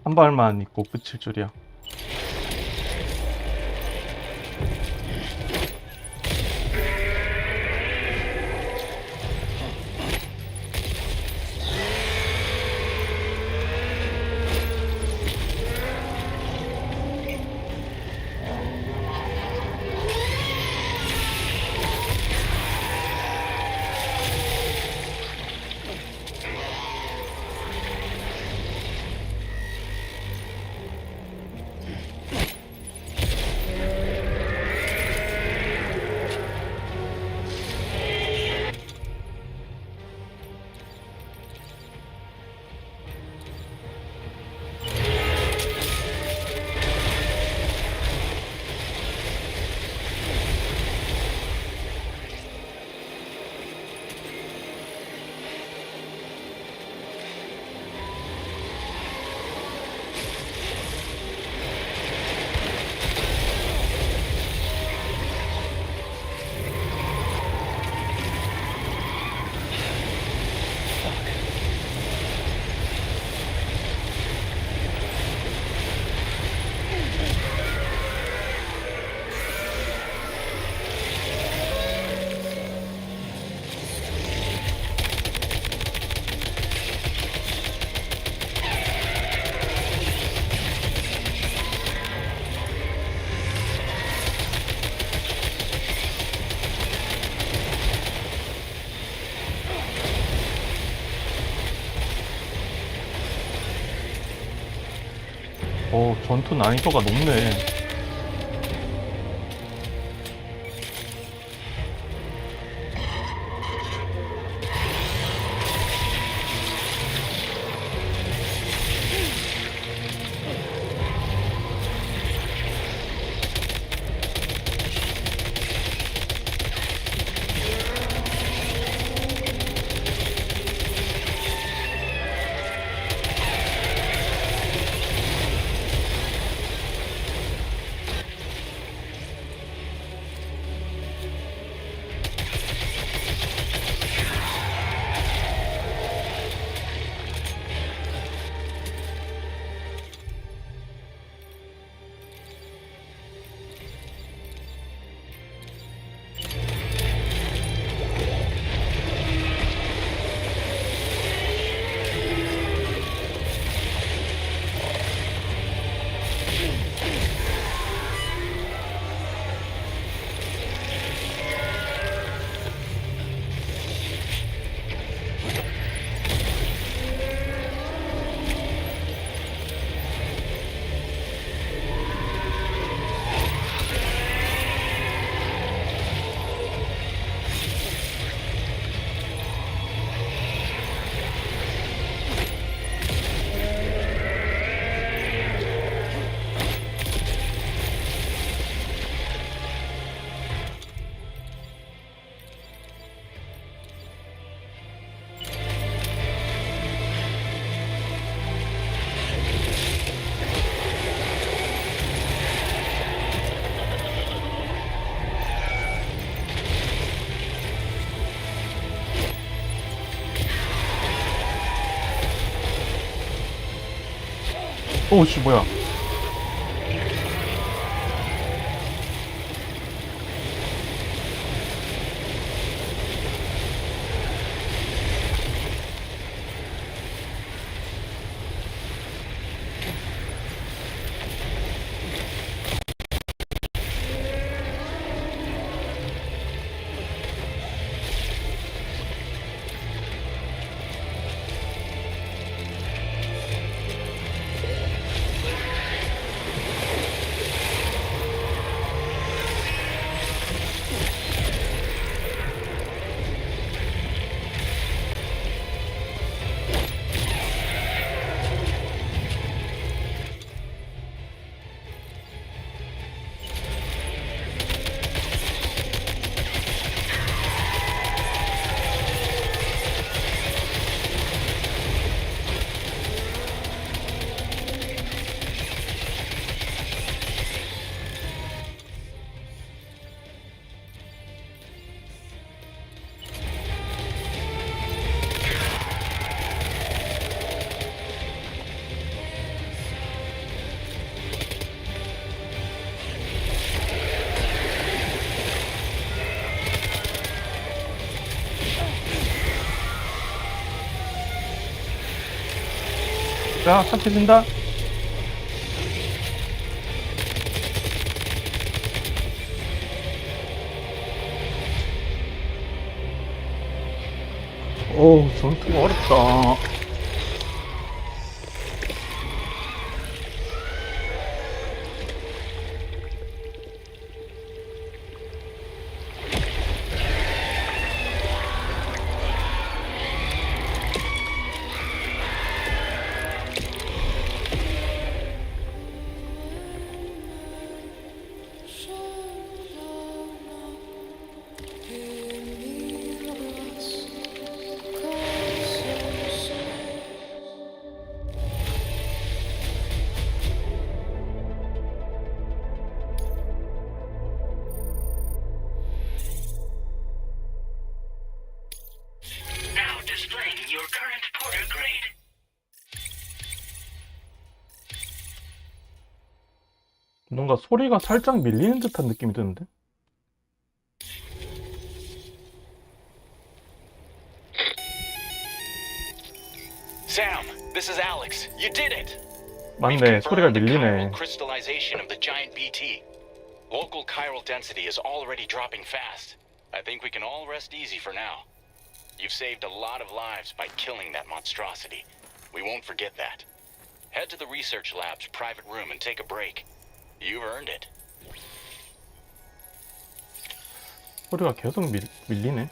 한 발만 있고 끝일 줄이야. 전투 난이도가 높네. 오씨 뭐야. 자, 삭제된다. 오, 전투가 어렵다. Now displaying your current porter grade. 뭔가 소리가 살짝 밀리는 듯한 느낌이 드는데? Sam, this is Alex. You did it. 맞네, 소리가 The 밀리네. chiral crystallization of the giant BT. Local chiral density is already dropping fast. I think we can all rest easy for now. You've saved a lot of lives by killing that monstrosity. We won't forget that. Head to the research lab's private room and take a break. You've earned it. 소리가 계속 밀리네.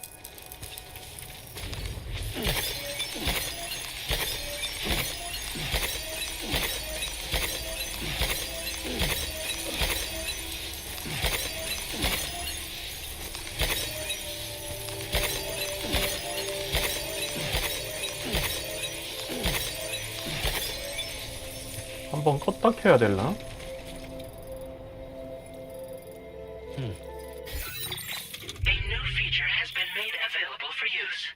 한번 껐다 켜야 될나? A new feature has been made available for use.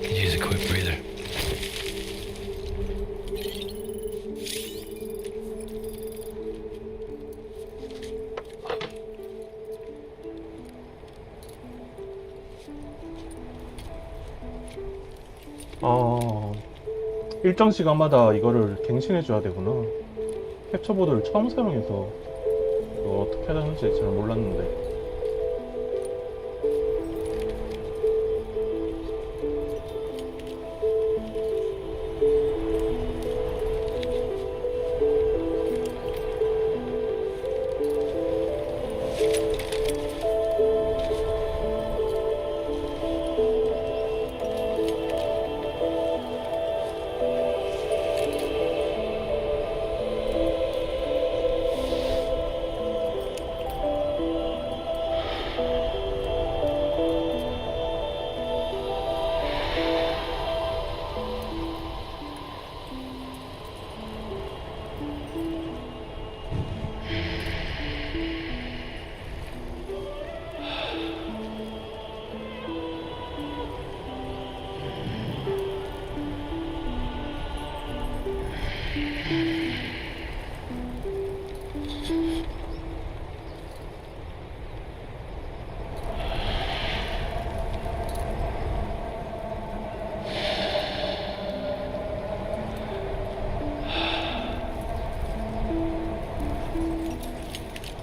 Could use a quick breather. 일정 시간마다 이거를 갱신해줘야 되구나. 캡처보드를 처음 사용해서 이거 어떻게 해야 되는지 잘 몰랐는데.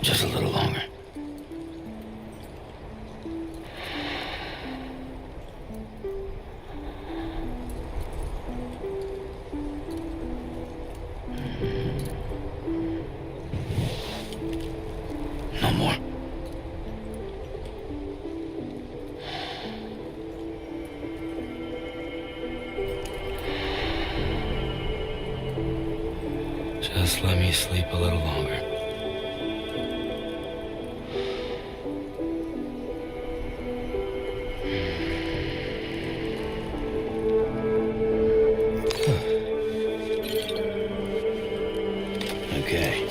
Just a little longer. No more. Just let me sleep a little longer. Okay.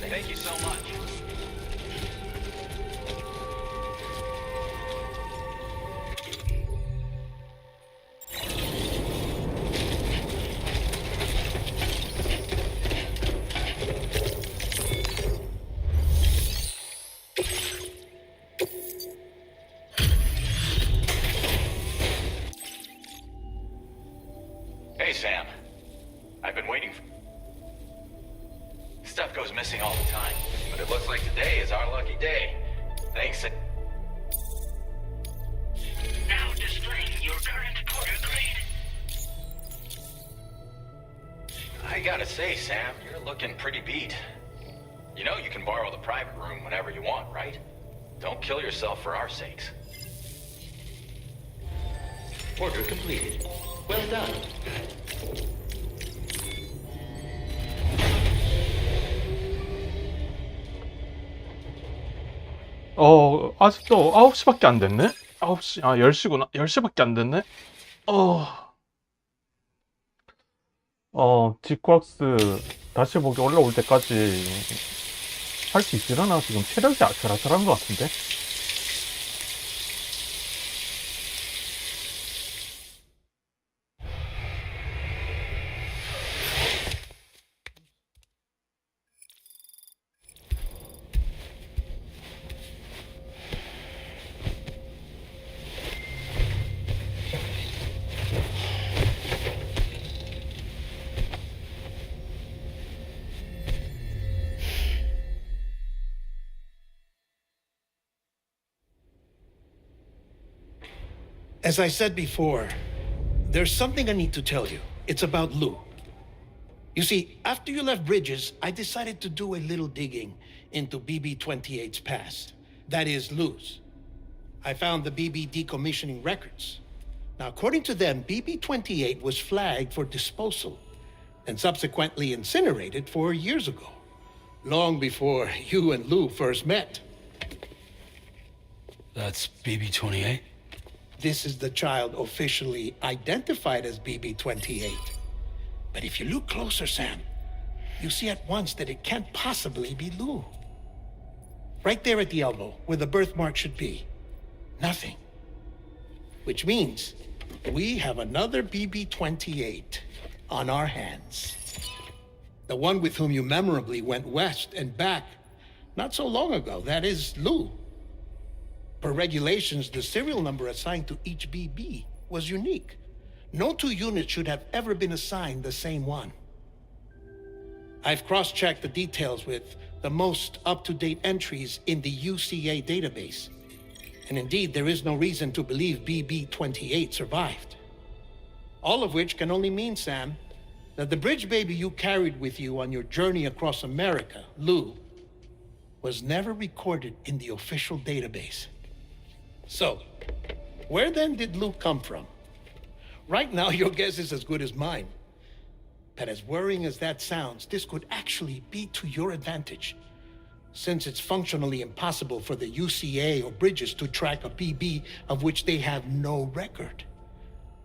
Thank you so much. Hey, Sam. I've been waiting for... Stuff goes missing all the time, but it looks like today is our lucky day. Thanks. Now displaying your current Porter grade. I gotta say, Sam, you're looking pretty beat. You know you can borrow the private room whenever you want, right? Don't kill yourself for our sakes. Order completed. Well done. 아직도 9시밖에 안 됐네? 9시, 10시구나. 10시밖에 안 됐네? 디코엑스 다시 보기 올라올 때까지 할 수 있으려나? 지금 체력이 아슬아슬한 것 같은데? As I said before, there's something I need to tell you. It's about Lou. You see, after you left Bridges, I decided to do a little digging into BB-28's past. That is, Lou's. I found the BB decommissioning records. Now, according to them, BB-28 was flagged for disposal and subsequently incinerated 4 years ago, long before you and Lou first met. That's BB-28? This is the child officially identified as BB-28. But if you look closer, Sam, you see at once that it can't possibly be Lou. Right there at the elbow, where the birthmark should be. Nothing. Which means we have another BB-28 on our hands. The one with whom you memorably went west and back not so long ago. That is Lou. Per regulations, the serial number assigned to each BB was unique. No two units should have ever been assigned the same one. I've cross-checked the details with the most up-to-date entries in the UCA database. And indeed, there is no reason to believe BB-28 survived. All of which can only mean, Sam, that the bridge baby you carried with you on your journey across America, Lou, was never recorded in the official database. So, where then did Lou come from? Right now, your guess is as good as mine. But as worrying as that sounds, this could actually be to your advantage, since it's functionally impossible for the UCA or Bridges to track a BB of which they have no record.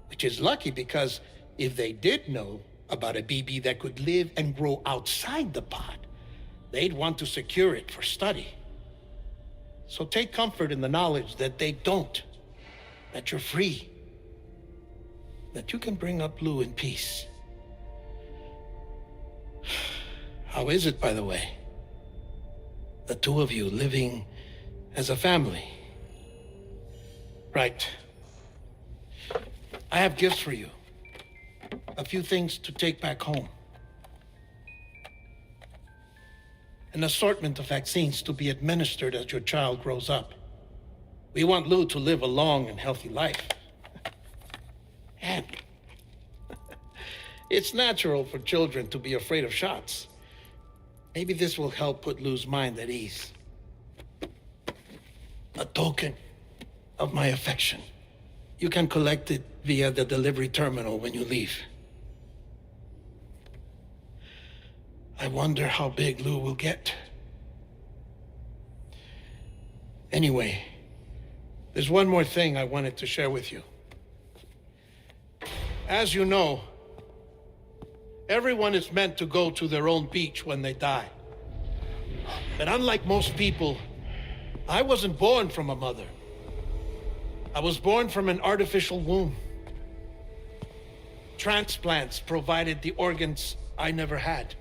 Which is lucky, because if they did know about a BB that could live and grow outside the pod, they'd want to secure it for study. So take comfort in the knowledge that they don't, that you're free, that you can bring up Lou in peace. How is it, by the way? The two of you living as a family? Right. I have gifts for you. A few things to take back home. An assortment of vaccines to be administered as your child grows up. We want Lou to live a long and healthy life. And it's natural for children to be afraid of shots. Maybe this will help put Lou's mind at ease. A token of my affection. You can collect it via the delivery terminal when you leave. I wonder how big Lou will get. Anyway, there's one more thing I wanted to share with you. As you know, everyone is meant to go to their own beach when they die. But unlike most people, I wasn't born from a mother. I was born from an artificial womb. Transplants provided the organs I never had.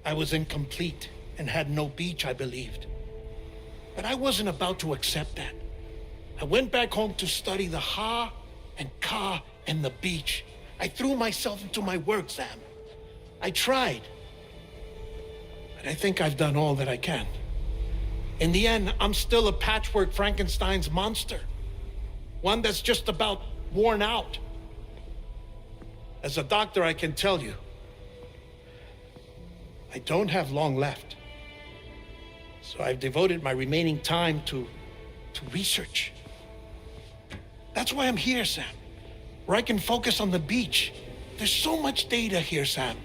I was incomplete and had no beach, I believed. But I wasn't about to accept that. I went back home to study the Ha and Ka and the beach. I threw myself into my work, Sam. I tried. But I think I've done all that I can. In the end, I'm still a patchwork Frankenstein's monster. One that's just about worn out. As a doctor, I can tell you, I don't have long left. So I've devoted my remaining time to research. That's why I'm here, Sam. Where I can focus on the beach. There's so much data here, Sam.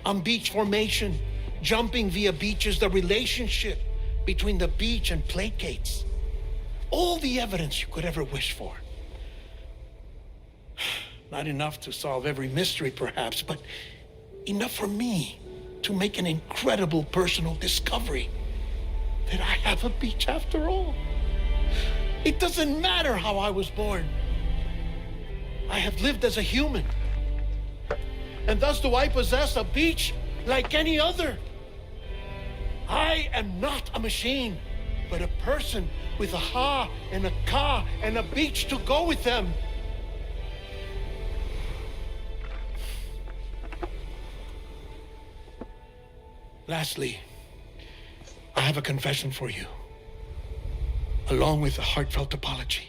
On beach formation, jumping via beaches, the relationship between the beach and placates. All the evidence you could ever wish for. Not enough to solve every mystery, perhaps, but enough for me to make an incredible personal discovery that I have a beach after all. It doesn't matter how I was born. I have lived as a human. And thus do I possess a beach like any other. I am not a machine, but a person with a Ha and a Ka and a beach to go with them. Lastly, I have a confession for you, along with a heartfelt apology.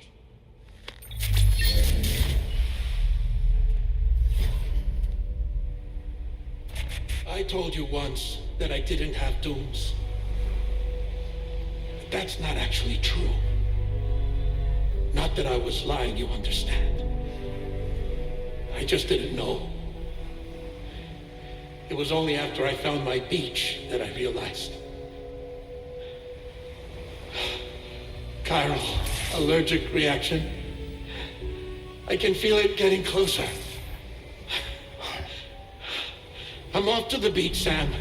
I told you once that I didn't have dooms. But that's not actually true. Not that I was lying, you understand. I just didn't know. It was only after I found my beach that I realized. Chiral allergic reaction. I can feel it getting closer. I'm off to the beach, Sam.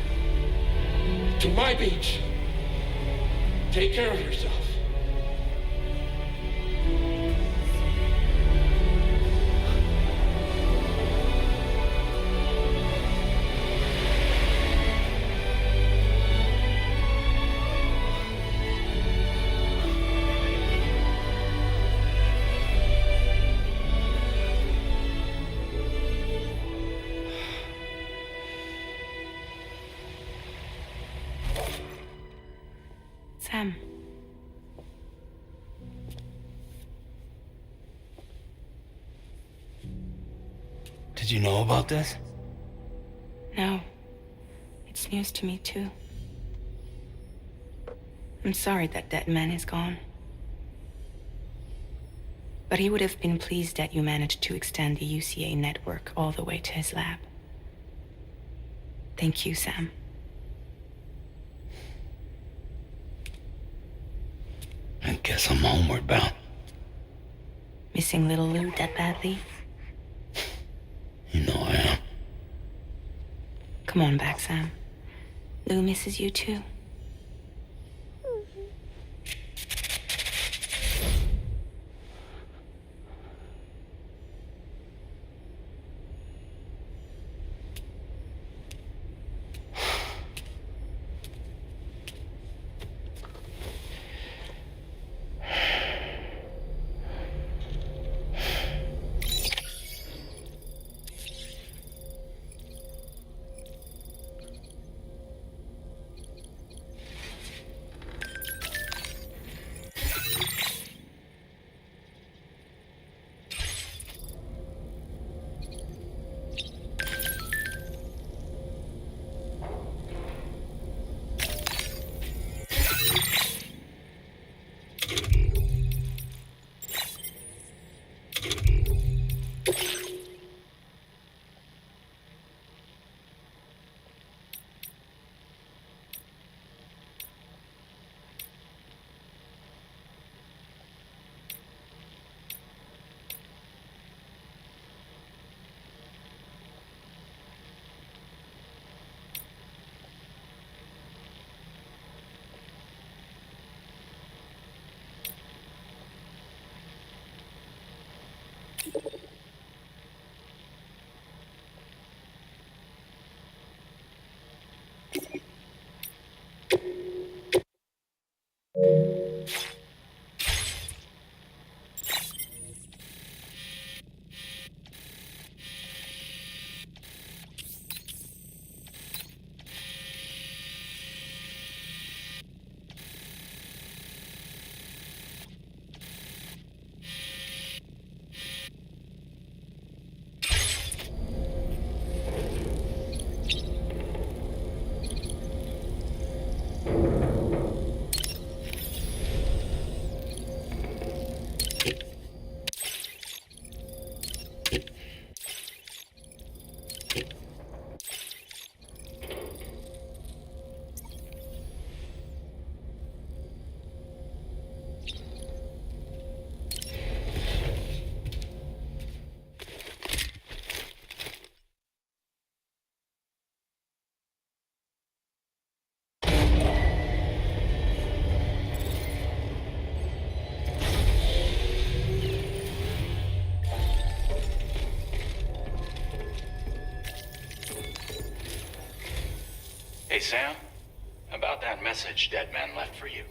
To my beach. Take care of yourself. Sam. Did you know about this? No. It's news to me, too. I'm sorry that man is gone. But he would have been pleased that you managed to extend the UCA network all the way to his lab. Thank you, Sam. I guess I'm homeward bound. Missing little Lou that badly? You know I am. Come on back, Sam. Lou misses you too. Hey, Sam. About that message Deadman left for you.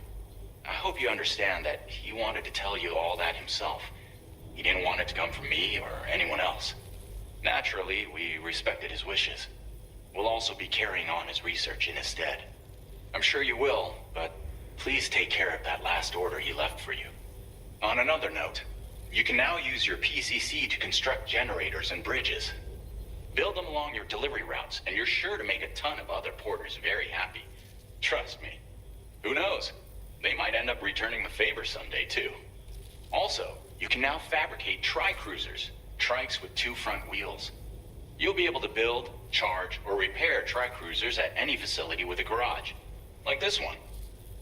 I hope you understand that he wanted to tell you all that himself. He didn't want it to come from me or anyone else. Naturally, we respected his wishes. We'll also be carrying on his research in his stead. I'm sure you will, but please take care of that last order he left for you. On another note, you can now use your PCC to construct generators and bridges. Build them along your delivery routes, and you're sure to make a ton of other porters very happy. Trust me. Who knows? They might end up returning the favor someday, too. Also, you can now fabricate tri-cruisers, trikes with 2 front wheels. You'll be able to build, charge, or repair tri-cruisers at any facility with a garage. Like this one.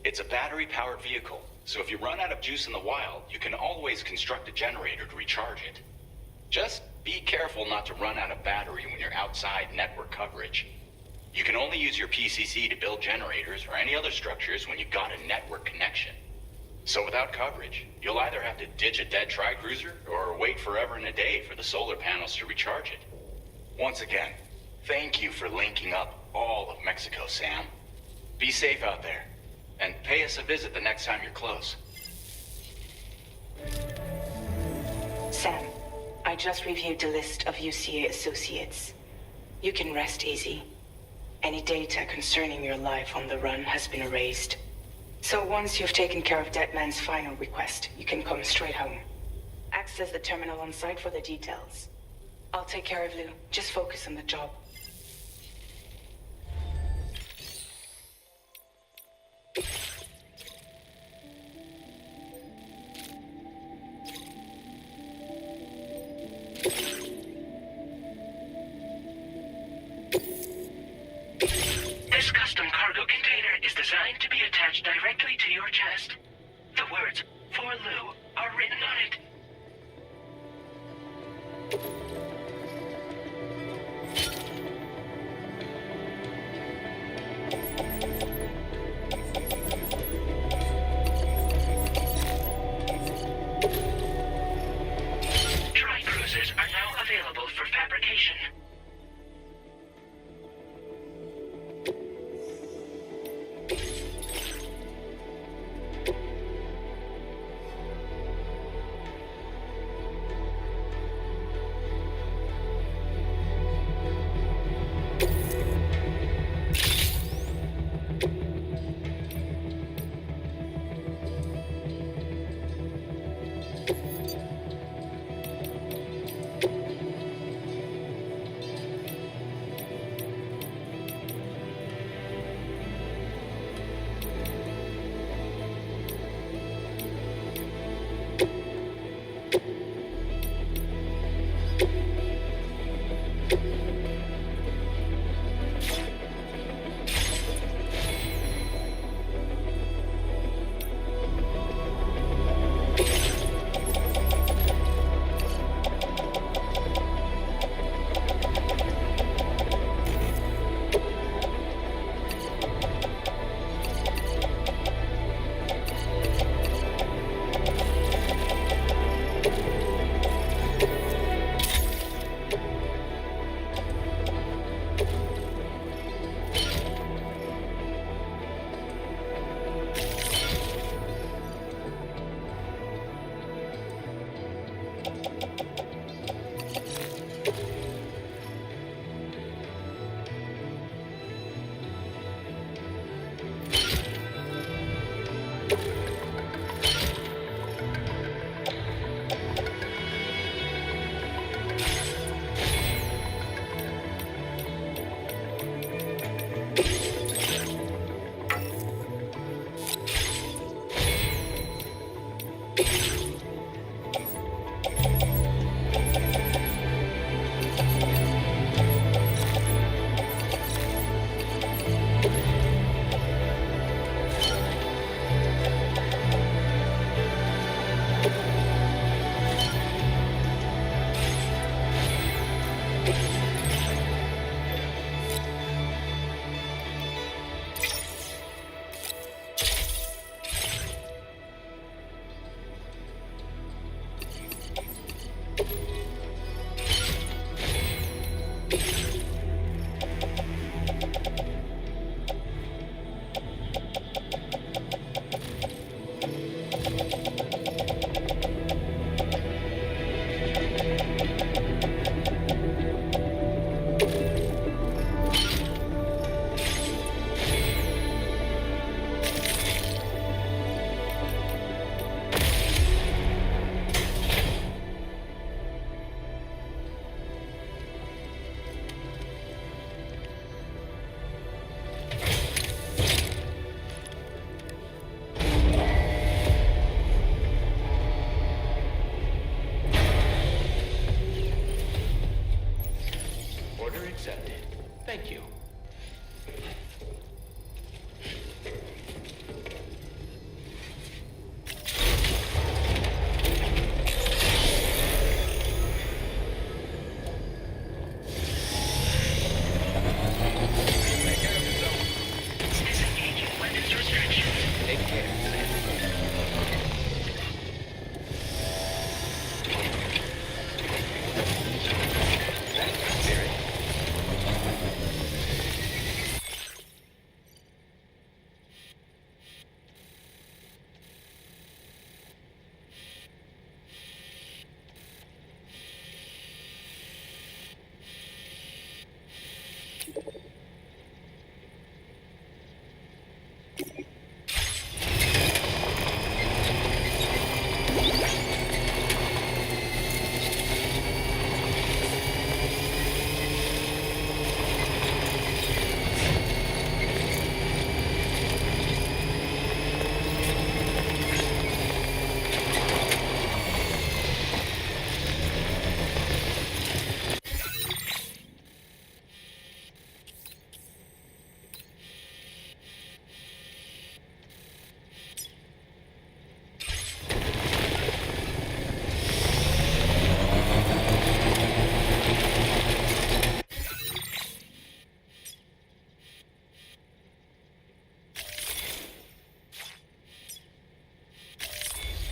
It's a battery-powered vehicle, so if you run out of juice in the wild, you can always construct a generator to recharge it. Just be careful not to run out of battery when you're outside network coverage. You can only use your PCC to build generators or any other structures when you've got a network connection. So without coverage, you'll either have to ditch a dead tri-cruiser or wait forever and a day for the solar panels to recharge it. Once again, thank you for linking up all of Mexico, Sam. Be safe out there, and pay us a visit the next time you're close. Sam, I just reviewed the list of UCA associates. You can rest easy. Any data concerning your life on the run has been erased. So once you've taken care of Deadman's final request, you can come straight home. Access the terminal on site for the details. I'll take care of Lou. Just focus on the job. This custom cargo container is designed to be attached directly to your chest. The words, "For Lou," are written on it. Tri-cruisers are now available for fabrication. Take care, Sam. That's the spirit.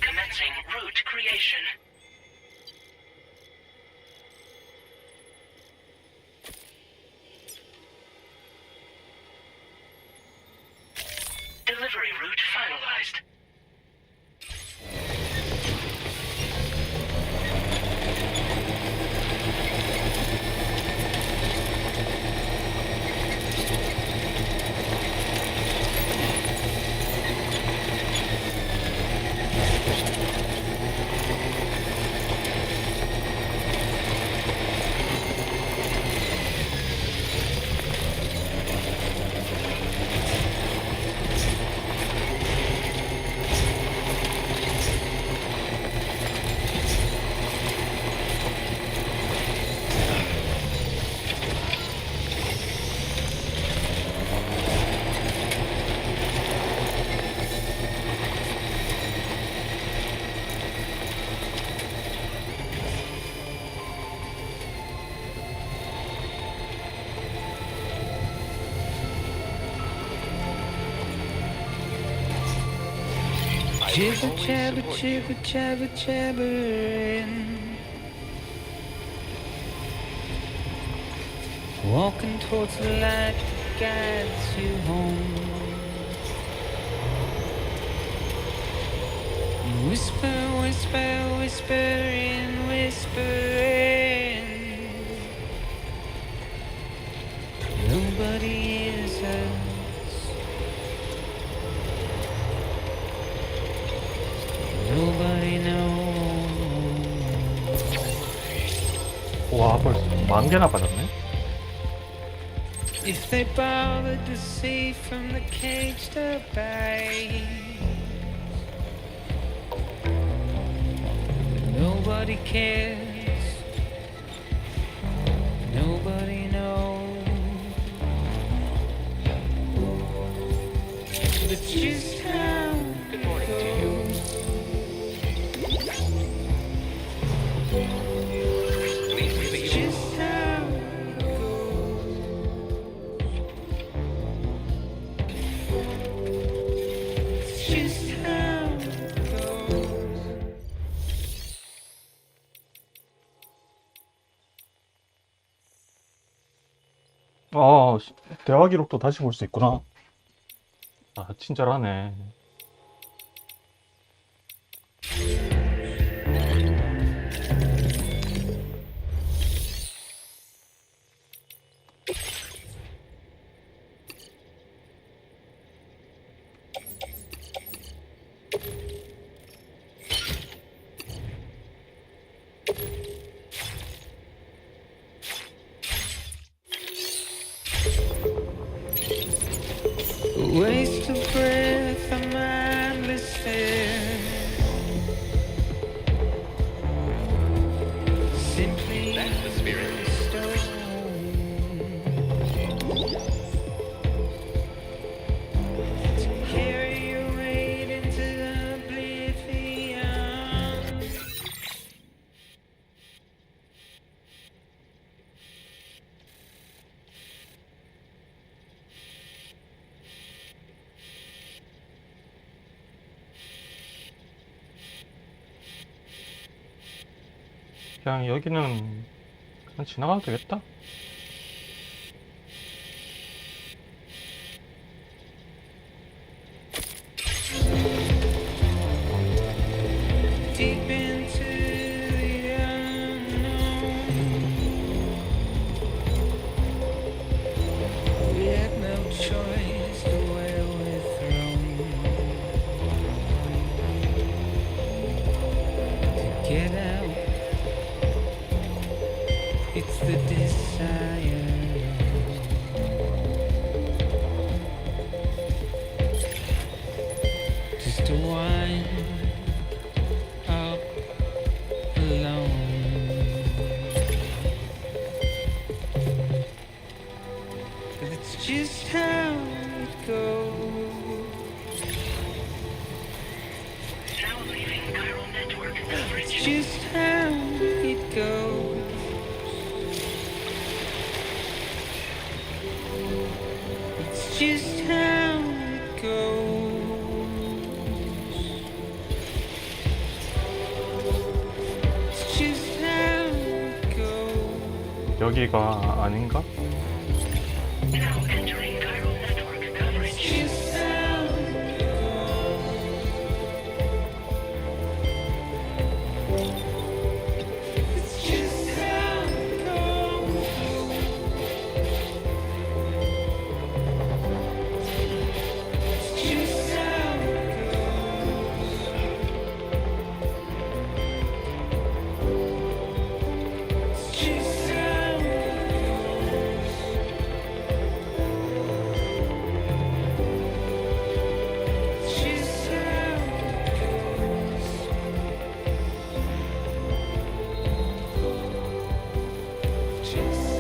Commencing route creation. Delivery route finalized. Jibber jabber jibber jabber jabbering, walking towards the light that guides you home. Whisper, whisper, whispering, whispering. Nobody hears us. Nobody knows. 와, 벌써 10,000개나 받았네. If they bothered to see from the caged up eyes, nobody cares. Nobody knows. But just how Good morning to you. Please leave it your just how it goes. It's just how it goes. 아, 대화 기록도 다시 볼 수 있구나. 아, 친절하네. Waste of breath, a mindless fear. Simply That's the spirit. stone to carry your weight into oblivion. 그냥 여기는 그냥 지나가도 되겠다. Deep into the unknown. We had no choice the way we're thrown. To get out, it's the desire. Just to wind up alone. But it's just how it goes. Now leaving Chiral Network coverage. It's just how it goes. It's just how it goes. It's just how it goes. 여기가 아닌가? Now entering Chiral Network coverage. Just how it goes. It's just how it goes. It's just how it goes. It's just how it's just how it goes. Just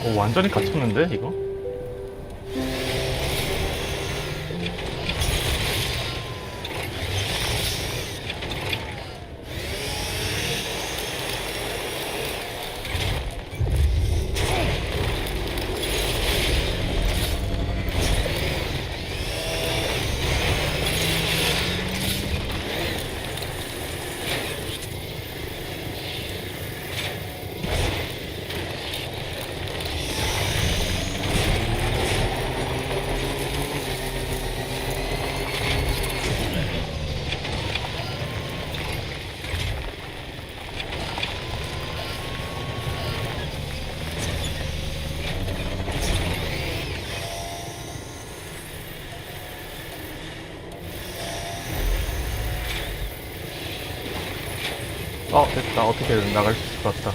오, 완전히 갇혔는데 이거? 됐다. 어떻게든 나갈 수 있을 것 같다.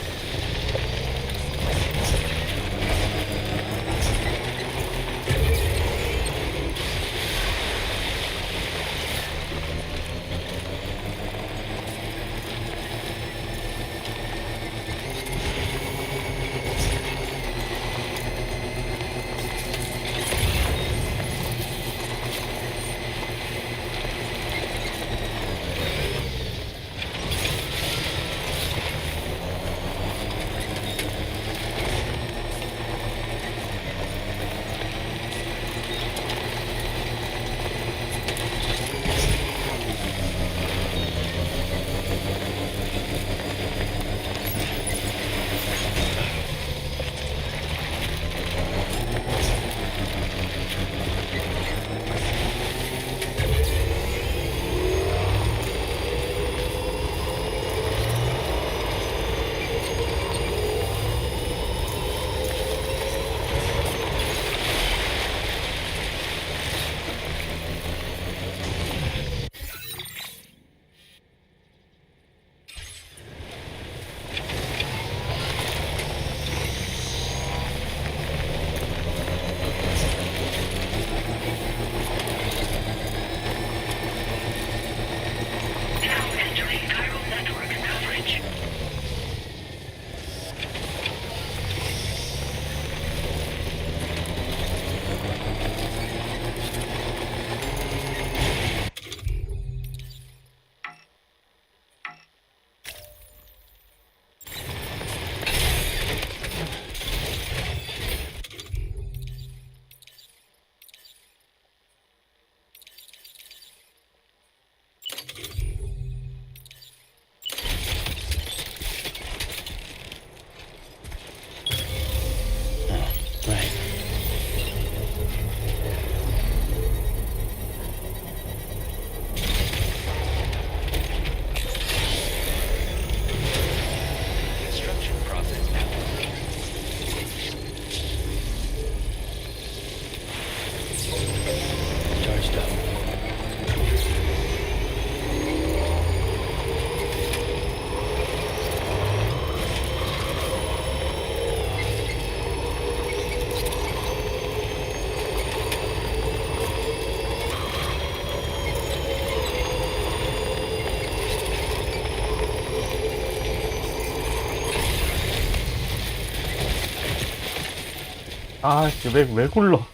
아, 왜 굴러?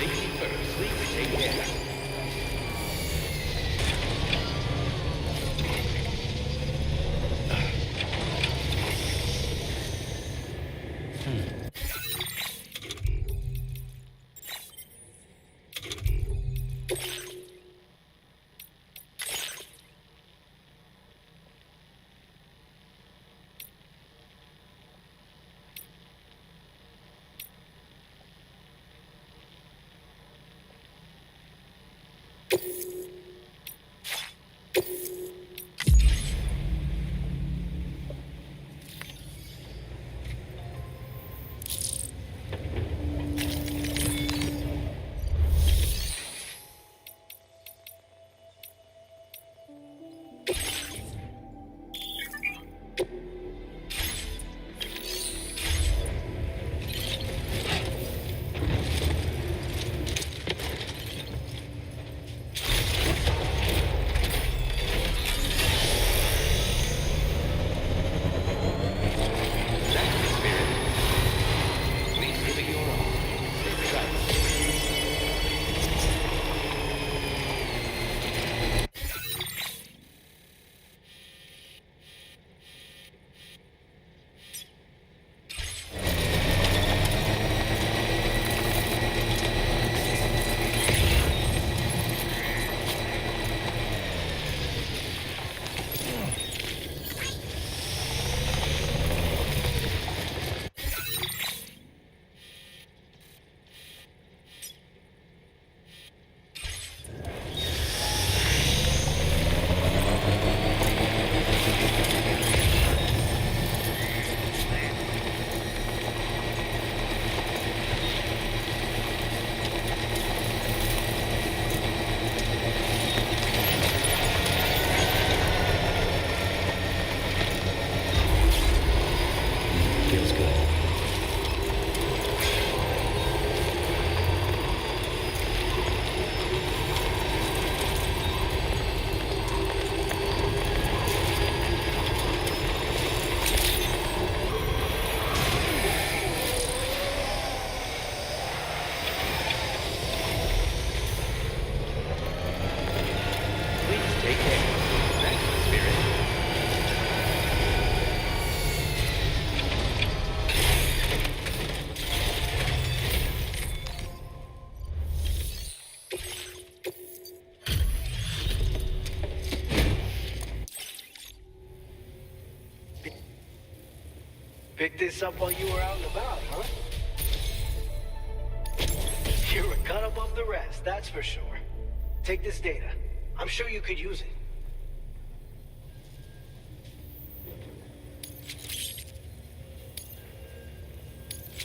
Safety first. Please take care. Feels good. Please take care. Thanks, Spirit. Picked this up while you were out and about, huh? You were cut above the rest, that's for sure. Take this data. I'm sure you could use it.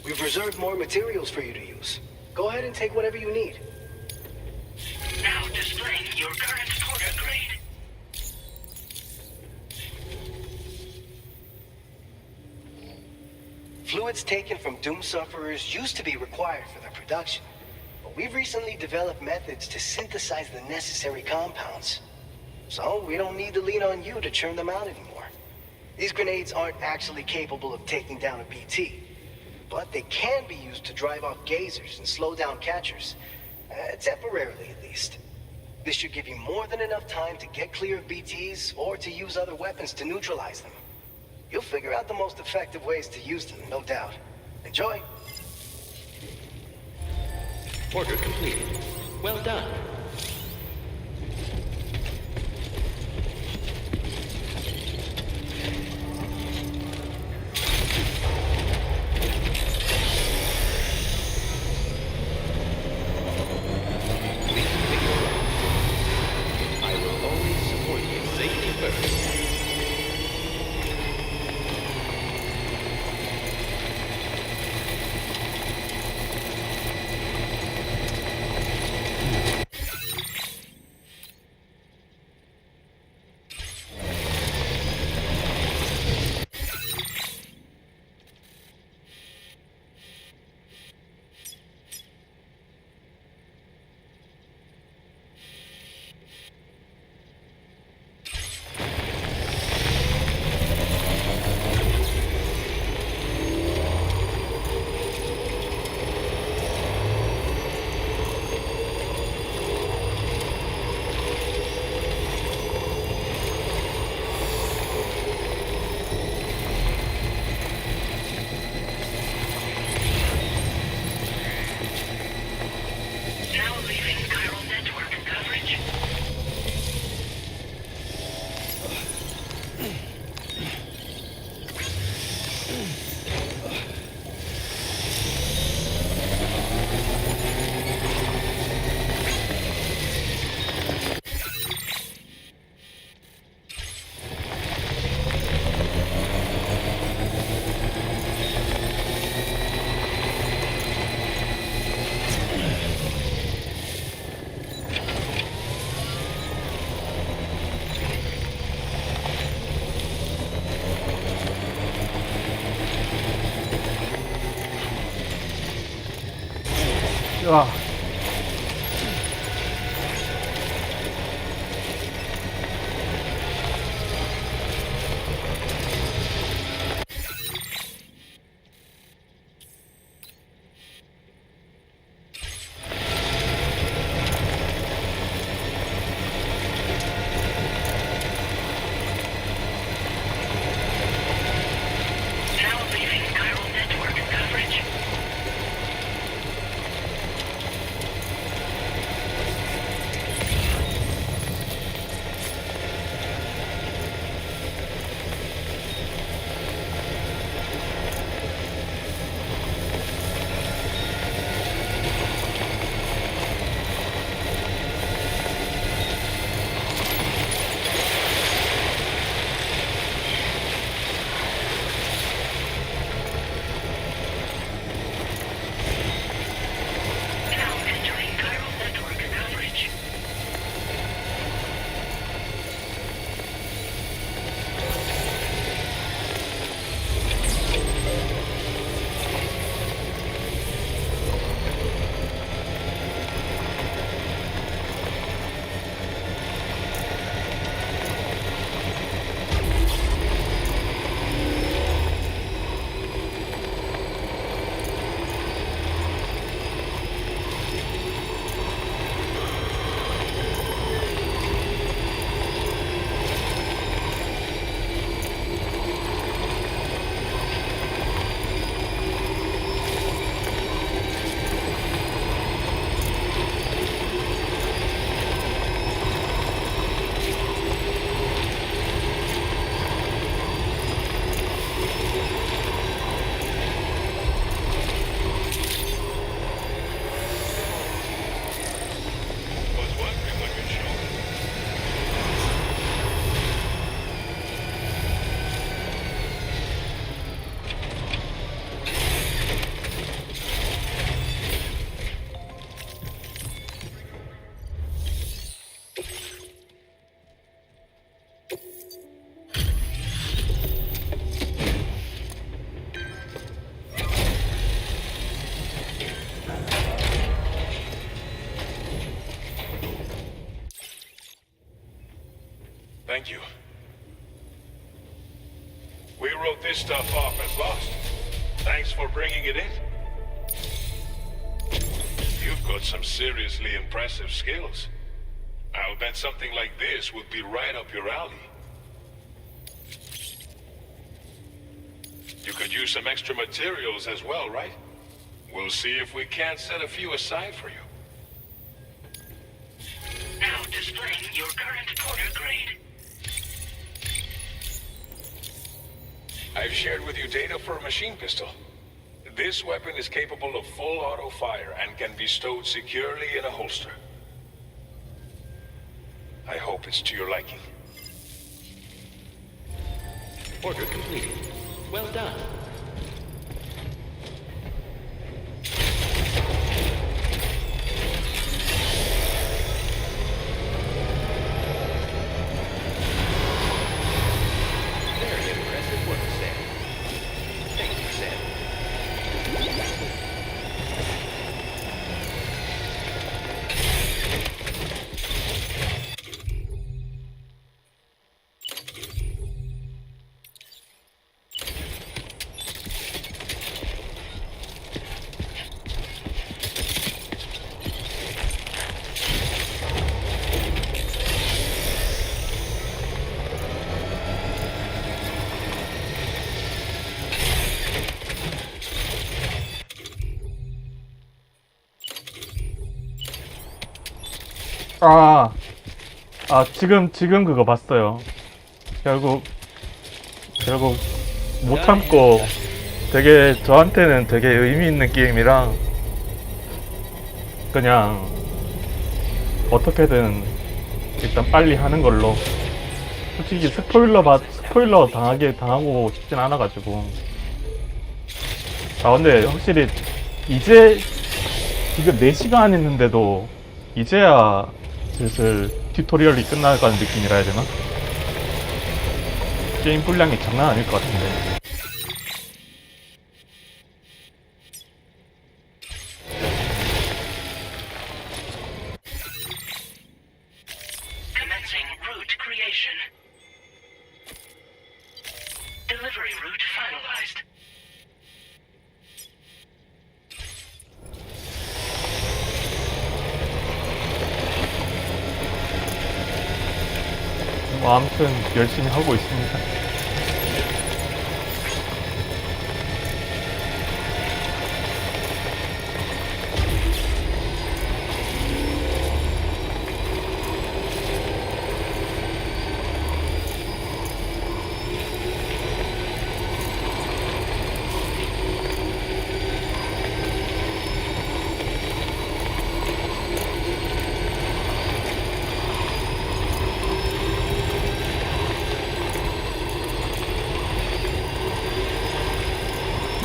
We've reserved more materials for you to use. Go ahead and take whatever you need. Now displaying your current porter grade. Fluids taken from Doom Sufferers used to be required for their production, but we've recently developed methods to synthesize the necessary compounds. So we don't need to lean on you to churn them out anymore. These grenades aren't actually capable of taking down a BT, but they can be used to drive off gazers and slow down catchers, temporarily at least. This should give you more than enough time to get clear of BTs or to use other weapons to neutralize them. You'll figure out the most effective ways to use them, no doubt. Enjoy. Order completed. Well done. leaving chiral network coverage. 아, Now leaving chiral network coverage. Now entering chiral network coverage. Was wondering what you'd show me. Thank you. We wrote this stuff off as lost. Thanks for bringing it in. You've got some seriously impressive skills. I'll bet something like this would be right up your alley. You could use some extra materials as well, right? We'll see if we can't set a few aside for you. Now displaying your current Porter grade. I've shared with you data for a machine pistol. This weapon is capable of full auto fire and can be stowed securely in a holster. I hope it's to your liking. Order completed. Well done. Very impressive work, Sam. Thank you, Sam. 지금 그거 봤어요. 결국 못 참고 되게 저한테는 되게 의미 있는 게임이랑 그냥 어떻게든 일단 빨리 하는 걸로. 솔직히 스포일러 당하고 싶진 않아가지고. 근데 확실히 이제 지금 4시간 했는데도 이제야 슬슬 튜토리얼이 끝나가는 느낌이라 해야 되나? 게임 분량이 장난 아닐 것 같은데. Commencing route creation. Delivery route finalized. 아무튼 열심히 하고 있습니다.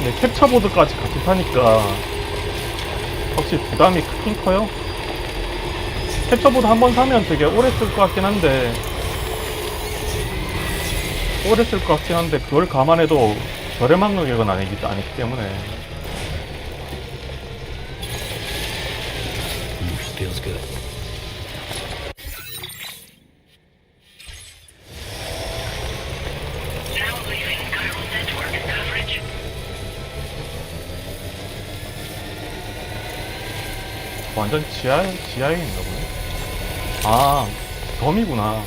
네, 캡처보드까지 같이 사니까 확실히 부담이 크긴 커요. 캡처보드 한번 사면 되게 오래 쓸 것 같긴 한데 그걸 감안해도 저렴한 가격은 아니기 때문에. Feels good. Now leaving chiral network coverage. 완전 지하에 있나 보네. 덤이구나.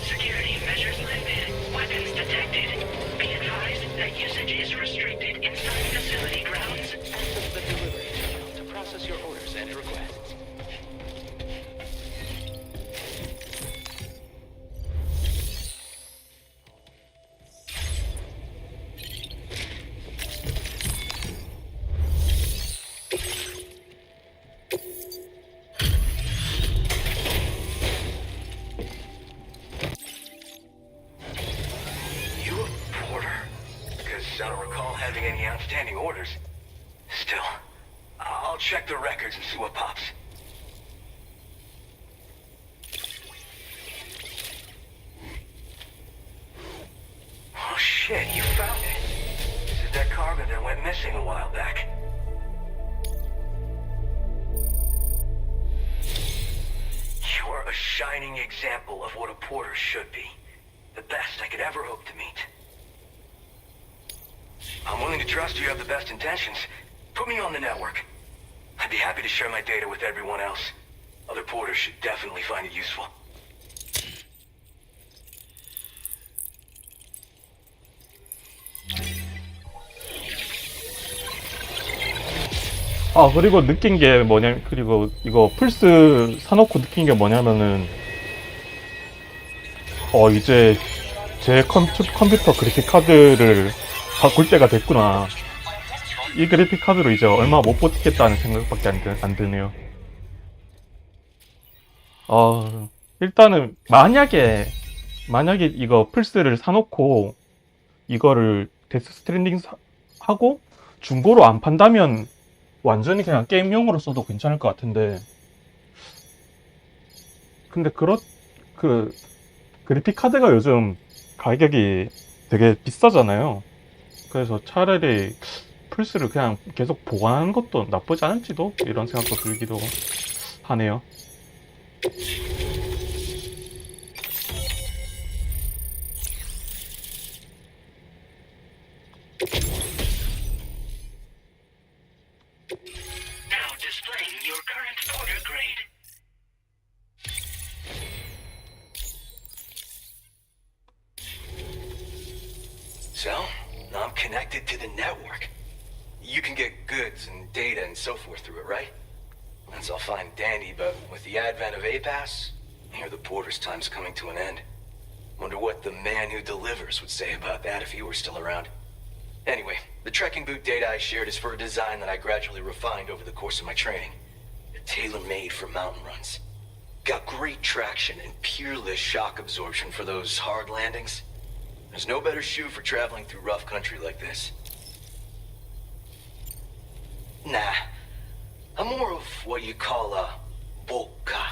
Security measures lifted. Weapons detected. Be advised that usage is restricted inside facility grounds. Access the delivery terminal to process your orders and requests. You a porter? Because I don't recall having any outstanding orders. Still, I'll check the records and see what pops. Oh shit, you found it. This is that cargo that went missing a while back. You are a shining example of what a porter should be. The best I could ever hope to meet. I'm willing to trust you have the best intentions. Put me on the network. I'd be happy to share my data with everyone else. Other porters should definitely find it useful. 그리고 느낀 게 그리고 이거 플스 사놓고 느낀 게 뭐냐면은 이제 제 컴퓨터 그래픽 카드를 바꿀 때가 됐구나. 이 그래픽 카드로 이제 얼마 못 버티겠다는 생각밖에 안 드네요. 일단은 만약에 이거 플스를 사놓고 이거를 데스 스트랜딩 하고 중고로 안 판다면 완전히 그냥 게임용으로 써도 괜찮을 것 같은데, 근데 그래픽 카드가 요즘 가격이 되게 비싸잖아요. 그래서 차라리 플스를 그냥 계속 보관하는 것도 나쁘지 않을지도 이런 생각도 들기도 하네요. Now displaying your current porter grade. So, I'm connected to the network. You can get goods and data and so forth through it, right? That's all fine and dandy, but with the advent of A-Pass, I hear the porter's time's coming to an end. Wonder what the man who delivers would say about that if he were still around. Anyway, the trekking boot data I shared is for a design that I gradually refined over the course of my training. They're tailor-made for mountain runs. Got great traction and peerless shock absorption for those hard landings. There's no better shoe for traveling through rough country like this. Nah, I'm more of what you call a boka.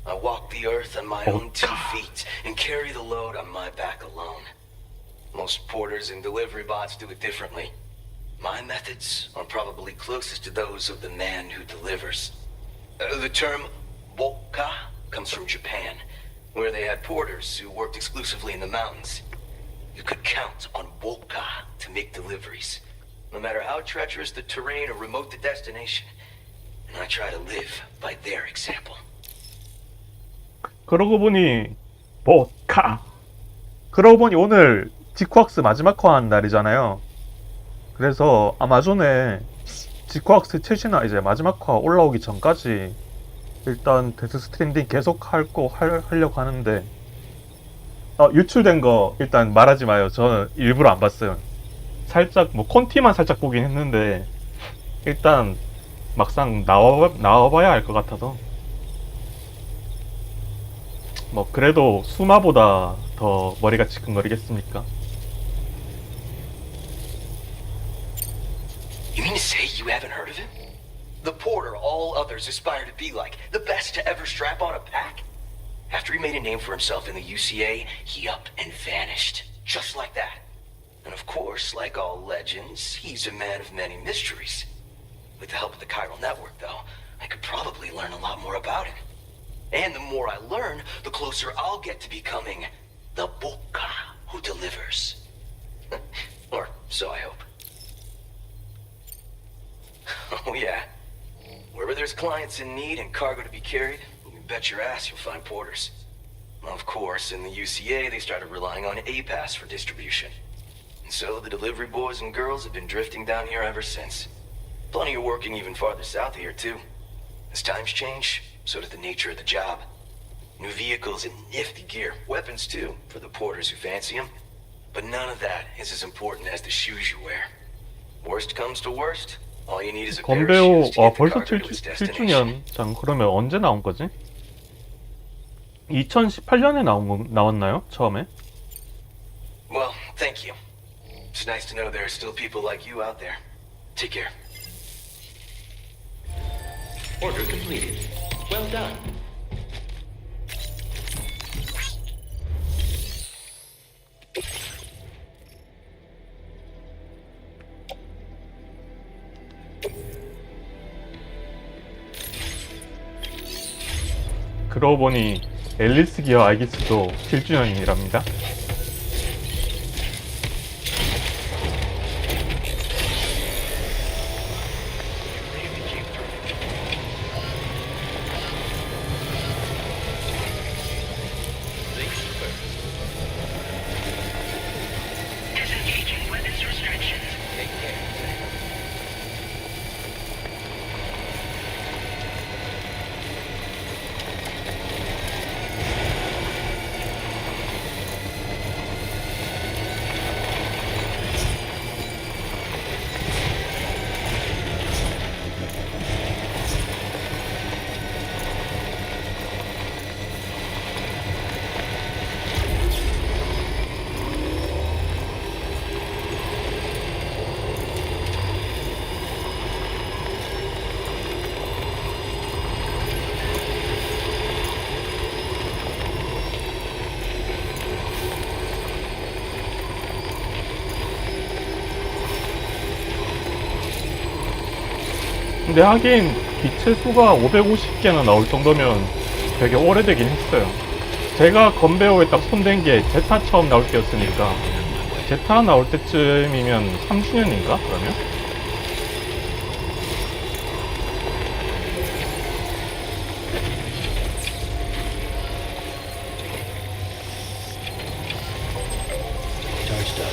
I walk the earth on my own 2 feet and carry the load on my back alone. Most porters and delivery bots do it differently. My methods are probably closest to those of the man who delivers. The term boka comes from Japan, where they had porters who worked exclusively in the mountains. You could count on boka to make deliveries, no matter how treacherous the terrain or remote the destination. And I try to live by their example. 그러고 보니 보카. 그러고 보니 오늘 지코학스 마지막 화 한 날이잖아요. 그래서 아마존에 지코학스 최신화 이제 마지막 화 올라오기 전까지 일단 데스 스트랜딩 계속 하려고 하는데 유출된 거 일단 말하지 마요. 저는 일부러 안 봤어요. 살짝 뭐 콘티만 살짝 보긴 했는데 일단 막상 나와봐야 알 것 같아서 뭐 그래도 수마보다 더 머리가 지끈거리겠습니까? You mean to say you haven't heard of him? The porter all others aspire to be like, the best to ever strap on a pack? After he made a name for himself in the UCA, he up and vanished. Just like that. And of course, like all legends, he's a man of many mysteries. With the help of the chiral network, though, I could probably learn a lot more about him. And the more I learn, the closer I'll get to becoming the boka who delivers. Or so I hope. Oh yeah. Wherever there's clients in need and cargo to be carried, you can bet your ass you'll find porters. Of course, in the UCA, they started relying on A-Pass for distribution. And so the delivery boys and girls have been drifting down here ever since. Plenty of working even farther south of here, too. As times change, so does the nature of the job. New vehicles and nifty gear. Weapons, too, for the porters who fancy them. But none of that is as important as the shoes you wear. Worst comes to worst, all you need is a pair of 건배우 shoes to get the 벌써 cargo to its destination. 7주년 장 그러면 언제 나온 거지? 2018년에 나왔나요? 처음에? Well, thank you. It's nice to know there are still people like you out there. Take care. Order completed. Well done. 그러고 보니 앨리스 기어 아기스도 7주년이랍니다. Disengaging weapons restrictions. Take care. 근데 하긴 빛의 수가 550개나 나올 정도면 되게 오래되긴 했어요. 제가 건배호에 딱 손댄 게 제타 처음 나올 때였으니까 제타 나올 때쯤이면 3주년인가? 그러면? Charged up.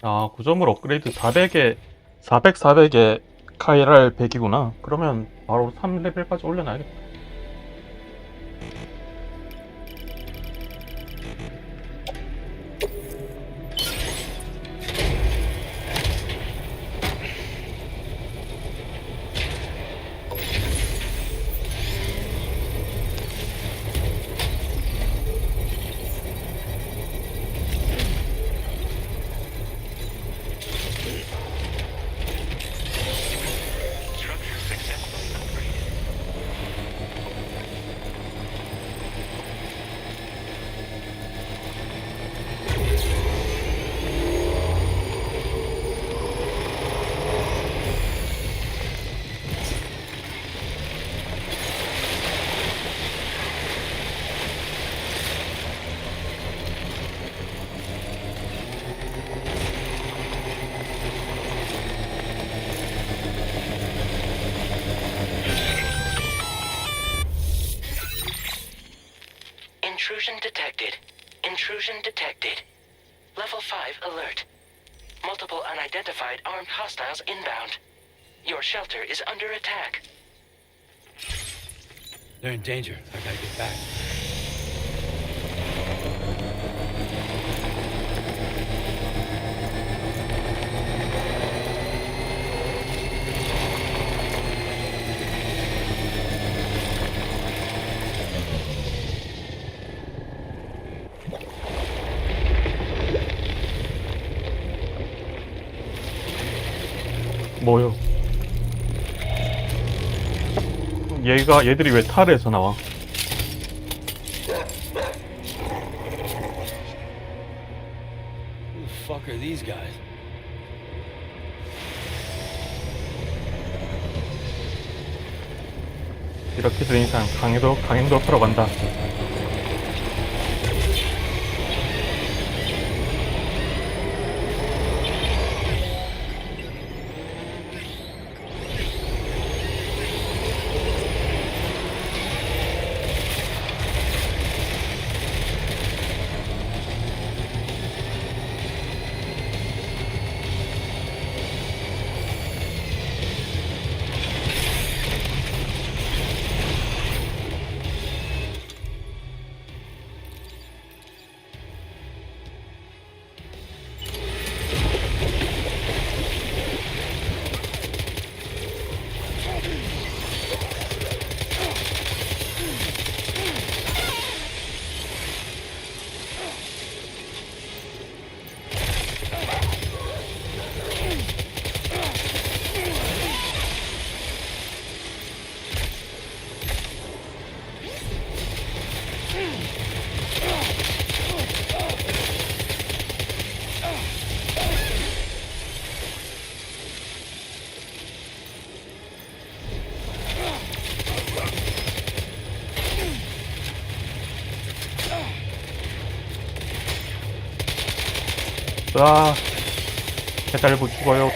아, 9점으로 업그레이드 400에 400에 카이랄 100이구나. 그러면 바로 3레벨까지 올려놔야겠다. Intrusion detected. Intrusion detected. Level 5 alert. Multiple unidentified armed hostiles inbound. Your shelter is under attack. They're in danger. I gotta get back. 뭐요? 얘들이 왜 탈에서 나와? Who the fuck are these guys? 이렇게 된 이상 강행도 풀어 간다. 아, 배달부 죽어요.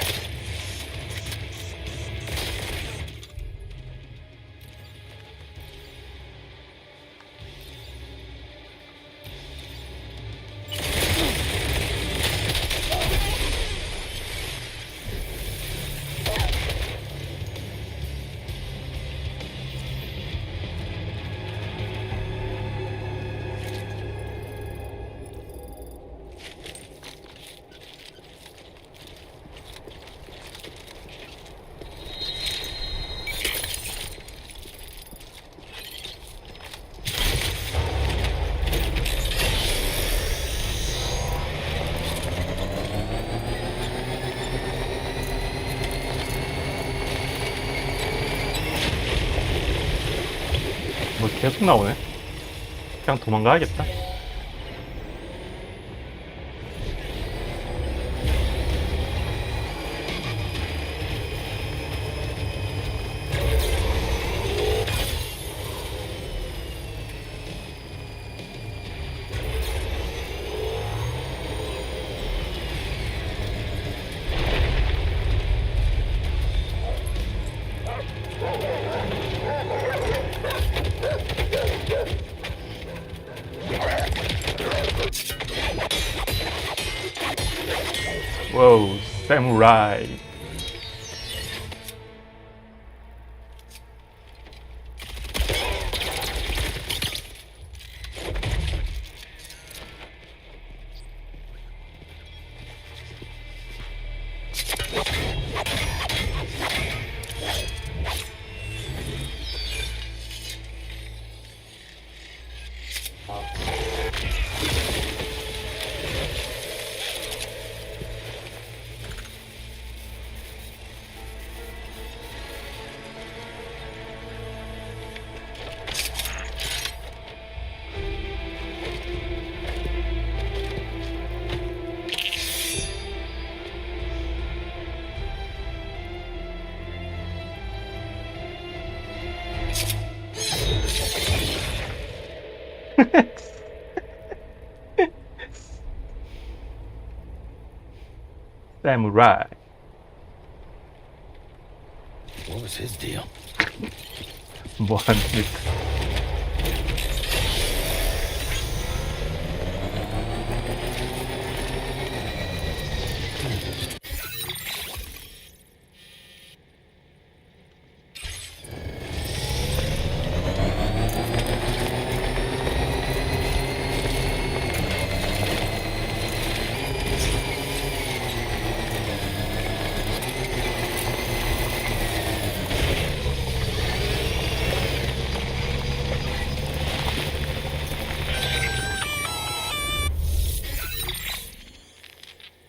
뭐 계속 나오네. 그냥 도망가야겠다. Whoa, samurai. Samurai. What was his deal? 뭐한 짓.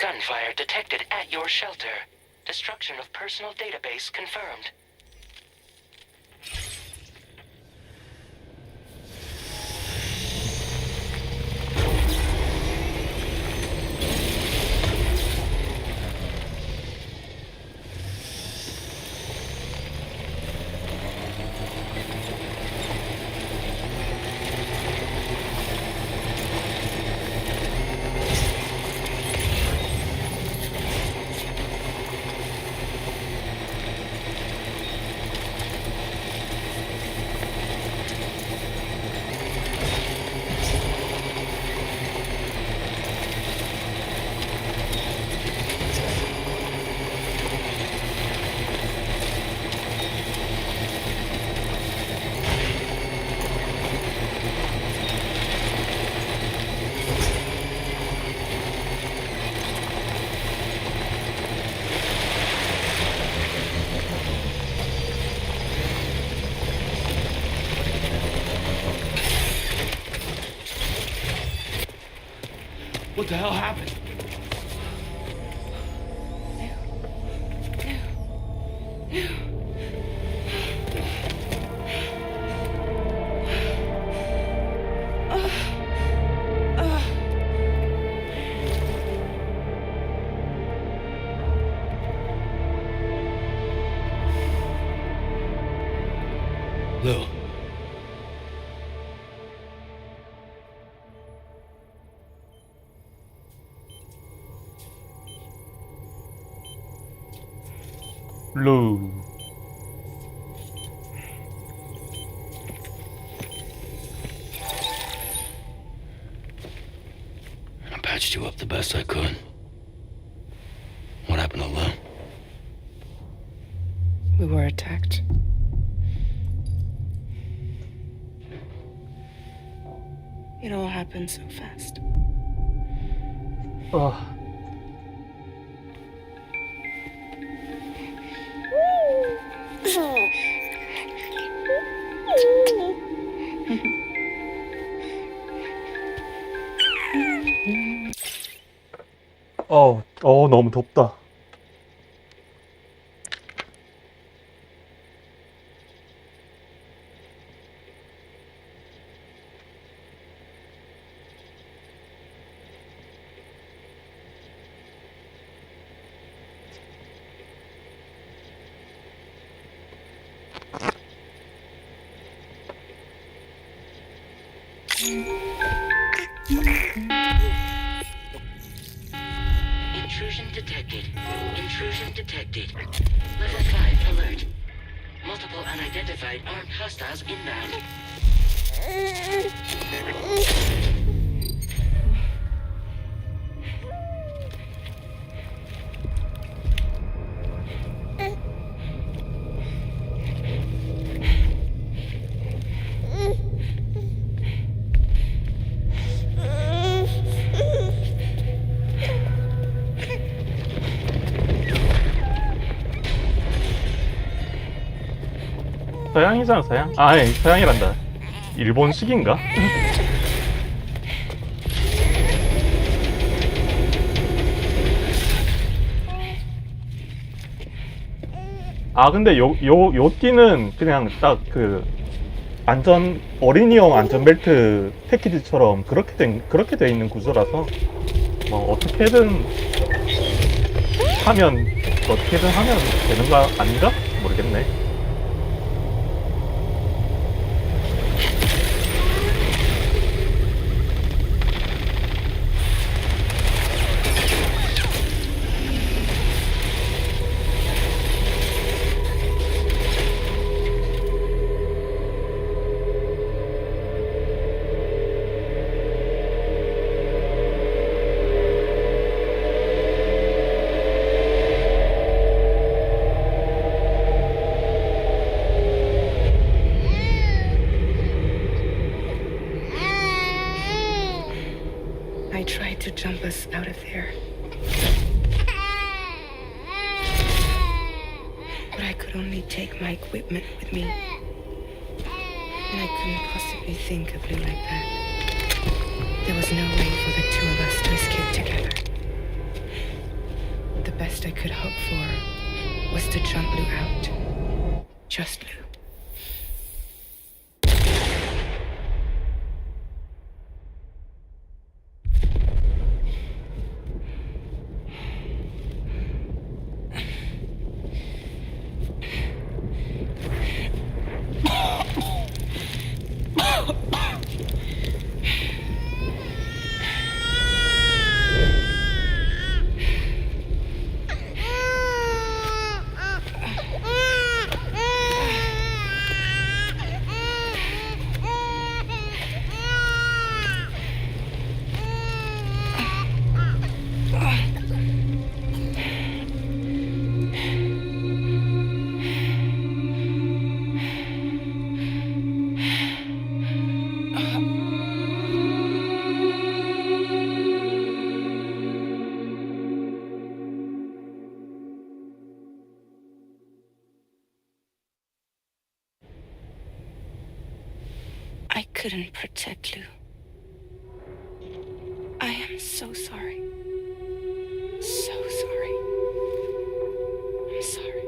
Gunfire detected at your shelter. Destruction of personal database confirmed. What the hell happened? Lou. Lou. I patched you up the best I could. What happened to Lou? We were attacked. It all happened so fast. Ugh. 너무 덥다. Intrusion detected. Intrusion detected. Level 5 alert. Multiple unidentified armed hostiles inbound. 서양이잖아, 서양. 아, 아니, 서양이란다. 일본식인가? 아, 근데 요 띠는 그냥 딱 그 어린이용 안전벨트 패키지처럼 그렇게 돼 있는 구조라서 뭐 어떻게든 하면 되는 거 아닌가? 모르겠네. I tried to jump us out of there. But I could only take my equipment with me. And I couldn't possibly think of Lou like that. There was no way for the two of us to escape together. The best I could hope for was to jump Lou out. Just Lou. I couldn't protect Lou. I am so sorry. So sorry. I'm sorry.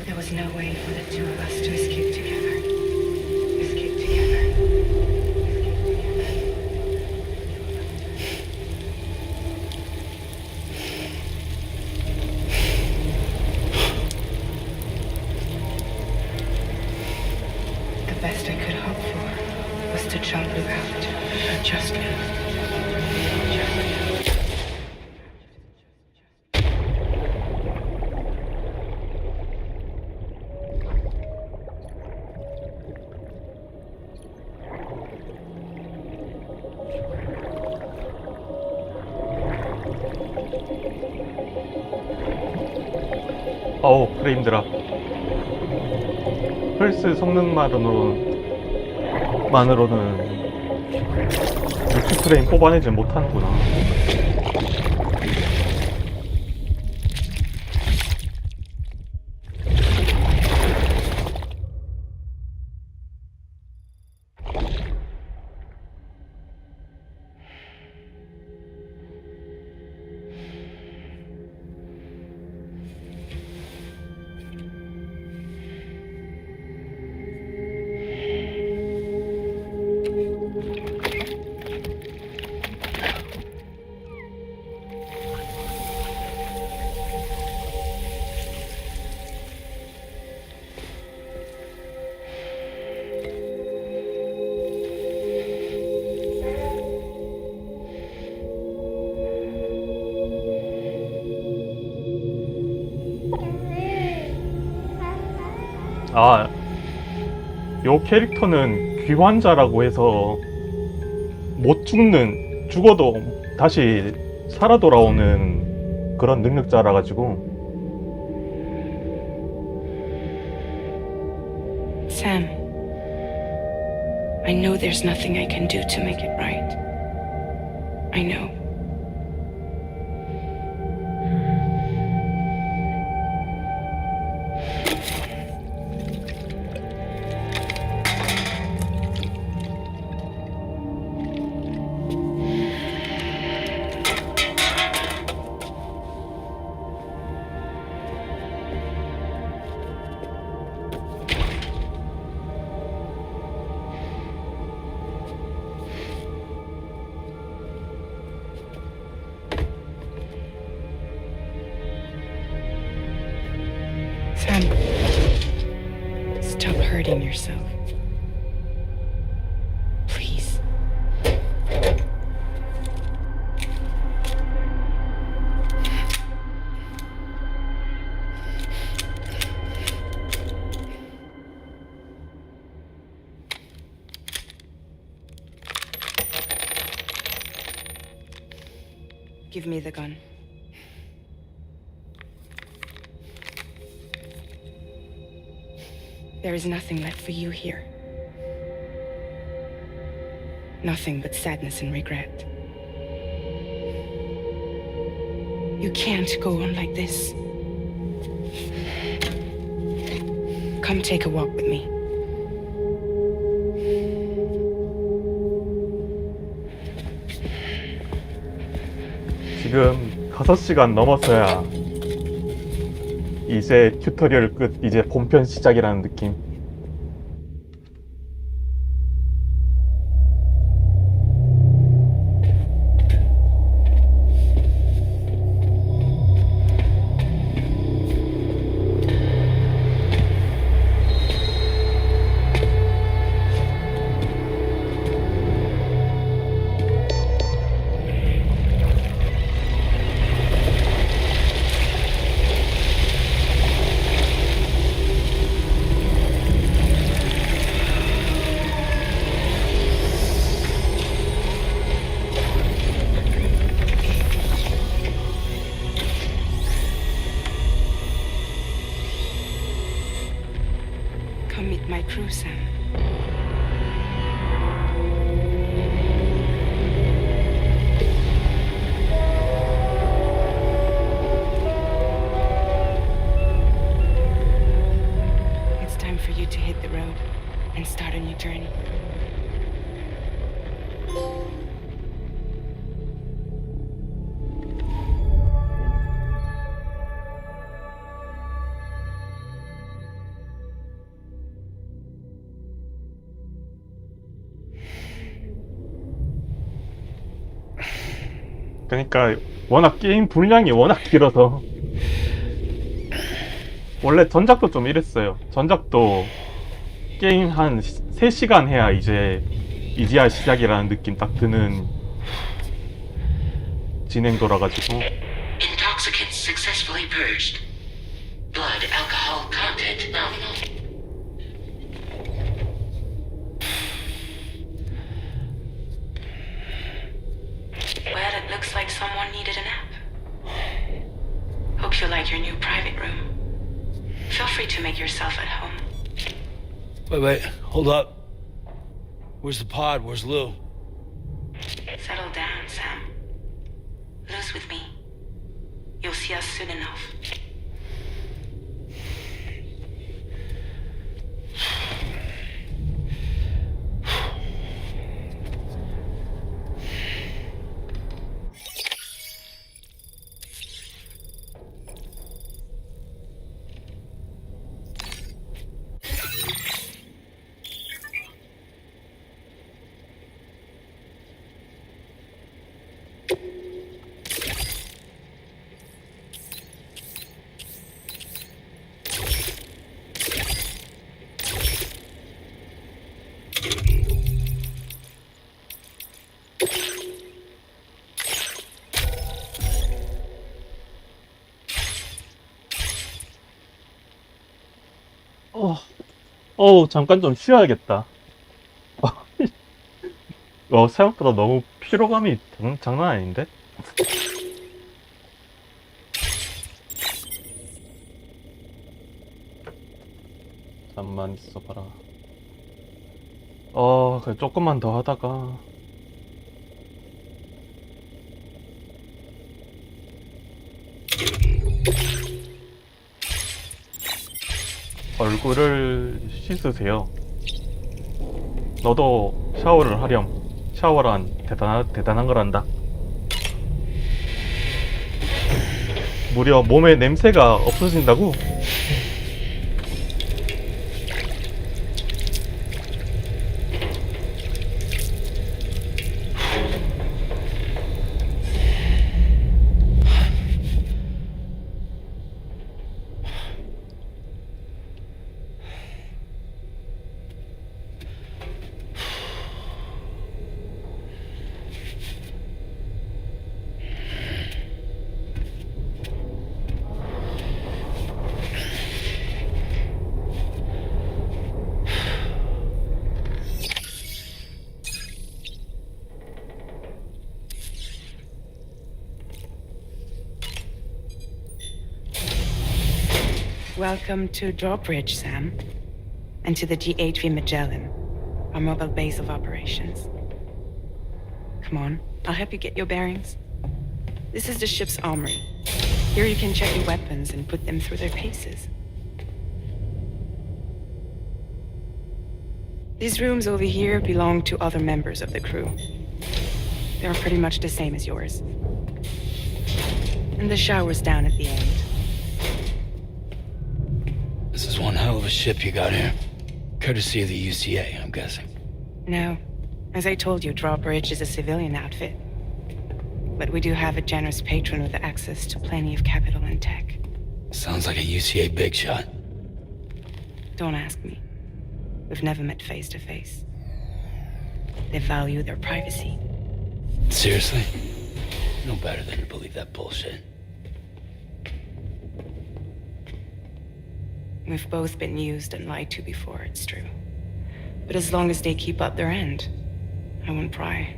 There was no way for the two of us to escape together. Escape together. The best I could hope for was to jump you out. Just live. 어우 프레임 드랍. 플스 성능만으로는 60프레임 뽑아내지 못하는구나. 아, 요 캐릭터는 귀환자라고 해서 못 죽어도 다시 살아 돌아오는 그런 능력자라 가지고. Sam, I know there's nothing I can do to make it right. I know. Sam, stop hurting yourself. Please. Give me the gun. There is nothing left for you here. Nothing but sadness and regret. You can't go on like this. Come take a walk with me. 지금 5시간 넘었어야 이제 튜토리얼 끝, 이제 본편 시작이라는 느낌. Come meet my crew, Sam. It's time for you to hit the road and start a new journey. 그러니까 워낙 게임 분량이 워낙 길어서 원래 전작도 좀 이랬어요. 전작도 게임 한 3시간 해야 이제야 시작이라는 느낌 딱 드는 진행도라 가지고. Intoxicants successfully purged. Blood alcohol content nominal. Well, it looks like someone needed a nap. Hope you like your new private room. Feel free to make yourself at home. Wait, hold up. Where's the pod? Where's Lou? Settle down, Sam. Lou's with me. You'll see us soon enough. 잠깐 좀 쉬어야겠다. 생각보다 너무 피로감이 장난 아닌데? 잠만 있어봐라. 그래, 조금만 더 하다가. 얼굴을 씻으세요. 너도 샤워를 하렴. 샤워란 대단한 거란다. 무려 몸에 냄새가 없어진다고? Welcome to Drawbridge, Sam, and to the GHV Magellan, our mobile base of operations. Come on, I'll help you get your bearings. This is the ship's armory. Here you can check your weapons and put them through their paces. These rooms over here belong to other members of the crew. They're pretty much the same as yours. And the shower's down at the end. This is one hell of a ship you got here. Courtesy of the UCA, I'm guessing. No. As I told you, Drawbridge is a civilian outfit. But we do have a generous patron with access to plenty of capital and tech. Sounds like a UCA big shot. Don't ask me. We've never met face to face. They value their privacy. Seriously? No better than to believe that bullshit. We've both been used and lied to before, it's true. But as long as they keep up their end, I won't pry.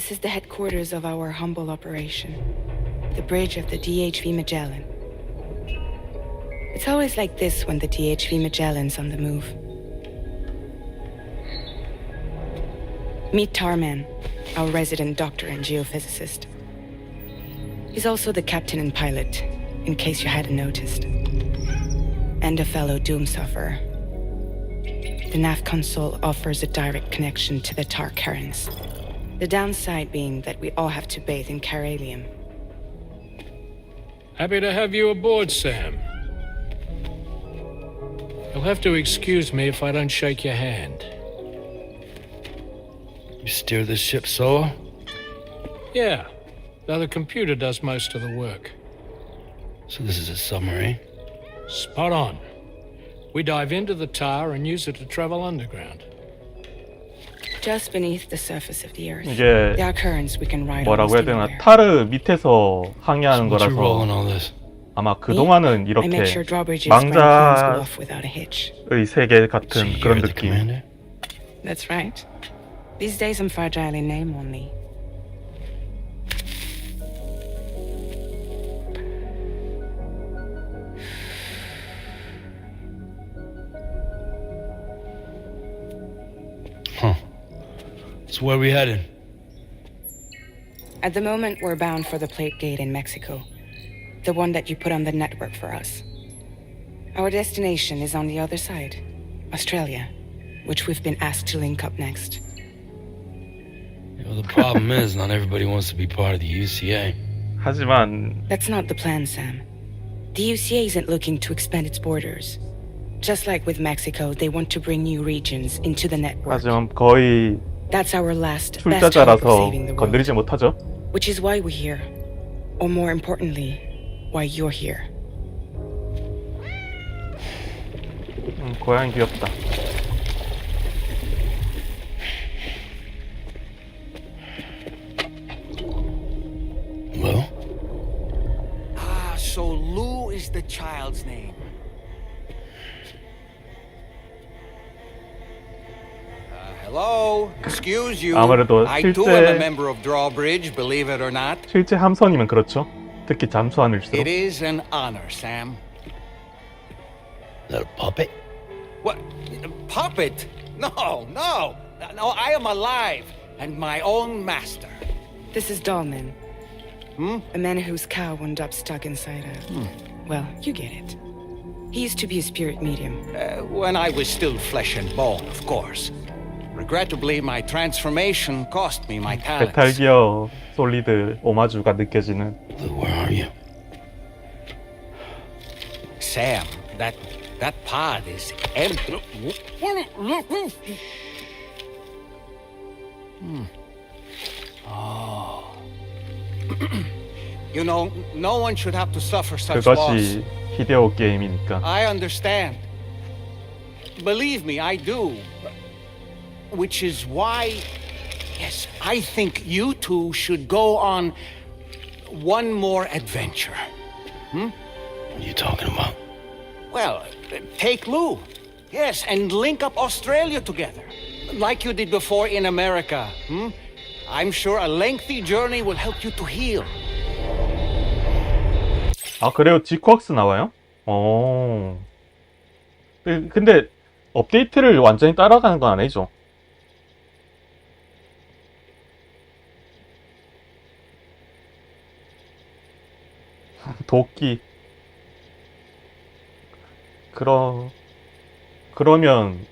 This is the headquarters of our humble operation. The bridge of the DHV Magellan. It's always like this when the DHV Magellan's on the move. Meet Tarman, our resident doctor and geophysicist. He's also the captain and pilot, in case you hadn't noticed. And a fellow doom sufferer. The nav console offers a direct connection to the Tar currents. The downside being that we all have to bathe in Karelium. Happy to have you aboard, Sam. You'll have to excuse me if I don't shake your hand. You steer this ship solo? Yeah, though the computer does most of the work. So this is a submarine? Spot on. We dive into the Tar and use it to travel underground. Just beneath the surface of the Earth. 이게 There are currents we can ride 뭐라고 해야 almost 되나 anywhere. 타르 밑에서 항해하는 So what's your role 거라서 in all this? 아마 그동안은 I make 이렇게 sure drawbridges when planes go 망자의 off without a hitch. 세계 So 같은 you're 그런 the 느낌. commander? That's right. These days I'm fragile in name only. Huh. So where are we headed? At the moment, we're bound for the plate gate in Mexico. The one that you put on the network for us. Our destination is on the other side, Australia, which we've been asked to link up next. You know, the problem is not everybody wants to be part of the UCA. 하지만 That's not the plan, Sam. The UCA isn't looking to expand its borders. Just like with Mexico, they want to bring new regions into the network. 하지만 거의 That's our best hope of 출자자라서 saving the world. 건드리지 못하죠. Which is why we're here. Or more importantly, why you're here. 고양이 귀엽다. Well? Ah, so Lou is the child's name. Hello? Excuse you. 아무래도 I too am a 실제 member of Drawbridge, believe it or not. 실제 함선이면 그렇죠. 특히 잠수함일수록. It is an honor, Sam. Is that a puppet? What? Puppet? No, no. No, I am alive and my own master. This is Dahlman. A man whose cow wound up stuck inside a... Well, you get it. He used to be a spirit medium. When I was still flesh and bone, of course. Regrettably, my transformation cost me my talents. 메탈기어 솔리드 오마주가 느껴지는. Where are you? Sam, that pod is empty. Oh. You know, no one should have to suffer such loss. 그것이 비디오 게임이니까. I understand. Believe me, I do. Which is why, yes, I think you two should go on one more adventure. What are you talking about? Well, take Lou. Yes, and link up Australia together. Like you did before in America. I'm sure a lengthy journey will help you to heal. 아 그래요? 지코엑스 나와요? 근데 업데이트를 완전히 따라가는 건 아니죠? 도끼. 그러면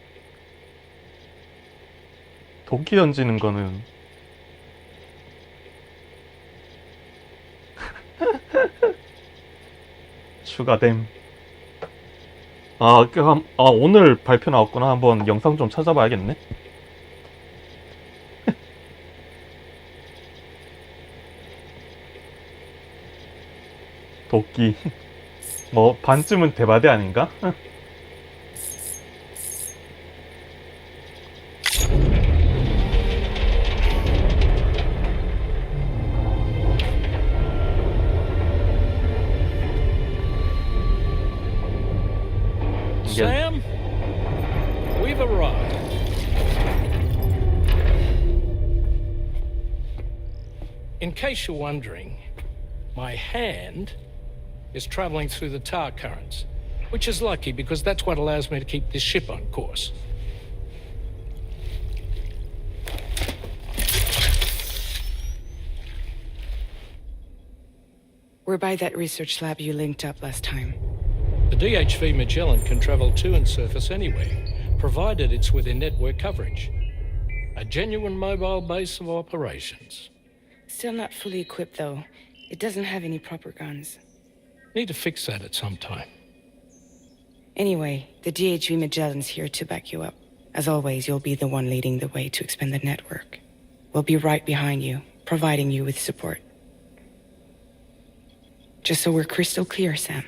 도끼 던지는 거는 추가됨. 오늘 발표 나왔구나. 한번 영상 좀 찾아봐야겠네. 도끼. 뭐 반쯤은 대바대 아닌가? Sam, we've arrived. In case you're wondering, my hand is traveling through the tower currents, which is lucky because that's what allows me to keep this ship on course. We're by that research lab you linked up last time. The DHV Magellan can travel to and surface anywhere, provided it's within network coverage. A genuine mobile base of operations. Still not fully equipped, though. It doesn't have any proper guns. Need to fix that at some time. Anyway, the DHV Magellan's here to back you up. As always, you'll be the one leading the way to expand the network. We'll be right behind you, providing you with support. Just so we're crystal clear, Sam.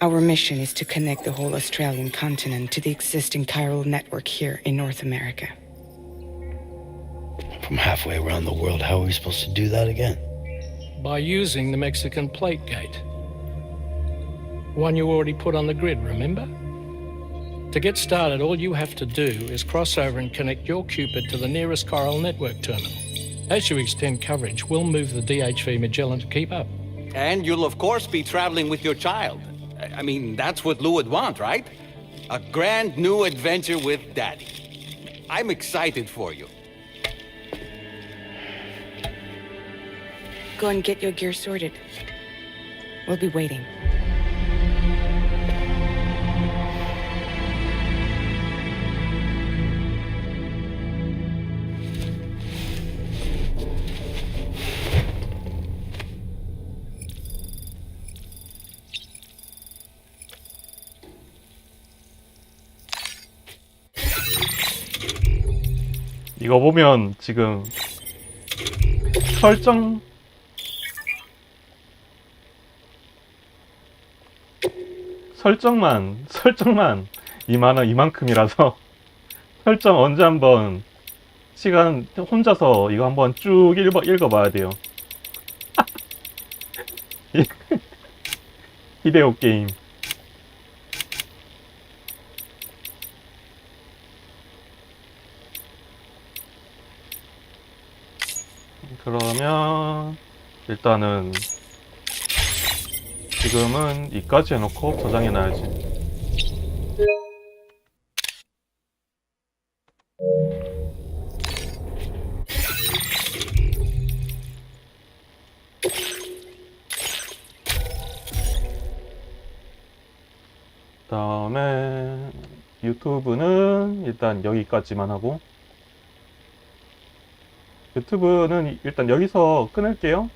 Our mission is to connect the whole Australian continent to the existing chiral network here in North America. From halfway around the world, how are we supposed to do that again? By using the Mexican plate gate. One you already put on the grid, remember? To get started, all you have to do is cross over and connect your Cupid to the nearest chiral network terminal. As you extend coverage, we'll move the DHV Magellan to keep up. And you'll of course be traveling with your child. I mean, that's what Lou would want, right? A grand new adventure with Daddy. I'm excited for you. Go and get your gear sorted. We'll be waiting. 이거 보면 지금 설정만 이만큼이라서 설정 언제 한번 시간 혼자서 이거 한번 쭉 읽어봐야 돼요. 히데오 게임. 그러면 일단은 지금은 이까지 해놓고 저장해놔야지. 그다음에 유튜브는 일단 여기까지만 하고, 유튜브는 일단 여기서 끊을게요.